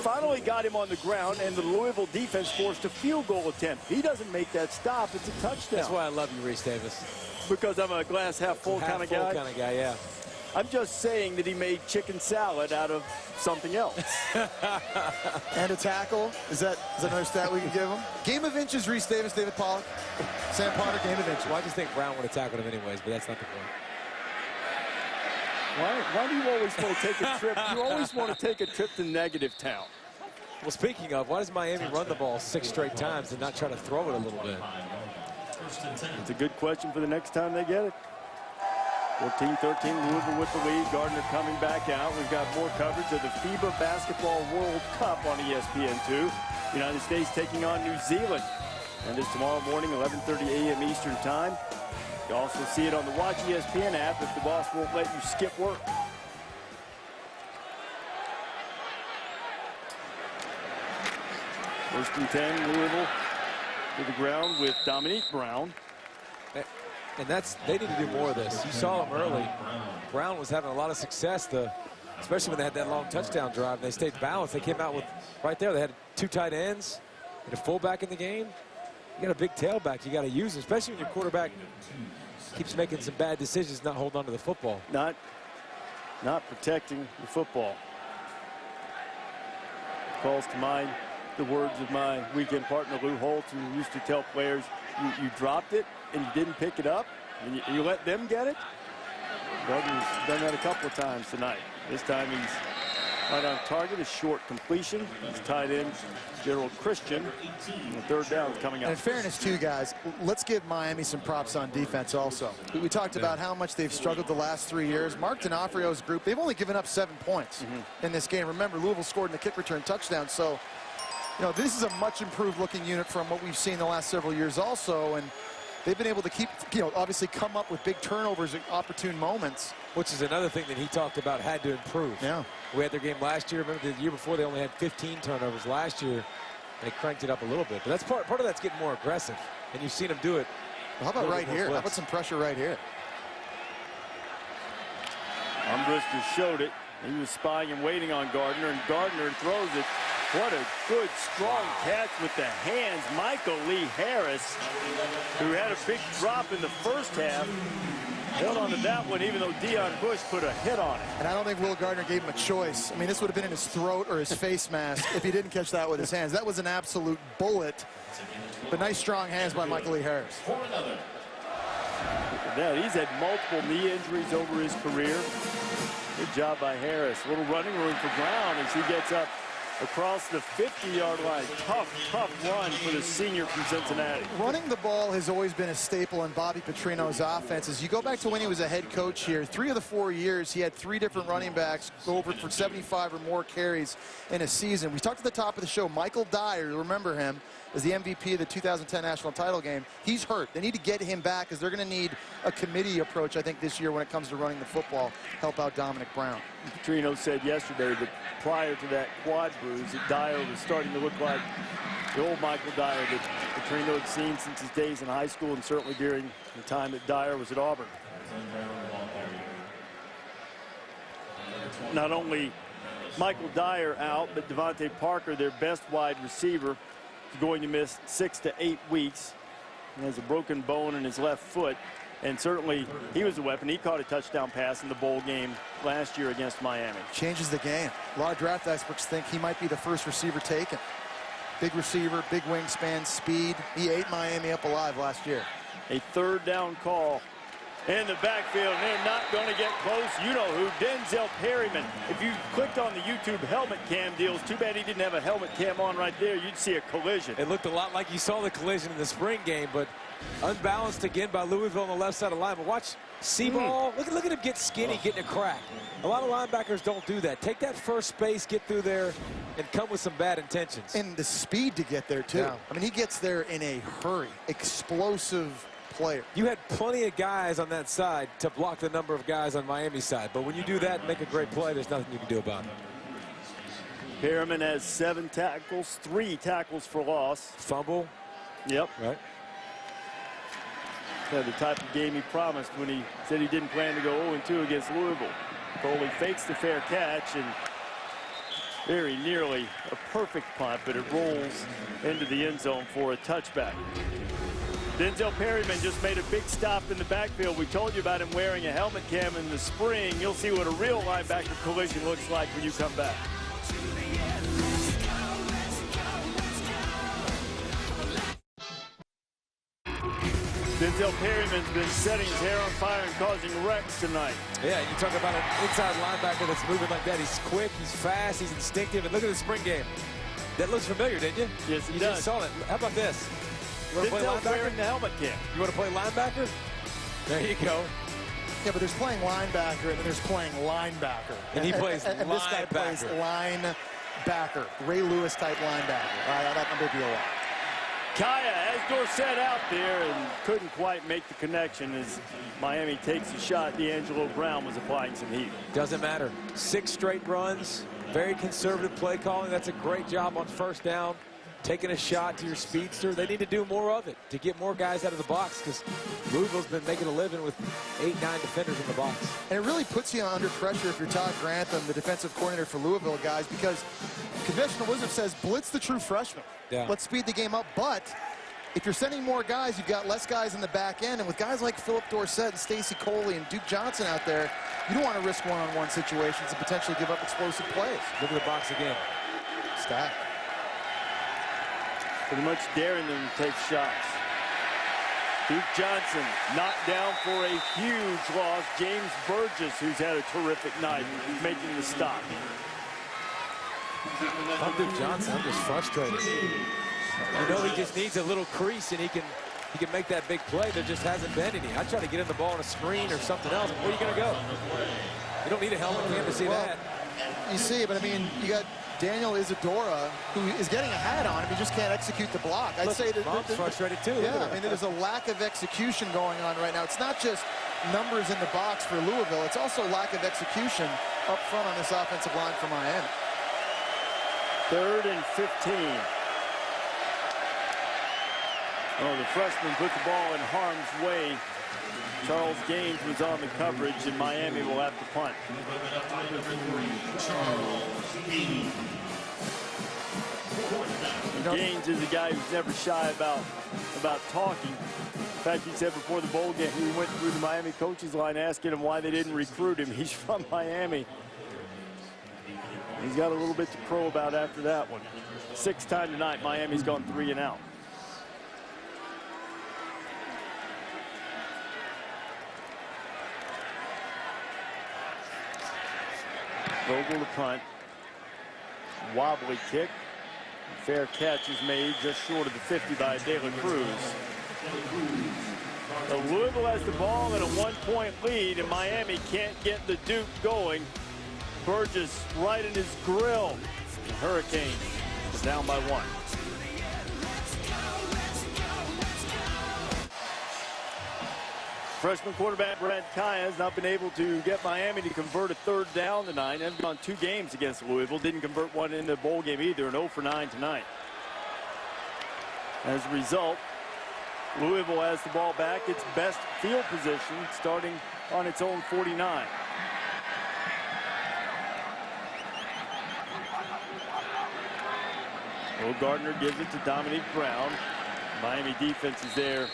Finally got him on the ground, and the Louisville defense forced a field goal attempt. He doesn't make that stop. It's a touchdown. That's why I love you, Reese Davis. Because I'm a glass half full kind of guy? Half full kind of guy, yeah. I'm just saying that he made chicken salad out of something else. And a tackle. Is that another stat we can give him? Game of inches, Reese Davis, David Pollock. Sam Potter, game of inches. Well, I just think Brown would have tackled him anyways, but that's not the point. Why do you always want to take a trip? You always want to take a trip to negative town. Well, speaking of, why does Miami run the ball 6 straight times and not try to throw it a little bit? It's a good question for the next time they get it. 14-13, Louisville with the lead. Gardner coming back out. We've got more coverage of the FIBA Basketball World Cup on ESPN2. United States taking on New Zealand. And it's tomorrow morning, 11:30 a.m. Eastern Time. You also see it on the Watch ESPN app if the boss won't let you skip work. First and 10, Louisville to the ground with Dominique Brown. And they need to do more of this. You saw him early. Brown was having a lot of success, especially when they had that long touchdown drive. And they stayed balanced. They came out with, right there, they had 2 tight ends and a fullback in the game. You got a big tailback. You got to use it, especially when your quarterback keeps making some bad decisions, not holding on to the football. Not protecting the football. Calls to mind the words of my weekend partner, Lou Holtz, who used to tell players, you dropped it and you didn't pick it up, and you let them get it. Gardner's done that a couple of times tonight. This time he's right on target, a short completion. He's tied in Gerald Christian. And the 3rd down is coming up. And in fairness, too, guys, let's give Miami some props on defense also. We talked about how much they've struggled the last 3 years. Mark D'Onofrio's group, they've only given up 7 points in this game. Remember, Louisville scored in the kick return touchdown. So, you know, this is a much improved looking unit from what we've seen the last several years also. And they've been able to keep, obviously come up with big turnovers at opportune moments. Which is another thing that he talked about had to improve. Yeah. We had their game last year. Remember the year before they only had 15 turnovers. Last year they cranked it up a little bit. But that's part of that's getting more aggressive. And you've seen them do it. Well, how about right here? How about some pressure right here? Armbruster showed it. He was spying and waiting on Gardner, and Gardner throws it. What a good, strong catch with the hands. Michael Lee Harris, who had a big drop in the first half, held on to that one, even though Deion Bush put a hit on it. And I don't think Will Gardner gave him a choice. I mean, this would have been in his throat or his face mask if he didn't catch that with his hands. That was an absolute bullet. But nice, strong hands by Michael Lee Harris. That he's had multiple knee injuries over his career. Good job by Harris. A little running room for Brown as he gets up across the 50-yard line. Tough run for the senior from Cincinnati. Running the ball has always been a staple in Bobby Petrino's offenses. You go back to when he was a head coach here, 3 of the 4 years, he had 3 different running backs go over for 75 or more carries in a season. We talked at the top of the show, Michael Dyer, you remember him, as the MVP of the 2010 national title game. He's hurt. They need to get him back because they're going to need a committee approach, I think, this year when it comes to running the football, help out Dominic Brown. Petrino said yesterday that prior to that quad bruise, that Dyer was starting to look like the old Michael Dyer that Petrino had seen since his days in high school and certainly during the time that Dyer was at Auburn. Not only Michael Dyer out, but Devontae Parker, their best wide receiver, is going to miss 6 to 8 weeks. He has a broken bone in his left foot, and certainly he was a weapon. He caught a touchdown pass in the bowl game last year against Miami. Changes the game. A lot of draft experts think he might be the first receiver taken. Big receiver, big wingspan, speed. He ate Miami up alive last year. A third down call in the backfield, and they're not going to get close. You know who, Denzel Perryman. If you clicked on the YouTube helmet cam deals, too bad he didn't have a helmet cam on right there. You'd see a collision. It looked a lot like you saw the collision in the spring game, but unbalanced again by Louisville on the left side of the line. But watch Seaball. Look at him get skinny, getting a crack. A lot of linebackers don't do that. Take that first space, get through there, and come with some bad intentions. And the speed to get there, too. Yeah. I mean, he gets there in a hurry. Explosive player. You had plenty of guys on that side to block the number of guys on Miami's side. But when you do that and make a great play, there's nothing you can do about it. Perriman has 7 tackles, 3 tackles for loss. Fumble. Yep. Right. The type of game he promised when he said he didn't plan to go 0-2 against Louisville. Coley fakes the fair catch and very nearly a perfect punt, but it rolls into the end zone for a touchback. Denzel Perryman just made a big stop in the backfield. We told you about him wearing a helmet cam in the spring. You'll see what a real linebacker collision looks like when you come back. Denzel Perryman's been setting his hair on fire and causing wrecks tonight. Yeah, you talk about an inside linebacker that's moving like that. He's quick, he's fast, he's instinctive. And look at the spring game. That looks familiar, didn't you? Yes, it you does. Just saw it. How about this? You want to play linebacker? Wearing the helmet cam. You want to play linebacker? There you go. Yeah, but there's playing linebacker and then there's playing linebacker. And he plays and this guy plays linebacker. Ray Lewis type linebacker. That number would be a lot. Kaya has Dorsett out there and couldn't quite make the connection as Miami takes a shot. D'Angelo Brown was applying some heat. Doesn't matter. 6 straight runs. Very conservative play calling. That's a great job on first down. Taking a shot to your speedster. They need to do more of it to get more guys out of the box because Louisville's been making a living with 8-9 defenders in the box. And it really puts you under pressure if you're Todd Grantham, the defensive coordinator for Louisville, guys, because conventional wisdom says blitz the true freshman. Yeah. Let's speed the game up. But if you're sending more guys, you've got less guys in the back end. And with guys like Philip Dorsett and Stacy Coley and Duke Johnson out there, you don't want to risk one-on-one situations and potentially give up explosive plays. Look at the box again. Stack. Pretty much daring them to take shots. Duke Johnson knocked down for a huge loss. James Burgess, who's had a terrific night, making the stop. I'm Duke Johnson. I'm just frustrated. You know, he just needs a little crease and he can make that big play. There just hasn't been any. I try to get him the ball on a screen or something else. Where are you going to go? You don't need a helmet cam to see that. You see, but I mean, you got Daniel Isadora, who is getting a hat on him. He just can't execute the block. I'd say that Mom's frustrated too. Yeah, I mean, there's a lack of execution going on right now. It's not just numbers in the box for Louisville. It's also lack of execution up front on this offensive line for Miami. 3rd and 15. Oh, the freshman put the ball in harm's way. Charles Gaines was on the coverage, and Miami will have to punt. Gaines is a guy who's never shy about talking. In fact, he said before the bowl game, he went through the Miami coaches line asking him why they didn't recruit him. He's from Miami. He's got a little bit to crow about after that one. 6th time tonight, Miami's gone 3 and out. Vogel to punt. Wobbly kick. Fair catch is made just short of the 50 by De La Cruz. So Louisville has the ball at a 1-point lead, and Miami can't get the Duke going. Burgess right in his grill. The Hurricanes is down by 1. Freshman quarterback Brad Kaya has not been able to get Miami to convert a 3rd down tonight. They've gone 2 games against Louisville. Didn't convert one in the bowl game either. An 0 for 9 tonight. As a result, Louisville has the ball back. Its best field position, starting on its own 49. Will Gardner gives it to Dominique Brown. Miami defense is there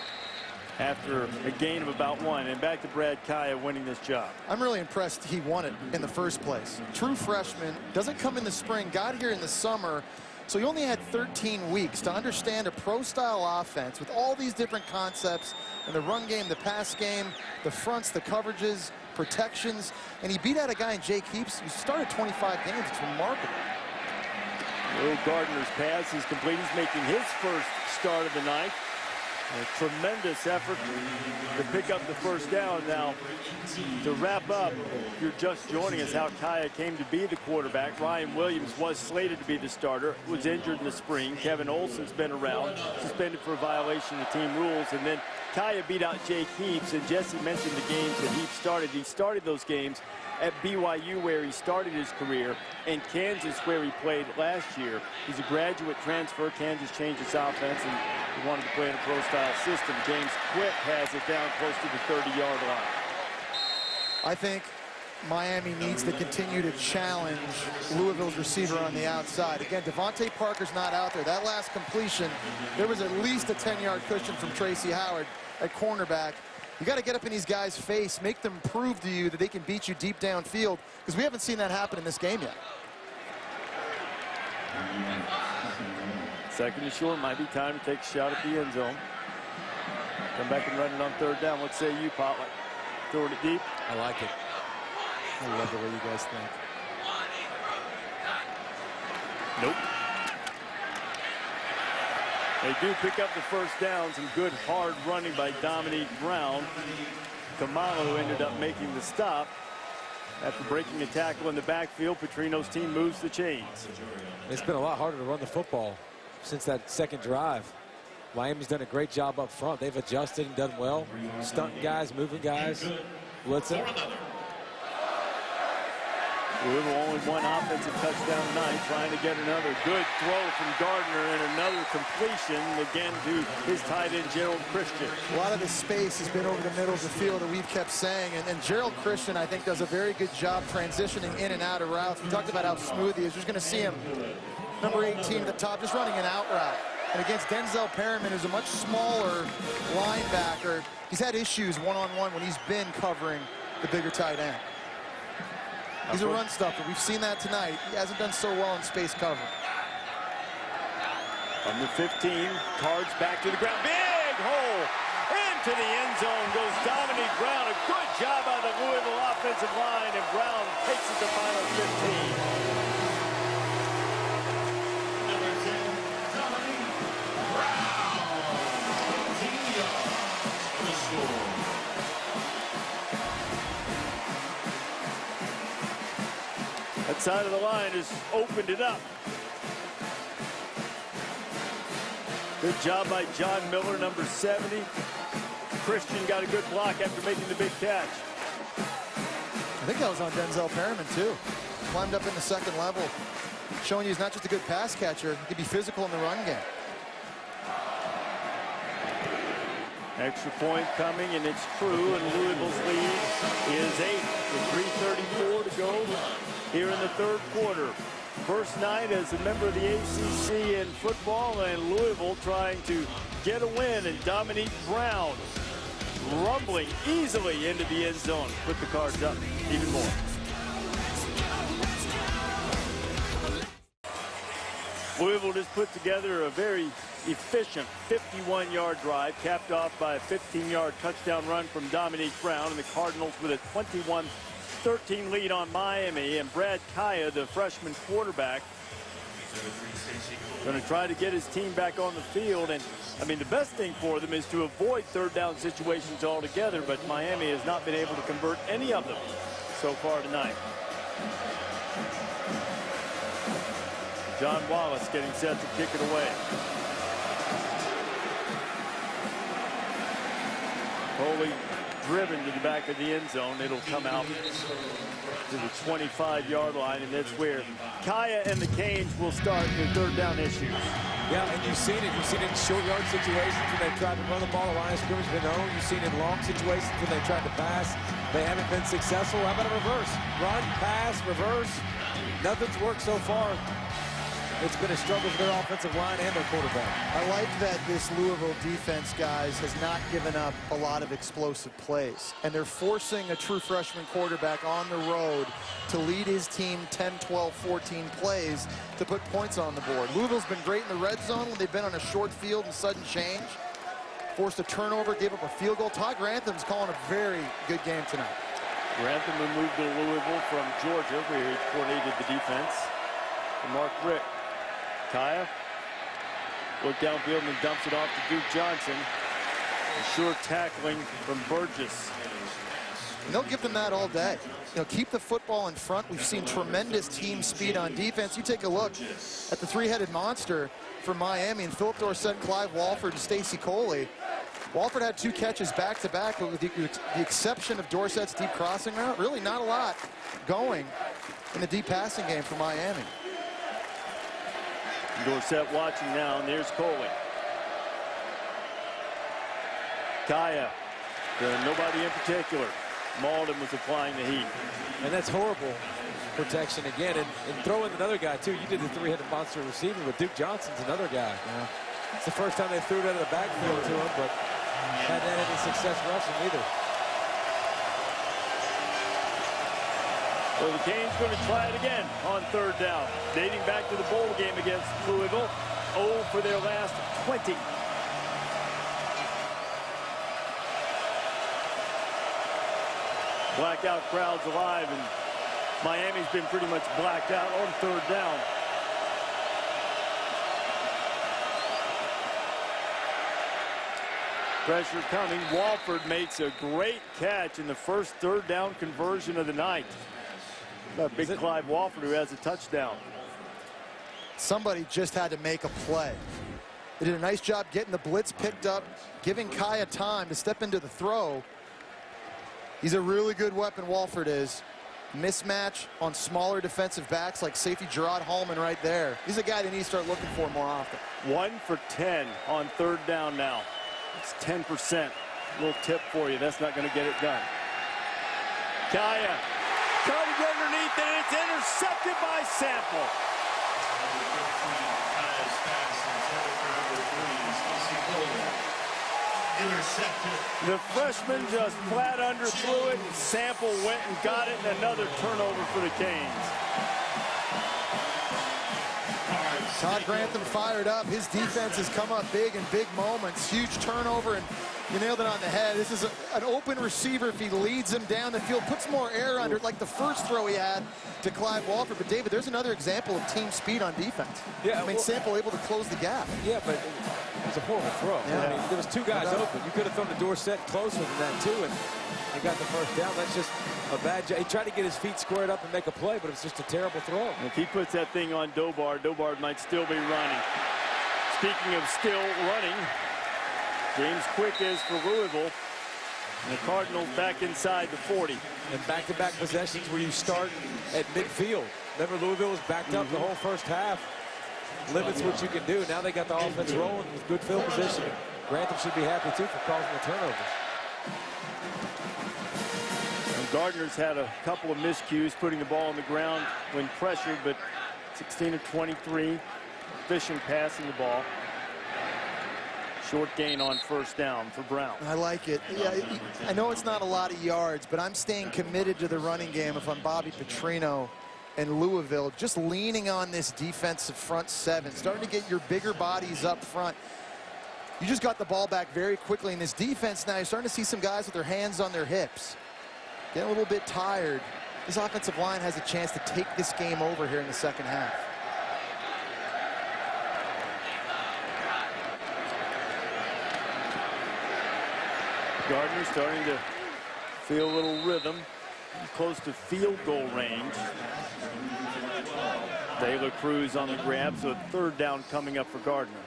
after a gain of about 1, and back to Brad Kaya winning this job. I'm really impressed he won it in the first place. True freshman, doesn't come in the spring, got here in the summer, so he only had 13 weeks to understand a pro-style offense with all these different concepts in the run game, the pass game, the fronts, the coverages, protections, and he beat out a guy in Jake Heaps who started 25 games. It's remarkable. Will Gardner's pass is complete. He's making his first start of the night. A tremendous effort to pick up the first down. Now, to wrap up, if you're just joining us, how Kaya came to be the quarterback. Ryan Williams was slated to be the starter, was injured in the spring. Kevin Olson's been around, suspended for a violation of team rules. And then Kaya beat out Jake Heaps, and Jesse mentioned the games that Heaps started. He started those games at BYU, where he started his career, and Kansas, where he played last year. He's a graduate transfer. Kansas changed its offense, and he wanted to play in a pro-style system. James Quick has it down close to the 30-yard line. I think Miami needs to continue to challenge Louisville's receiver on the outside. Again, Devontae Parker's not out there. That last completion, there was at least a 10-yard cushion from Tracy Howard at cornerback. You got to get up in these guys' face, make them prove to you that they can beat you deep downfield, because we haven't seen that happen in this game yet. 2nd and short, might be time to take a shot at the end zone. Come back and run it on 3rd down. What say you, Potluck? Throwing it deep? I like it. I love the way you guys think. Nope. They do pick up the first down. Some good hard running by Dominique Brown. Kamala, who ended up making the stop. After breaking the tackle in the backfield, Petrino's team moves the chains. It's been a lot harder to run the football since that second drive. Miami's done a great job up front. They've adjusted and done well. Stunting guys, moving guys, blitzing. Louisville only 1 offensive touchdown tonight, trying to get another good throw from Gardner and another completion, again, to his tight end, Gerald Christian. A lot of the space has been over the middle of the field that we've kept saying, and Gerald Christian, I think, does a very good job transitioning in and out of routes. We talked about how smooth he is. You're just going to see him, number 18 at the top, just running an out route. And against Denzel Perriman, who's a much smaller linebacker, he's had issues one-on-one when he's been covering the bigger tight end. He's a run stuffer. We've seen that tonight. He hasn't done so well in space cover. From the 15, Cards back to the ground. Big hole into the end zone goes Dominique Brown. A good job by the Louisville offensive line, and Brown takes it to final 15. That's side of the line has opened it up. Good job by John Miller, number 70. Christian got a good block after making the big catch. I think that was on Denzel Perriman, too. Climbed up in the second level, showing you he's not just a good pass catcher, he can be physical in the run game. Extra point coming, and it's true, and Louisville's lead is 8 with 3:34 to go here in the third quarter. First night as a member of the ACC in football, and Louisville trying to get a win, and Dominique Brown rumbling easily into the end zone. Put the Cards up even more. Louisville just put together a very efficient 51-yard drive, capped off by a 15-yard touchdown run from Dominique Brown, and the Cardinals with a 21-13 lead on Miami. And Brad Kaya, the freshman quarterback, going to try to get his team back on the field. And I mean, the best thing for them is to avoid third down situations altogether, but Miami has not been able to convert any of them so far tonight. John Wallace getting set to kick it away. Foley driven to the back of the end zone. It'll come out to the 25-yard line, and that's where Kaya and the Canes will start their third down issues. Yeah, and you've seen it. You've seen it in short yard situations when they've tried to run the ball. The line of scrimmage has been owned. You've seen it in long situations when they've tried to pass. They haven't been successful. How about a reverse? Run, pass, reverse. Nothing's worked so far. It's been a struggle for their offensive line and their quarterback. I like that this Louisville defense, guys, has not given up a lot of explosive plays. And they're forcing a true freshman quarterback on the road to lead his team 10, 12, 14 plays to put points on the board. Louisville's been great in the red zone when they've been on a short field and sudden change. Forced a turnover, gave up a field goal. Todd Grantham's calling a very good game tonight. Grantham will move to Louisville from Georgia, where he coordinated the defense. And Mark Rick. Kaya look downfield and dumps it off to Duke Johnson. A sure tackling from Burgess. And they'll give them that all day. You know, keep the football in front. We've seen tremendous team speed on defense. You take a look at the three-headed monster from Miami and Philip Dorsett, Clive Walford, and Stacy Coley. Walford had 2 catches back-to-back, but with the exception of Dorsett's deep crossing route, really not a lot going in the deep passing game for Miami. Dorsett watching now, and there's Coley. Kaya, nobody in particular. Malden was applying the heat. And that's horrible protection again. And throw in another guy, too. You did the three-headed monster receiver, but Duke Johnson's another guy. Yeah. It's the first time they threw it out of the backfield to him, but hadn't had any success rushing either. Well, the Canes going to try it again on third down. Dating back to the bowl game against Louisville. 0 for their last 20. Blackout crowds alive, and Miami's been pretty much blacked out on third down. Pressure coming. Walford makes a great catch in the first third down conversion of the night. That big Clive Walford, who has a touchdown. Somebody just had to make a play. They did a nice job getting the blitz picked up, giving Kaya time to step into the throw. He's a really good weapon, Walford is. Mismatch on smaller defensive backs like safety Gerard Hallman right there. He's a guy they need to start looking for more often. 1 for 10 on third down now. It's 10%. A little tip for you. That's not going to get it done. Kaya. Covered underneath, and it's intercepted by Sample. The freshman just flat underthrew it, and Sample went and got it, and another turnover for the Canes. Todd Grantham fired up. His defense has come up big in big moments. Huge turnover, and you nailed it on the head. This is an open receiver. If he leads him down the field, puts more air under it, like the first throw he had to Clive Walford. But, David, there's another example of team speed on defense. Yeah, I mean, Sample able to close the gap. Yeah, but it was a horrible throw. Yeah. I mean, there was 2 guys open. You could have thrown the Dorsett closer than that, too, and got the first down. That's just a bad job. He tried to get his feet squared up and make a play, but it was just a terrible throw. And if he puts that thing on Dobard might still be running. Speaking of still running, James Quick is for Louisville. And the Cardinals back inside the 40. And back-to-back possessions where you start at midfield. Remember, Louisville was backed up the whole first half. Limits what you can do. Now they got the offense rolling with good field positioning. Grantham should be happy, too, for causing the turnovers. And Gardner's had a couple of miscues, putting the ball on the ground when pressured, but 16 of 23, efficient passing the ball. Short gain on first down for Brown. I like it. Yeah, I know it's not a lot of yards, but I'm staying committed to the running game if I'm Bobby Petrino and Louisville, just leaning on this defensive front seven, starting to get your bigger bodies up front. You just got the ball back very quickly in this defense. Now you're starting to see some guys with their hands on their hips, getting a little bit tired. This offensive line has a chance to take this game over here in the second half. Gardner starting to feel a little rhythm, close to field goal range. De La Cruz on the grab, so a third down coming up for Gardner.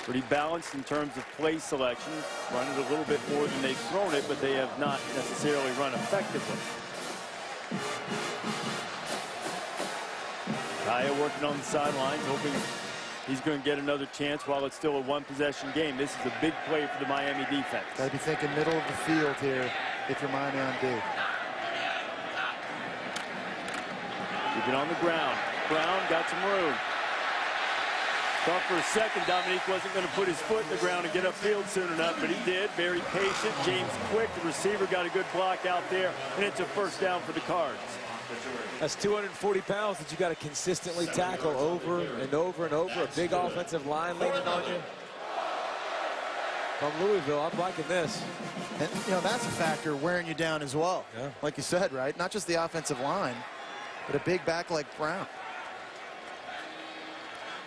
Pretty balanced in terms of play selection. Run it a little bit more than they've thrown it, but they have not necessarily run effectively. Kaya working on the sidelines, hoping he's going to get another chance while it's still a one-possession game. This is a big play for the Miami defense. Got to be thinking middle of the field here if you're Miami on D. Keep it on the ground. Brown got some room. Thought for a second Dominique wasn't going to put his foot in the ground and get upfield soon enough, but he did. Very patient. James Quick, the receiver, got a good block out there, and it's a first down for the Cards. That's 240 pounds that you got to consistently tackle over and over and over. A big offensive line leaning on you. From Louisville, I'm liking this. And, you know, that's a factor wearing you down as well. Yeah. Like you said, right? Not just the offensive line, but a big back like Brown.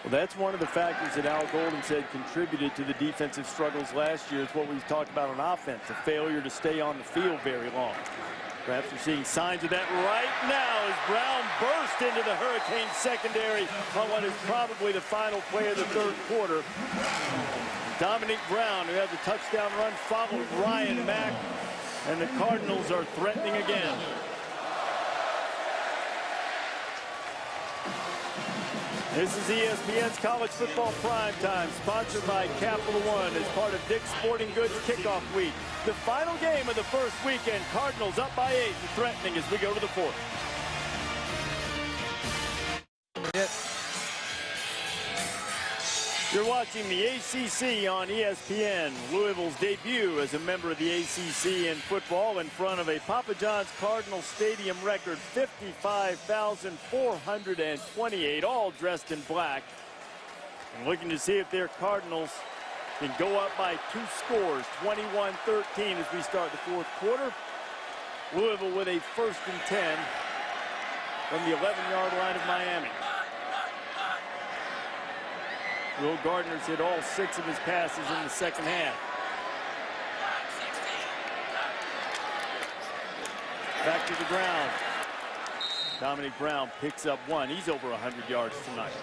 Well, that's one of the factors that Al Golden said contributed to the defensive struggles last year. Is what we've talked about on offense, a failure to stay on the field very long. Perhaps we're seeing signs of that right now as Brown burst into the Hurricanes secondary on what is probably the final play of the third quarter. Dominique Brown, who had the touchdown run, followed Ryan Mack, and the Cardinals are threatening again. This is ESPN's College Football Primetime, sponsored by Capital One as part of Dick's Sporting Goods Kickoff Week. The final game of the first weekend, Cardinals up by 8 and threatening as we go to the fourth. You're watching the ACC on ESPN. Louisville's debut as a member of the ACC in football in front of a Papa John's Cardinal Stadium record 55,428, all dressed in black. And looking to see if their Cardinals can go up by 2 scores, 21-13 as we start the fourth quarter. Louisville with a 1st and 10 from the 11-yard line of Miami. Will Gardner's hit all 6 of his passes in the second half. Back to the ground. Dominique Brown picks up 1. He's over 100 yards tonight.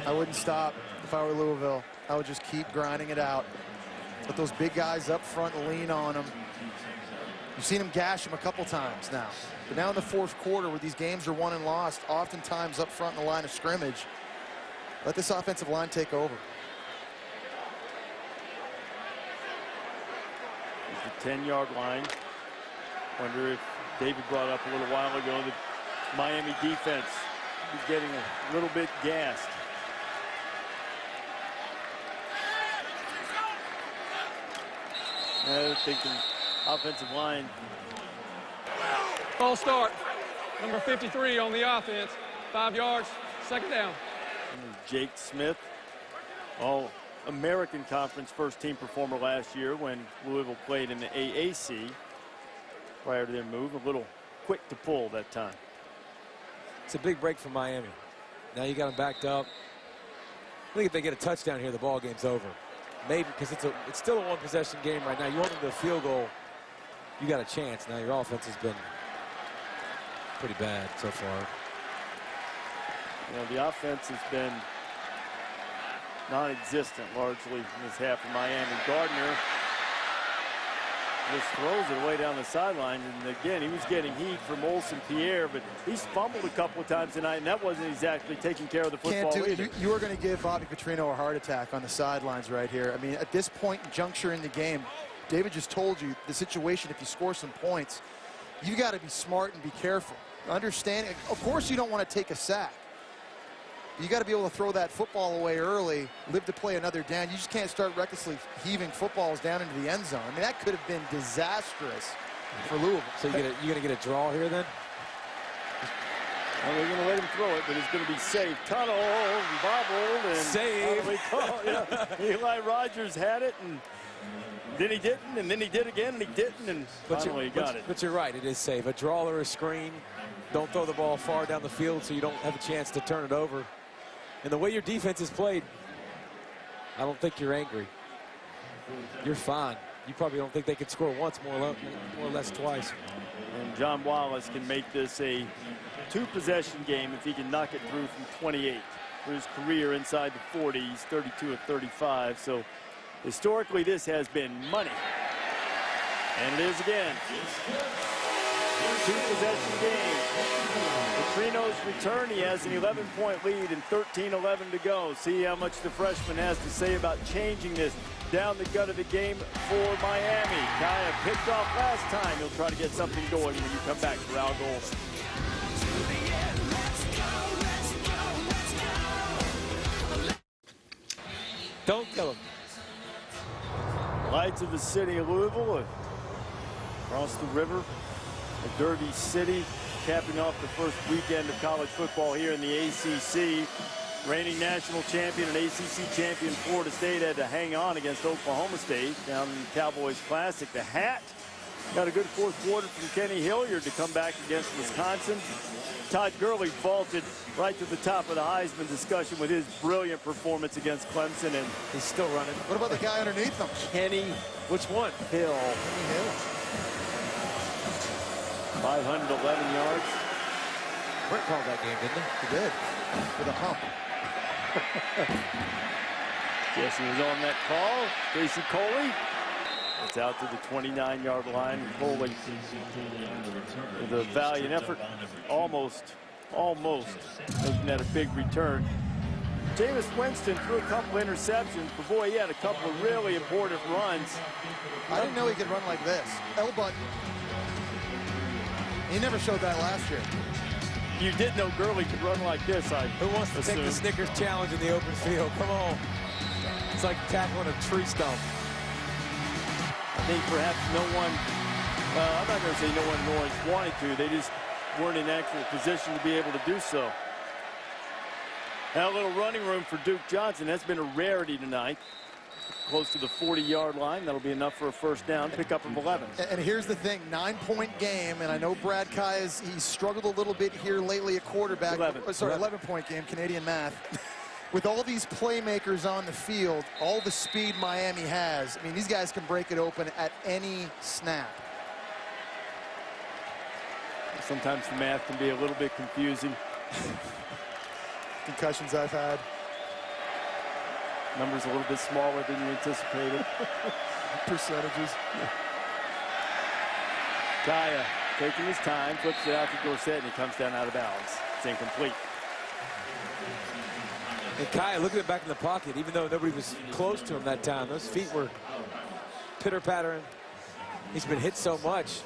I wouldn't stop if I were Louisville. I would just keep grinding it out. Let those big guys up front lean on them. You've seen them gash them a couple times now. But now in the fourth quarter where these games are won and lost, oftentimes up front in the line of scrimmage, let this offensive line take over. There's the 10-yard line. Wonder if David brought up a little while ago that Miami defense is getting a little bit gassed. I'm thinking offensive line. False start. Number 53 on the offense. 5 yards, second down. Jake Smith, All-American Conference first-team performer last year when Louisville played in the AAC. Prior to their move, a little quick to pull that time. It's a big break for Miami. Now you got them backed up. I think if they get a touchdown here, the ball game's over. Maybe because it's still a one-possession game right now. You want them to a field goal you got a chance. Now your offense has been pretty bad so far. You know, the offense has been non-existent largely in this half of Miami. Gardner just throws it away down the sideline, and again, he was getting heat from Olsen Pierre, but he's fumbled a couple of times tonight, and that wasn't exactly taking care of the football either. You are going to give Bobby Petrino a heart attack on the sidelines right here. I mean, at this point in juncture in the game, David just told you the situation. If you score some points, you've got to be smart and be careful. Understanding, of course, you don't want to take a sack. You got to be able to throw that football away early, live to play another down. You just can't start recklessly heaving footballs down into the end zone. I mean, that could have been disastrous for Louisville. So you're going to get a draw here then? Well, they're going to let him throw it, but it's going to be safe. Tunnel, bobbled, and save. Yeah. Eli Rogers had it, and then he didn't, and then he did again, and he didn't, and finally he got it. But you're right, it is safe. A draw or a screen. Don't throw the ball far down the field so you don't have a chance to turn it over. And the way your defense is played, I don't think you're angry. You're fine. You probably don't think they could score once, more or less twice. And John Wallace can make this a two-possession game if he can knock it through from 28 for his career inside the 40. He's 32 of 35. So historically, this has been money. And it is again. Two-possession game. Petrino's return, he has an 11-point lead and 13-11 to go. See how much the freshman has to say about changing this down the gut of the game for Miami. Kaya picked off last time. He'll try to get something going when you come back for Al Golden. Don't kill him. Lights of the city of Louisville across the river. A Derby City, capping off the first weekend of college football here in the ACC. Reigning national champion and ACC champion Florida State had to hang on against Oklahoma State down in the Cowboys Classic. The Hat got a good fourth quarter from Kenny Hilliard to come back against Wisconsin. Todd Gurley vaulted right to the top of the Heisman discussion with his brilliant performance against Clemson, and he's still running. What about the guy underneath him? Kenny, which one? Hill. Kenny Hill. 511 yards. Brett called that game, didn't he? He did. With a hump. Yes, he was on that call. Casey Coley. It's out to the 29-yard line. Coley with a valiant effort. Almost making that a big return. Jameis Winston threw a couple interceptions, but boy, he had a couple of really important runs. I didn't know he could run like this. L-button. He never showed that last year. You did know Gurley could run like this, Who wants to take the Snickers challenge in the open field? Come on. It's like tackling a tree stump. I think perhaps no one, I'm not going to say no one in Orange wanted to. They just weren't in actual position to be able to do so. Now a little running room for Duke Johnson. That's been a rarity tonight. Close to the 40-yard line. That'll be enough for a first down, pick up of 11. And here's the thing, 9-point game, and I know Brad Kai he's struggled a little bit here lately at quarterback. 11-point game, Canadian math. With all these playmakers on the field, all the speed Miami has, I mean, these guys can break it open at any snap. Sometimes the math can be a little bit confusing. Concussions I've had. Numbers a little bit smaller than you anticipated. Percentages. Kaya taking his time, flips it out to Dorsett, and he comes down out of bounds. It's incomplete. And Kaya looking at it back in the pocket, even though nobody was close to him that time. Those feet were pitter-pattering. He's been hit so much.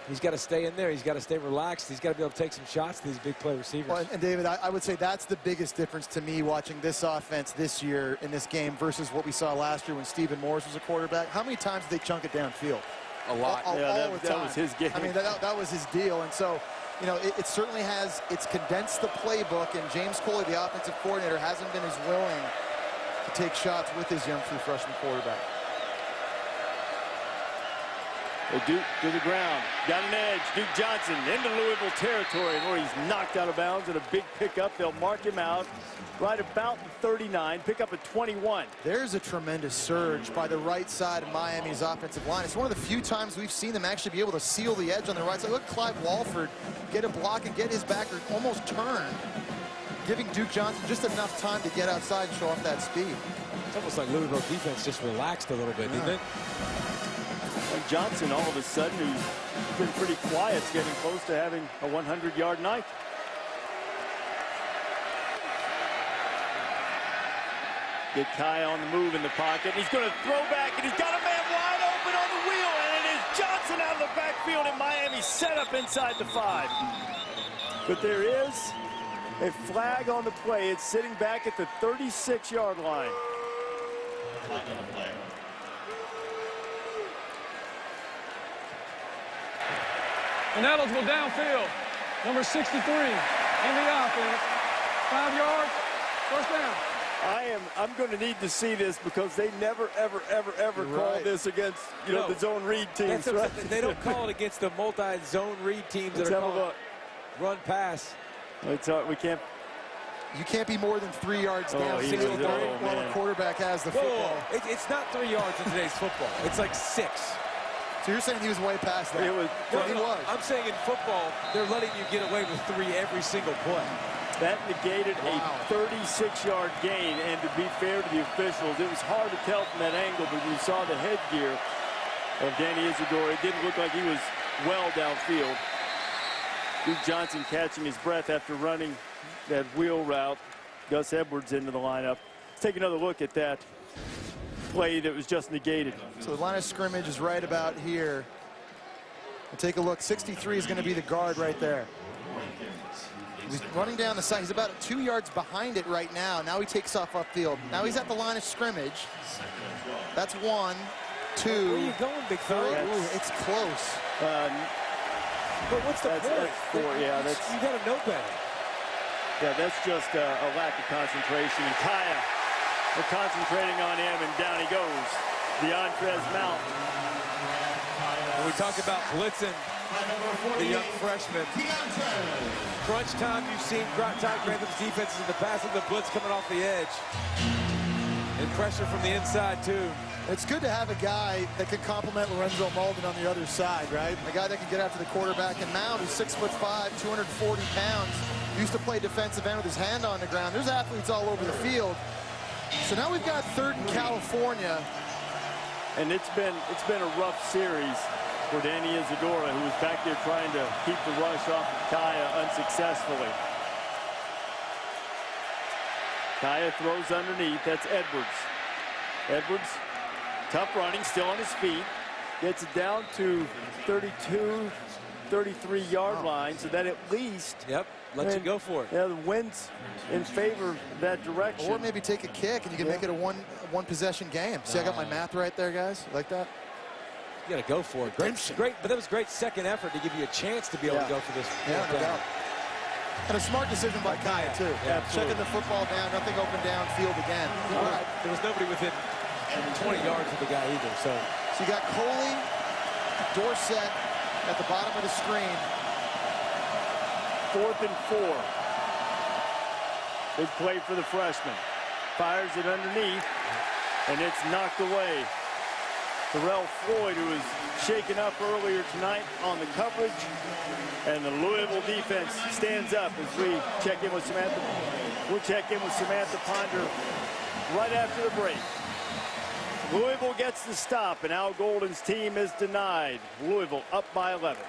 He's got to stay in there. He's got to stay relaxed. He's got to be able to take some shots to these big play receivers. Well, and David, I would say that's the biggest difference to me watching this offense this year in this game versus what we saw last year when Stephen Morris was a quarterback. How many times did they chunk it downfield? A lot. All the time. That was his game. I mean, that was his deal. And so, you know, it certainly has, it's condensed the playbook, and James Coley, the offensive coordinator, hasn't been as willing to take shots with his young true freshman quarterback. Duke to the ground. Got an edge. Duke Johnson into Louisville territory, where he's knocked out of bounds and a big pickup. They'll mark him out right about the 39, pick up at 21. There's a tremendous surge by the right side of Miami's offensive line. It's one of the few times we've seen them actually be able to seal the edge on the right side. Look, Clive Walford get a block and get his backer almost turned, giving Duke Johnson just enough time to get outside and show off that speed. It's almost like Louisville defense just relaxed a little bit, didn't it? And Johnson, all of a sudden, who's been pretty quiet, is getting close to having a 100-yard night. Get Kai on the move in the pocket. He's going to throw back, and he's got a man wide open on the wheel, and it is Johnson out of the backfield, and Miami set up inside the 5. But there is a flag on the play. It's sitting back at the 36-yard line. Ineligible downfield. Number 63 on the offense. 5 yards. First down. I'm going to need to see this because they never, ever call this against, the zone read teams. Right? They don't call it against the multi-zone read teams that are called run pass. We can't. You can't be more than 3 yards down while the quarterback has the football. It's not 3 yards in today's football. It's like 6. So you're saying he was way past that? He was. I'm saying in football, they're letting you get away with 3 every single play. That negated a 36-yard gain, and to be fair to the officials, it was hard to tell from that angle, but when you saw the headgear of Danny Isidore, it didn't look like he was well downfield. Duke Johnson catching his breath after running that wheel route. Gus Edwards into the lineup. Let's take another look at that play that was just negated. So the line of scrimmage is right about here. We'll take a look. 63 is going to be the guard right there. He's running down the side. He's about 2 yards behind it right now. Now he takes off upfield. Now he's at the line of scrimmage. That's 1, 2. Where are you going, big fella? It's close. But what's the point? That's 4. Yeah, you got to know better. Yeah, that's just a lack of concentration. And Kaya, they're concentrating on him, and down he goes. DeAndres Mount. When we talk about blitzing the young freshman, crunch time, you've seen Ty Grantham's defenses in the past with the blitz coming off the edge. And pressure from the inside, too. It's good to have a guy that can complement Lorenzo Malden on the other side, right? A guy that can get after the quarterback. And Mount, who's 6'5", 240 pounds, used to play defensive end with his hand on the ground. There's athletes all over the field. So now we've got 3rd and California. And it's been a rough series for Danny Isidora, who was back there trying to keep the rush off of Kaya unsuccessfully. Kaya throws underneath. That's Edwards. Edwards, tough running, still on his feet. Gets it down to 32, 33-yard line, so that at least... Yep, let you go for it. Yeah, the wind's in favor of that direction. Or maybe take a kick, and you can make it a one-possession game. See, I got my math right there, guys? Like that? You got to go for it. Great, but that was great second effort to give you a chance to be able to go for this. Yeah, no doubt. And a smart decision by Kaya, too. Yeah, checking the football down, nothing open downfield again. Right. There was nobody within 20 yards of the guy either. So you got Coley, Dorsett at the bottom of the screen. 4th and 4. Big play for the freshman. Fires it underneath, and it's knocked away. Terrell Floyd, who was shaken up earlier tonight on the coverage, and the Louisville defense stands up as we check in with Samantha. We'll check in with Samantha Ponder right after the break. Louisville gets the stop, and Al Golden's team is denied. Louisville up by 11.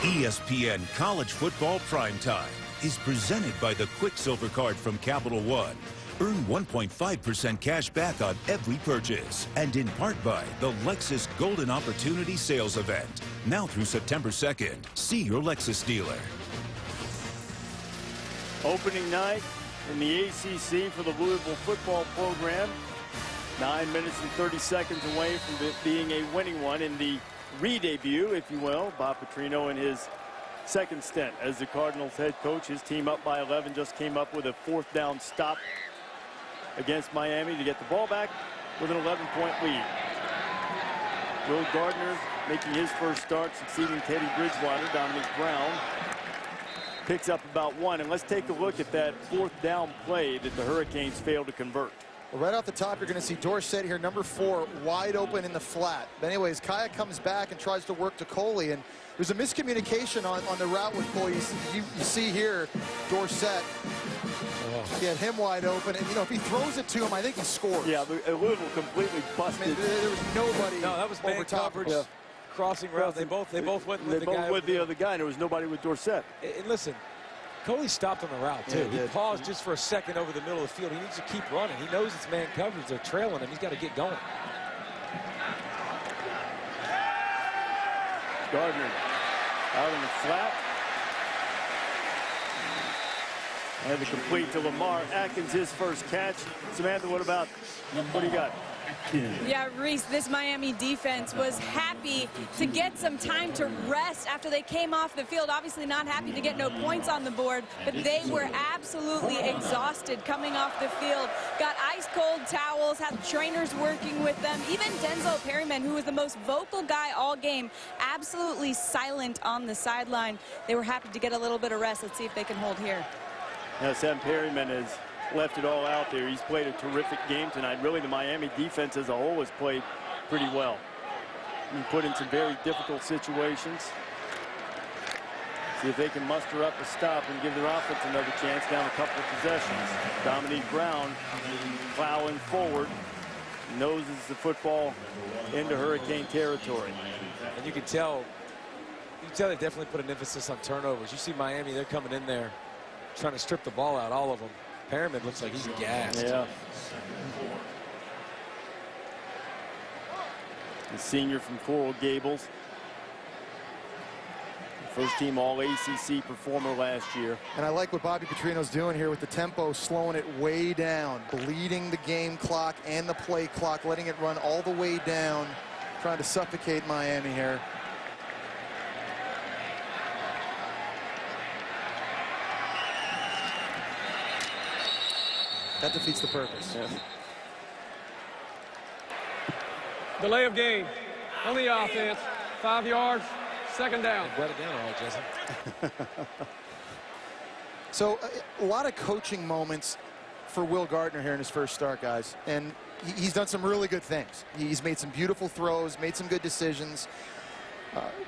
ESPN College Football Primetime is presented by the Quicksilver Card from Capital One. Earn 1.5% cash back on every purchase. And in part by the Lexus Golden Opportunity Sales Event. Now through September 2nd. See your Lexus dealer. Opening night in the ACC for the Louisville football program. 9 minutes and 30 seconds away from it being a winning one in the re-debut, if you will. Bob Petrino in his second stint as the Cardinals head coach. His team up by 11, just came up with a 4th down stop against Miami to get the ball back with an 11-point lead. Will Gardner making his first start, succeeding Teddy Bridgewater. Dominique Brown picks up about 1. And let's take a look at that 4th down play that the Hurricanes failed to convert. Well, right off the top, you're going to see Dorsett here, number 4, wide open in the flat. But anyways, Kaya comes back and tries to work to Coley, and there's a miscommunication on the route with Coley. You see here, Dorsett, get him wide open, and if he throws it to him, I think he scores. Yeah, Louisville completely busted. I mean, there was nobody. No, that was man coverage. Yeah. Crossing route. They both went with the guy. They both with the other guy, and there was nobody with Dorsett. And listen, Coley stopped on the route, too. He paused just for a second over the middle of the field. He needs to keep running. He knows it's man coverage. They're trailing him. He's got to get going. Gardner out in the flat. And to complete to Lamar Atkins, his first catch. Samantha, what do you got? Yeah, Reese, this Miami defense was happy to get some time to rest after they came off the field. Obviously not happy to get no points on the board, but they were absolutely exhausted coming off the field. Got ice-cold towels, had trainers working with them. Even Denzel Perryman, who was the most vocal guy all game, absolutely silent on the sideline. They were happy to get a little bit of rest. Let's see if they can hold here. Now, Sam Perryman has left it all out there. He's played a terrific game tonight. Really, the Miami defense as a whole has played pretty well. Been put in some very difficult situations. See if they can muster up a stop and give their offense another chance down a couple of possessions. Dominique Brown plowing forward, noses the football into Hurricane territory. And you can tell they definitely put an emphasis on turnovers. You see Miami, they're coming in there trying to strip the ball out, all of them. Perryman looks like he's gassed. Yeah. The senior from Coral Gables. First team All-ACC performer last year. And I like what Bobby Petrino's doing here with the tempo, slowing it way down, bleeding the game clock and the play clock, letting it run all the way down, trying to suffocate Miami here. That defeats the purpose. Yeah. Delay of game on the offense. 5 yards, 2nd down. Wet it down all right, Jason. So a lot of coaching moments for Will Gardner here in his first start, guys. And he's done some really good things. He's made some beautiful throws, made some good decisions.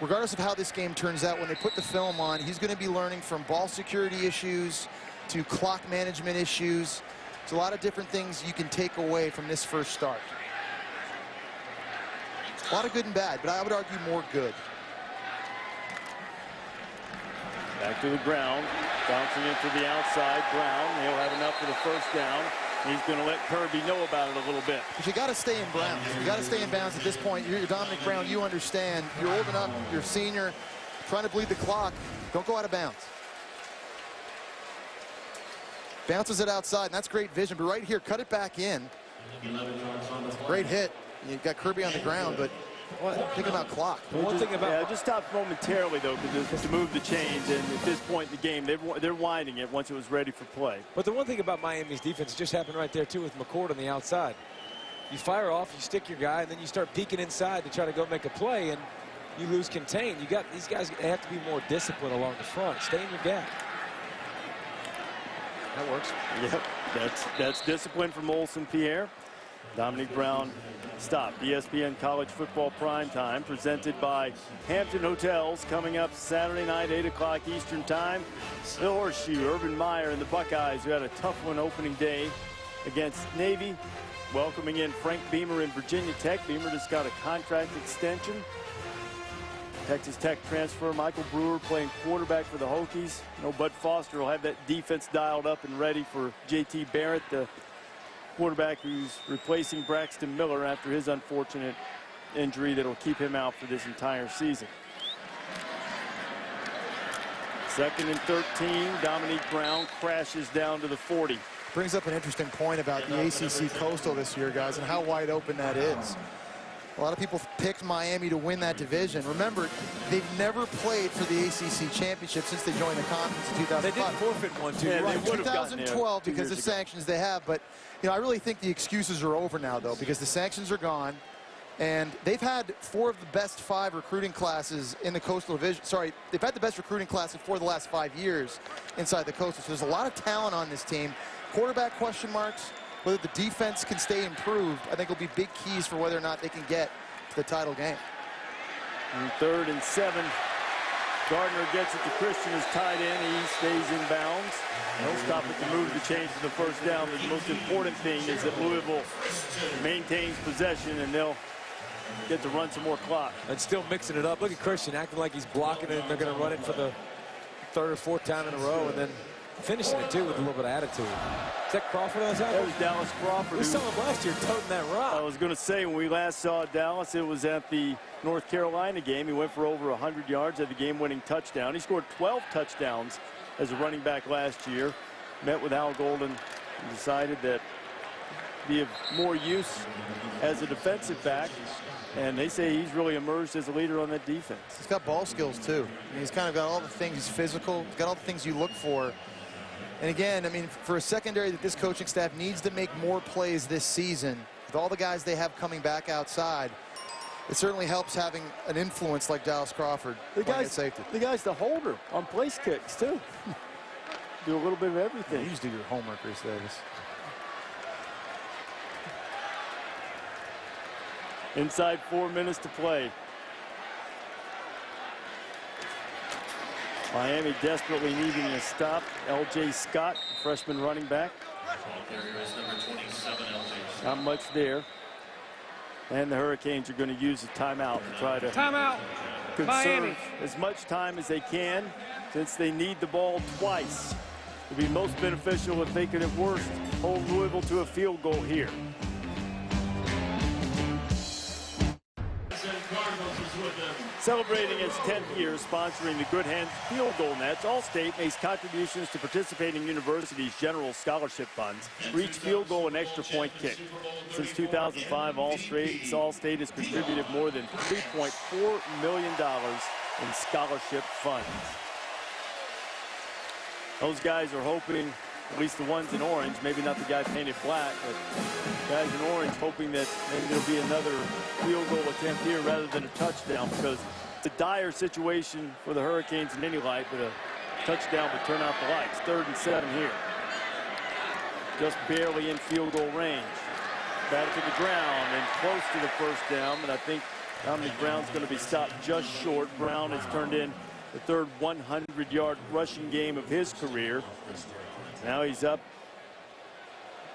Regardless of how this game turns out, when they put the film on, he's going to be learning from ball security issues to clock management issues. There's a lot of different things you can take away from this first start. A lot of good and bad, but I would argue more good. Back to the ground, bouncing into the outside. Brown, he'll have enough for the first down. He's going to let Kirby know about it a little bit. But you got to stay in bounds. You got to stay in bounds at this point. You're Dominic Brown. You understand. You're old enough. You're a senior. Trying to bleed the clock. Don't go out of bounds. Bounces it outside, and that's great vision. But right here, cut it back in. Great hit. You got Kirby on the ground, but thinking about clock. One thing about it just stopped momentarily though, to move the chains. And at this point in the game, they're winding it once it was ready for play. But the one thing about Miami's defense just happened right there too with McCord on the outside. You fire off, you stick your guy, and then you start peeking inside to try to go make a play, and you lose contain. You got these guys. They have to be more disciplined along the front. Stay in your gap. That works. Yep, that's discipline from Olsen Pierre. Dominique Brown stop. ESPN College Football Primetime presented by Hampton Hotels, coming up Saturday night, 8 o'clock Eastern Time. The Horseshoe, Urban Meyer and the Buckeyes, who had a tough one opening day against Navy, welcoming in Frank Beamer in Virginia Tech. Beamer just got a contract extension. Texas Tech transfer Michael Brewer playing quarterback for the Hokies. Bud Foster will have that defense dialed up and ready for J.T. Barrett, the quarterback who's replacing Braxton Miller after his unfortunate injury that will keep him out for this entire season. 2nd and 13. Dominique Brown crashes down to the 40. Brings up an interesting point about the ACC Coastal this year, guys, and how wide open that is. A lot of people picked Miami to win that division. Remember, they've never played for the ACC championship since they joined the conference in 2005. They did forfeit one, too. Yeah, Right, they would have gotten 2012 there 2 because years of ago. sanctions they have. But, you know, I really think the excuses are over now, though, because the sanctions are gone. And they've had 4 of the best 5 recruiting classes in the Coastal Division. Sorry, they've had the best recruiting class in 4 of the last 5 years inside the Coastal. So there's a lot of talent on this team. Quarterback question marks. Whether the defense can stay improved, I think will be big keys for whether or not they can get to the title game. And 3rd and 7. Gardner gets it to Christian, is tied in. He stays in bounds. They'll stop it to move the chains to the first down. The most important thing is that Louisville maintains possession, and they'll get to run some more clock. And still mixing it up. Look at Christian acting like he's blocking it, and they're going to run it for the 3rd or 4th time in a row, and then finishing it, too, with a little bit of attitude. Is that Crawford on his That was Dallas Crawford. We saw him last year toting that rock. I was going to say, when we last saw Dallas, it was at the North Carolina game. He went for over 100 yards, had the game-winning touchdown. He scored 12 touchdowns as a running back last year. Met with Al Golden and decided that be of more use as a defensive back. And they say he's really emerged as a leader on that defense. He's got ball skills, too. I mean, he's kind of got all the things. He's physical. He's got all the things you look for. And again, I mean, for a secondary that this coaching staff needs to make more plays this season, with all the guys they have coming back outside, it certainly helps having an influence like Dallas Crawford playing at safety. The guy's the holder on place kicks, too. Do a little bit of everything. You just do your homework, Chris Davis. Inside 4 minutes to play. Miami desperately needing a stop. L.J. Scott, freshman running back. Not much there. And the Hurricanes are going to use a timeout to try to conserve Miami. as much time as they can, since they need the ball twice. It would be most beneficial if they could at worst hold Louisville to a field goal here. Celebrating its 10th year sponsoring the Good Hands Field Goal Nets, Allstate makes contributions to participating universities' general scholarship funds for each field goal and extra point kick. Since 2005, Allstate has contributed more than $3.4 million in scholarship funds. Those guys are hoping, at least the ones in orange, maybe not the guy painted black, but guys in orange hoping that maybe there'll be another field goal attempt here rather than a touchdown, because it's a dire situation for the Hurricanes in any light, but a touchdown would turn out the lights. 3rd and 7 here. Just barely in field goal range. Back to the ground and close to the first down, but I think Dominic Brown's going to be stopped just short. Brown has turned in the 3rd 100-yard rushing game of his career. Now he's up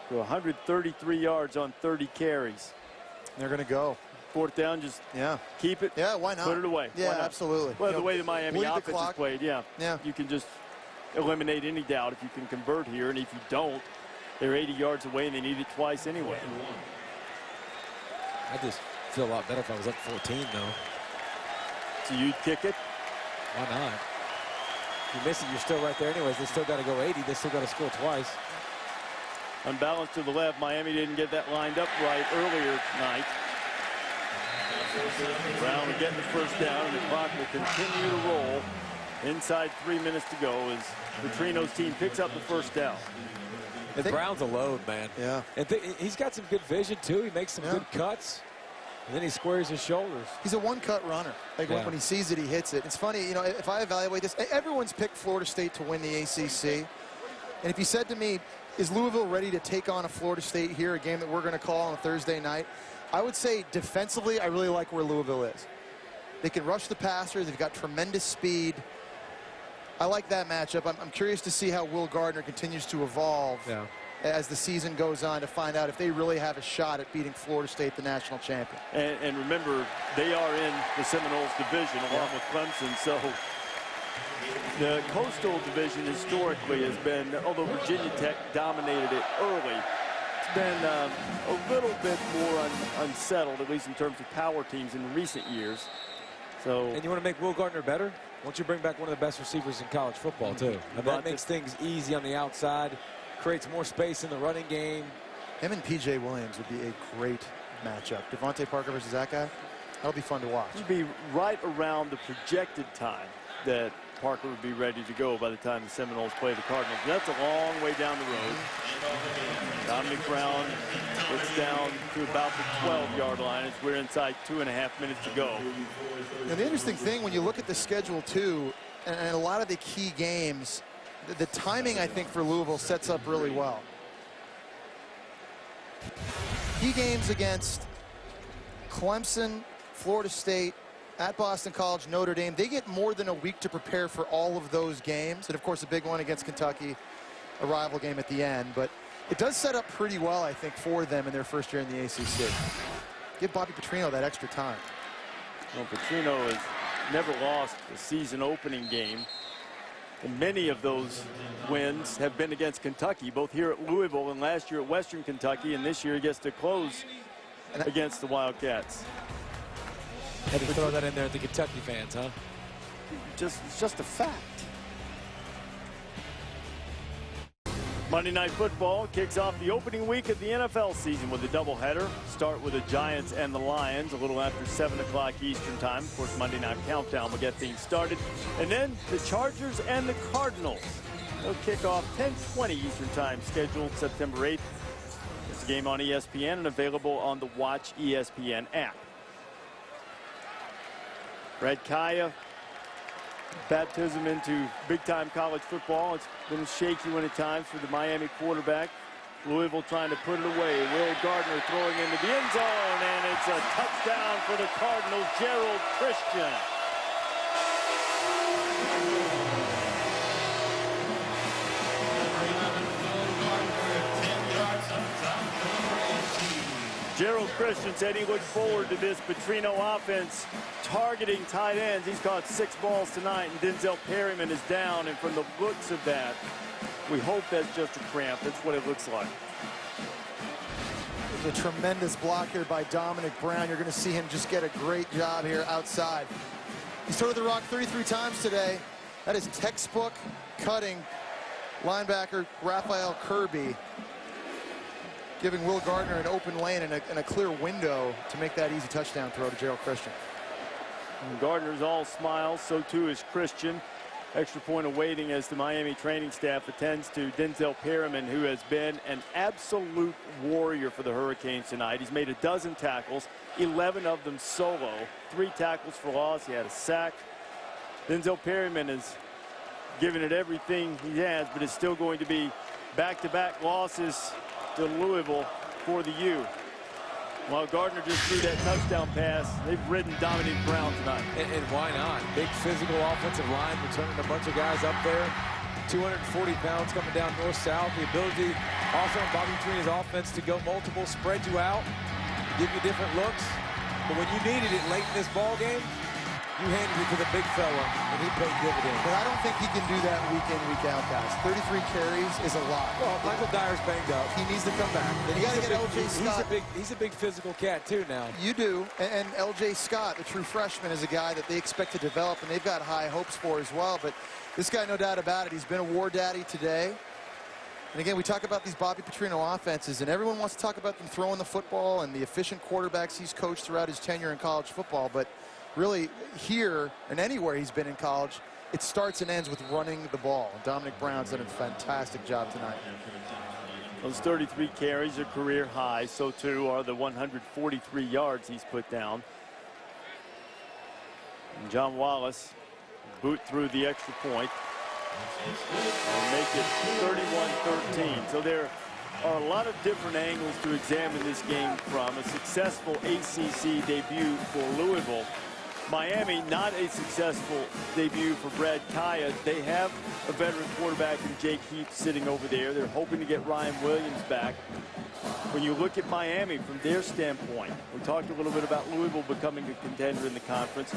to 133 yards on 30 carries. They're going to go. 4th down, just keep it. Yeah, why not? Put it away. Yeah, absolutely. Well, the way the Miami bleed the offense is clock. played, yeah, you can just eliminate any doubt if you can convert here. And if you don't, they're 80 yards away and they need it twice anyway. I just feel a lot better if I was up 14, though. So you'd kick it? Why not? If you miss it, you're still right there anyways. They still got to go 80. They still got to score twice. Unbalanced to the left. Miami didn't get that lined up right earlier tonight. Brown will get the first down, and the clock will continue to roll. Inside 3 minutes to go as Petrino's team picks up the first down. And Brown's a load, man. Yeah. And he's got some good vision, too. He makes some good cuts. And then he squares his shoulders. He's a one-cut runner. Like when he sees it, he hits it. It's funny, you know, if I evaluate this, everyone's picked Florida State to win the ACC. And if you said to me, is Louisville ready to take on a Florida State here, a game that we're going to call on a Thursday night? I would say defensively, I really like where Louisville is. They can rush the passer. They've got tremendous speed. I like that matchup. I'm curious to see how Will Gardner continues to evolve as the season goes on, to find out if they really have a shot at beating Florida State, the national champion. And remember, they are in the Seminoles division along with Clemson, so the Coastal Division historically has been, although Virginia Tech dominated it early, it's been a little bit more unsettled, at least in terms of power teams in recent years. So, and you want to make Will Gardner better? Why don't you bring back one of the best receivers in college football, too? And that makes things easy on the outside, creates more space in the running game. Him and P.J. Williams would be a great matchup. Devontae Parker versus that guy. That'll be fun to watch. It'll be right around the projected time that Parker would be ready to go by the time the Seminoles play the Cardinals. That's a long way down the road. Dominic Brown gets down to about the 12-yard line as we're inside 2.5 minutes to go. Now, the interesting thing when you look at the schedule too, and a lot of the key games, the timing I think for Louisville sets up really well. Key games against Clemson, Florida State, at Boston College, Notre Dame. They get more than a week to prepare for all of those games. And of course, a big one against Kentucky, a rival game at the end. But it does set up pretty well, I think, for them in their first year in the ACC. Give Bobby Petrino that extra time. Well, Petrino has never lost a season opening game. And many of those wins have been against Kentucky, both here at Louisville and last year at Western Kentucky. And this year he gets to close against the Wildcats. Had to throw that in there at the Kentucky fans, huh? It's just a fact. Monday Night Football kicks off the opening week of the NFL season with a doubleheader. Start with the Giants and the Lions a little after 7 o'clock Eastern time. Of course, Monday Night Countdown will get things started. And then the Chargers and the Cardinals. They'll kick off 10:20 Eastern time, scheduled September 8th. It's a game on ESPN and available on the Watch ESPN app. Brad Kaya, baptism into big-time college football. It's been a shaky one at times for the Miami quarterback. Louisville trying to put it away. Will Gardner throwing into the end zone, and it's a touchdown for the Cardinals. Gerald Christian. Gerald Christian said he looked forward to this Petrino offense targeting tight ends. He's caught 6 balls tonight, and Denzel Perryman is down. And from the looks of that, we hope that's just a cramp. That's what it looks like. There's a tremendous block here by Dominic Brown. You're going to see him just get a great job here outside. He's thrown the rock 33 times today. That is textbook cutting linebacker Raphael Kirby, giving Will Gardner an open lane and a clear window to make that easy touchdown throw to Gerald Christian. And Gardner's all smiles, so too is Christian. Extra point awaiting as the Miami training staff attends to Denzel Perryman, who has been an absolute warrior for the Hurricanes tonight. He's made 12 tackles, 11 of them solo, 3 tackles for loss. He had a sack. Denzel Perryman is giving it everything he has, but it's still going to be back-to-back losses to Louisville for the U. While Gardner just threw that touchdown pass, they've ridden Dominic Brown tonight. And why not? Big physical offensive line, returning a bunch of guys up there. 240 pounds coming down north-south. The ability also in Bobby Petrino's offense to go multiple, spread you out, give you different looks. But when you needed it late in this ball game, you handed it to the big fella, and he paid dividends. But I don't think he can do that week in, week out, guys. 33 carries is a lot. Well, Michael Dyer's banged up. He needs to come back. Then you got to get L.J. Scott. He's a big physical cat, too, now. You do. And L.J. Scott, the true freshman, is a guy that they expect to develop, and they've got high hopes for as well. But this guy, no doubt about it, he's been a war daddy today. And again, we talk about these Bobby Petrino offenses, and everyone wants to talk about them throwing the football and the efficient quarterbacks he's coached throughout his tenure in college football. But really, here and anywhere he's been in college, it starts and ends with running the ball. And Dominic Brown's done a fantastic job tonight. Those 33 carries are career high. So, too, are the 143 yards he's put down. And John Wallace boot through the extra point and make it 31-13. So there are a lot of different angles to examine this game from. A successful ACC debut for Louisville. Miami, not a successful debut for Brad Kaya. They have a veteran quarterback in Jake Heath sitting over there. They're hoping to get Ryan Williams back. When you look at Miami from their standpoint, we talked a little bit about Louisville becoming a contender in the conference.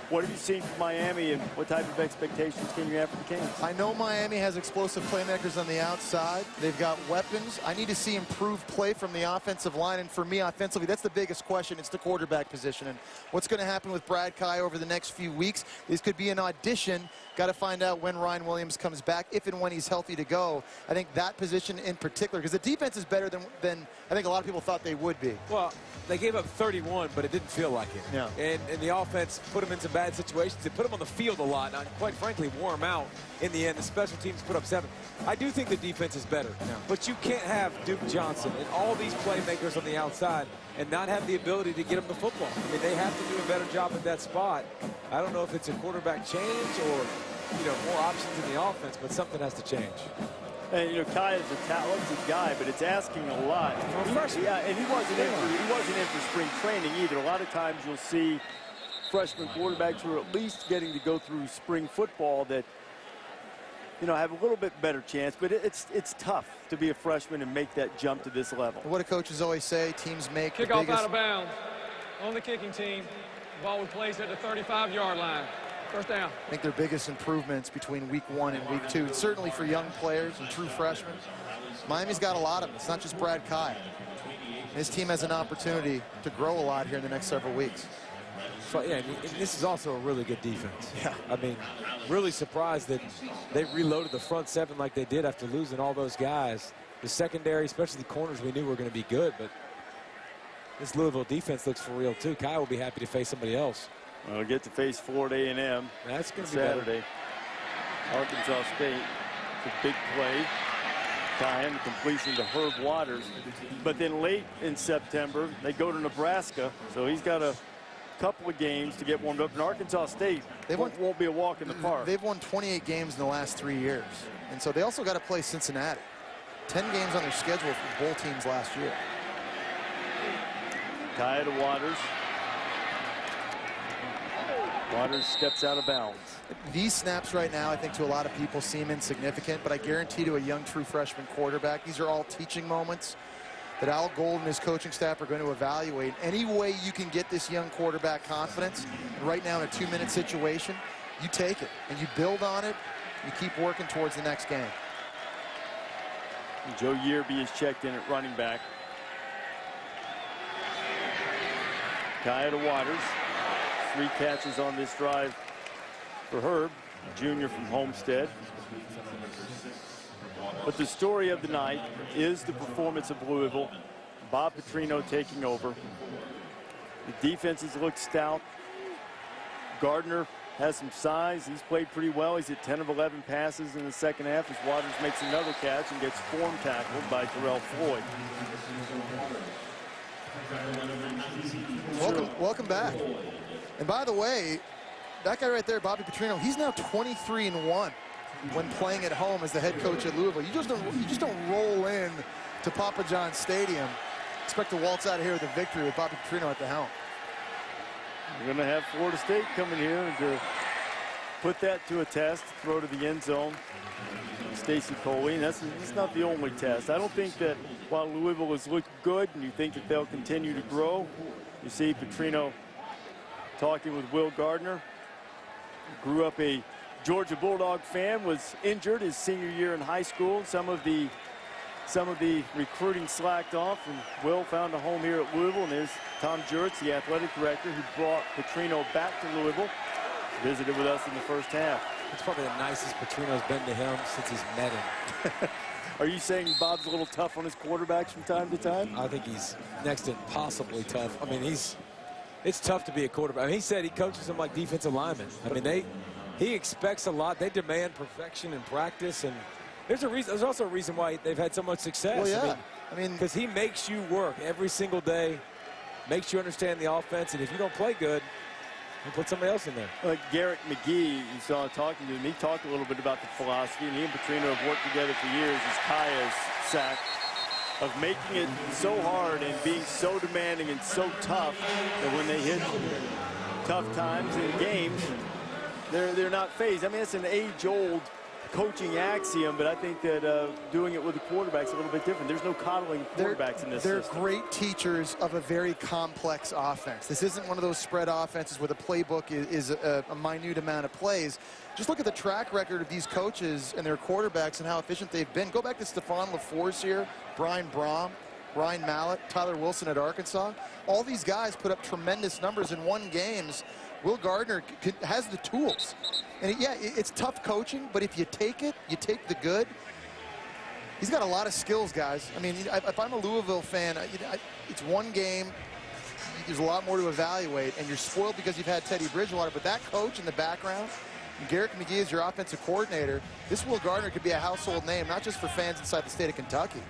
What have you seen from Miami, and what type of expectations can you have for the Canes? I know Miami has explosive playmakers on the outside. They've got weapons. I need to see improved play from the offensive line, and for me, offensively, that's the biggest question. It's the quarterback position, and what's going to happen with Brad Kaya over the next few weeks. This could be an audition Got to find out when Ryan Williams comes back, if and when he's healthy to go. I think that position in particular, because the defense is better than I think a lot of people thought they would be. Well, they gave up 31, but it didn't feel like it. Yeah. And the offense put them in some bad situations. They put them on the field a lot, and quite frankly, wore them out in the end. The special teams put up 7. I do think the defense is better. Yeah. But you can't have Duke Johnson and all these playmakers on the outside and not have the ability to get them the football. I mean, they have to do a better job at that spot. I don't know if it's a quarterback change or, more options in the offense, but something has to change. And, Kai is a talented guy, but it's asking a lot. Yeah, and he wasn't in for spring training either. A lot of times you'll see freshman quarterbacks who are at least getting to go through spring football that, have a little bit better chance, but it's tough to be a freshman and make that jump to this level. What do coaches always say? Teams make the Kickoff biggest... out of bounds on the kicking team. The ball was placed at the 35-yard line. First down. I think their biggest improvements between week 1 and week 2, certainly for young players and true freshmen. Miami's got a lot of them. It's not just Brad Kai. His team has an opportunity to grow a lot here in the next several weeks. So, yeah, and this is also a really good defense. Yeah. I mean, really surprised that they reloaded the front 7 like they did after losing all those guys. The secondary, especially the corners, we knew were going to be good, but this Louisville defense looks for real, too. Kai will be happy to face somebody else. We'll get to face Florida A&M. That's going to be Saturday. Better. Arkansas State. It's a big play. Ty the completion to Herb Waters. But then late in September, they go to Nebraska. So he's got a couple of games to get warmed up. And Arkansas State won't be a walk in the park. They've won 28 games in the last 3 years. And so they also got to play Cincinnati. 10 games on their schedule for both teams last year. Ty to Waters. Waters steps out of bounds. These snaps right now, I think to a lot of people seem insignificant, but I guarantee to a young true freshman quarterback, these are all teaching moments that Al Gold and his coaching staff are going to evaluate. Any way you can get this young quarterback confidence, right now in a 2-minute situation, you take it and you build on it. You keep working towards the next game. Joe Yearby is checked in at running back. Kaya to Waters. 3 catches on this drive for Herb, junior from Homestead. But the story of the night is the performance of Louisville. Bob Petrino taking over. The defenses look stout. Gardner has some size. He's played pretty well. He's at 10 of 11 passes in the second half as Waters makes another catch and gets form tackled by Terrell Floyd. Welcome back. And by the way, that guy right there, Bobby Petrino, he's now 23-1 when playing at home as the head coach at Louisville. You just don't roll in to Papa John's Stadium, expect to waltz out of here with a victory with Bobby Petrino at the helm. You're going to have Florida State coming here to put that to a test, throw to the end zone. Stacey Coley, and that's not the only test. I don't think that while Louisville has looked good and you think that they'll continue to grow, you see Petrino talking with Will Gardner. Grew up a Georgia Bulldog fan, was injured his senior year in high school. Some of the recruiting slacked off, and Will found a home here at Louisville. And there's Tom Juritz, the athletic director, who brought Petrino back to Louisville. Visited with us in the first half. It's probably the nicest Petrino's been to him since he's met him. Are you saying Bob's a little tough on his quarterbacks from time to time? I think he's next to impossibly tough. I mean, it's tough to be a quarterback. I mean, he said he coaches them like defensive linemen. I mean, he expects a lot. They demand perfection in practice, and there's also a reason why they've had so much success. Well, yeah. I mean, because he makes you work every single day, makes you understand the offense, and if you don't play good, he'll put somebody else in there. Like Garrett McGee, you saw talking to him. He talked a little bit about the philosophy, and he and Petrino have worked together for years as Kaya's sack, of making it so hard and being so demanding and so tough that when they hit tough times in games, they're not phased. I mean, it's an age-old coaching axiom, but I think that doing it with the quarterbacks a little bit different. There's no coddling quarterbacks in this system. They're great teachers of a very complex offense. This isn't one of those spread offenses where the playbook is a minute amount of plays. Just look at the track record of these coaches and their quarterbacks and how efficient they've been. Go back to Stephon LaForce here, Brian Brom, Ryan Mallett, Tyler Wilson at Arkansas. All these guys put up tremendous numbers and won games Will Gardner has the tools. And yeah, it's tough coaching, but if you take it, you take the good. He's got a lot of skills, guys. I mean, if I'm a Louisville fan, it's one game. There's a lot more to evaluate, and you're spoiled because you've had Teddy Bridgewater. But that coach in the background, Garrett McGee is your offensive coordinator. This Will Gardner could be a household name, not just for fans inside the state of Kentucky,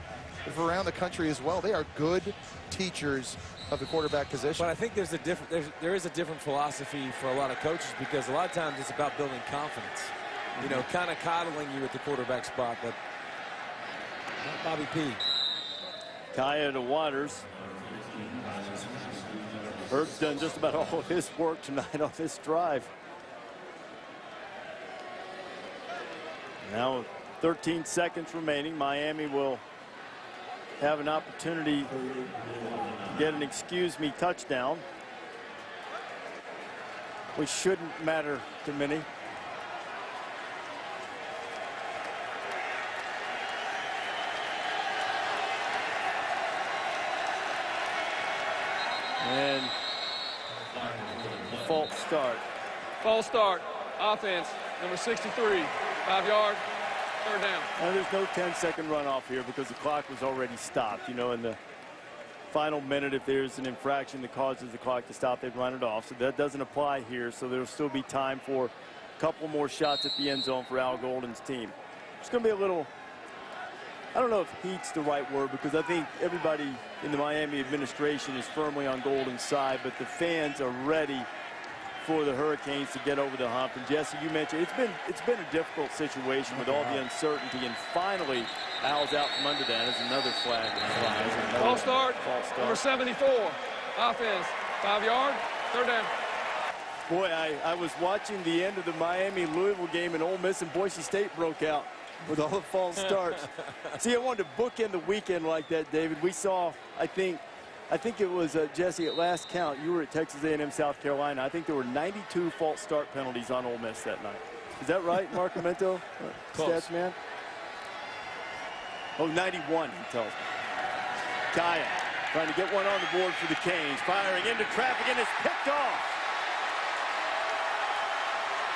but for around the country as well. They are good teachers of the quarterback position. But I think there is a different philosophy for a lot of coaches, because a lot of times it's about building confidence. You know, kind of coddling you at the quarterback spot, but not Bobby P. Kaya to Waters. Herb's done just about all of his work tonight on this drive. Now 13 seconds remaining. Miami will have an opportunity to get an excuse me touchdown, which shouldn't matter to many. And false start. False start. Offense, number 63, 5 yard, third down. Now there's no 10-second runoff here because the clock was already stopped. You know, in the final minute, if there's an infraction that causes the clock to stop, they'd run it off. So that doesn't apply here. So there'll still be time for a couple more shots at the end zone for Al Golden's team. It's going to be a little, I don't know if heat's the right word, because I think everybody in the Miami administration is firmly on Golden's side, but the fans are ready for the Hurricanes to get over the hump. And Jesse, you mentioned it's been a difficult situation with all the uncertainty, and finally Al's out from under that as another flag flies. False start. Number 74, offense, 5 yard, third down. Boy, I was watching the end of the Miami-Louisville game, and Ole Miss and Boise State broke out with all the false starts. See, I wanted to bookend the weekend like that, David. We saw, I think it was, Jesse, at last count, you were at Texas A&M, South Carolina. I think there were 92 false start penalties on Ole Miss that night. Is that right, Mark Amento, stats man? Oh, 91, he tells me. Kaya trying to get one on the board for the Canes, firing into traffic, and it's picked off.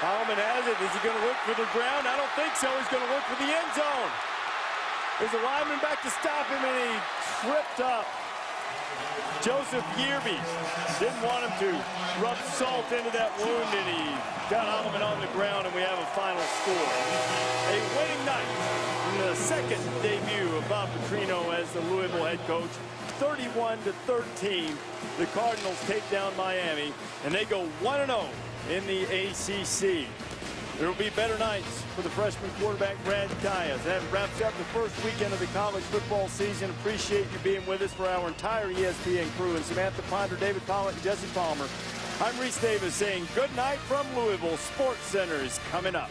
Holloman has it. Is he going to look for the ground? I don't think so. He's going to look for the end zone. There's a lineman back to stop him, and he tripped up. Joseph Yearby didn't want him to rub salt into that wound, and he got Holloman on the ground, and we have a final score. A winning night in the second debut of Bob Petrino as the Louisville head coach. 31-13, the Cardinals take down Miami, and they go 1-0 in the ACC. There will be better nights for the freshman quarterback Brad Kaya. That wraps up the first weekend of the college football season. Appreciate you being with us for our entire ESPN crew. And Samantha Ponder, David Pollitt, and Jesse Palmer. I'm Reese Davis saying good night from Louisville. Sports Center is coming up.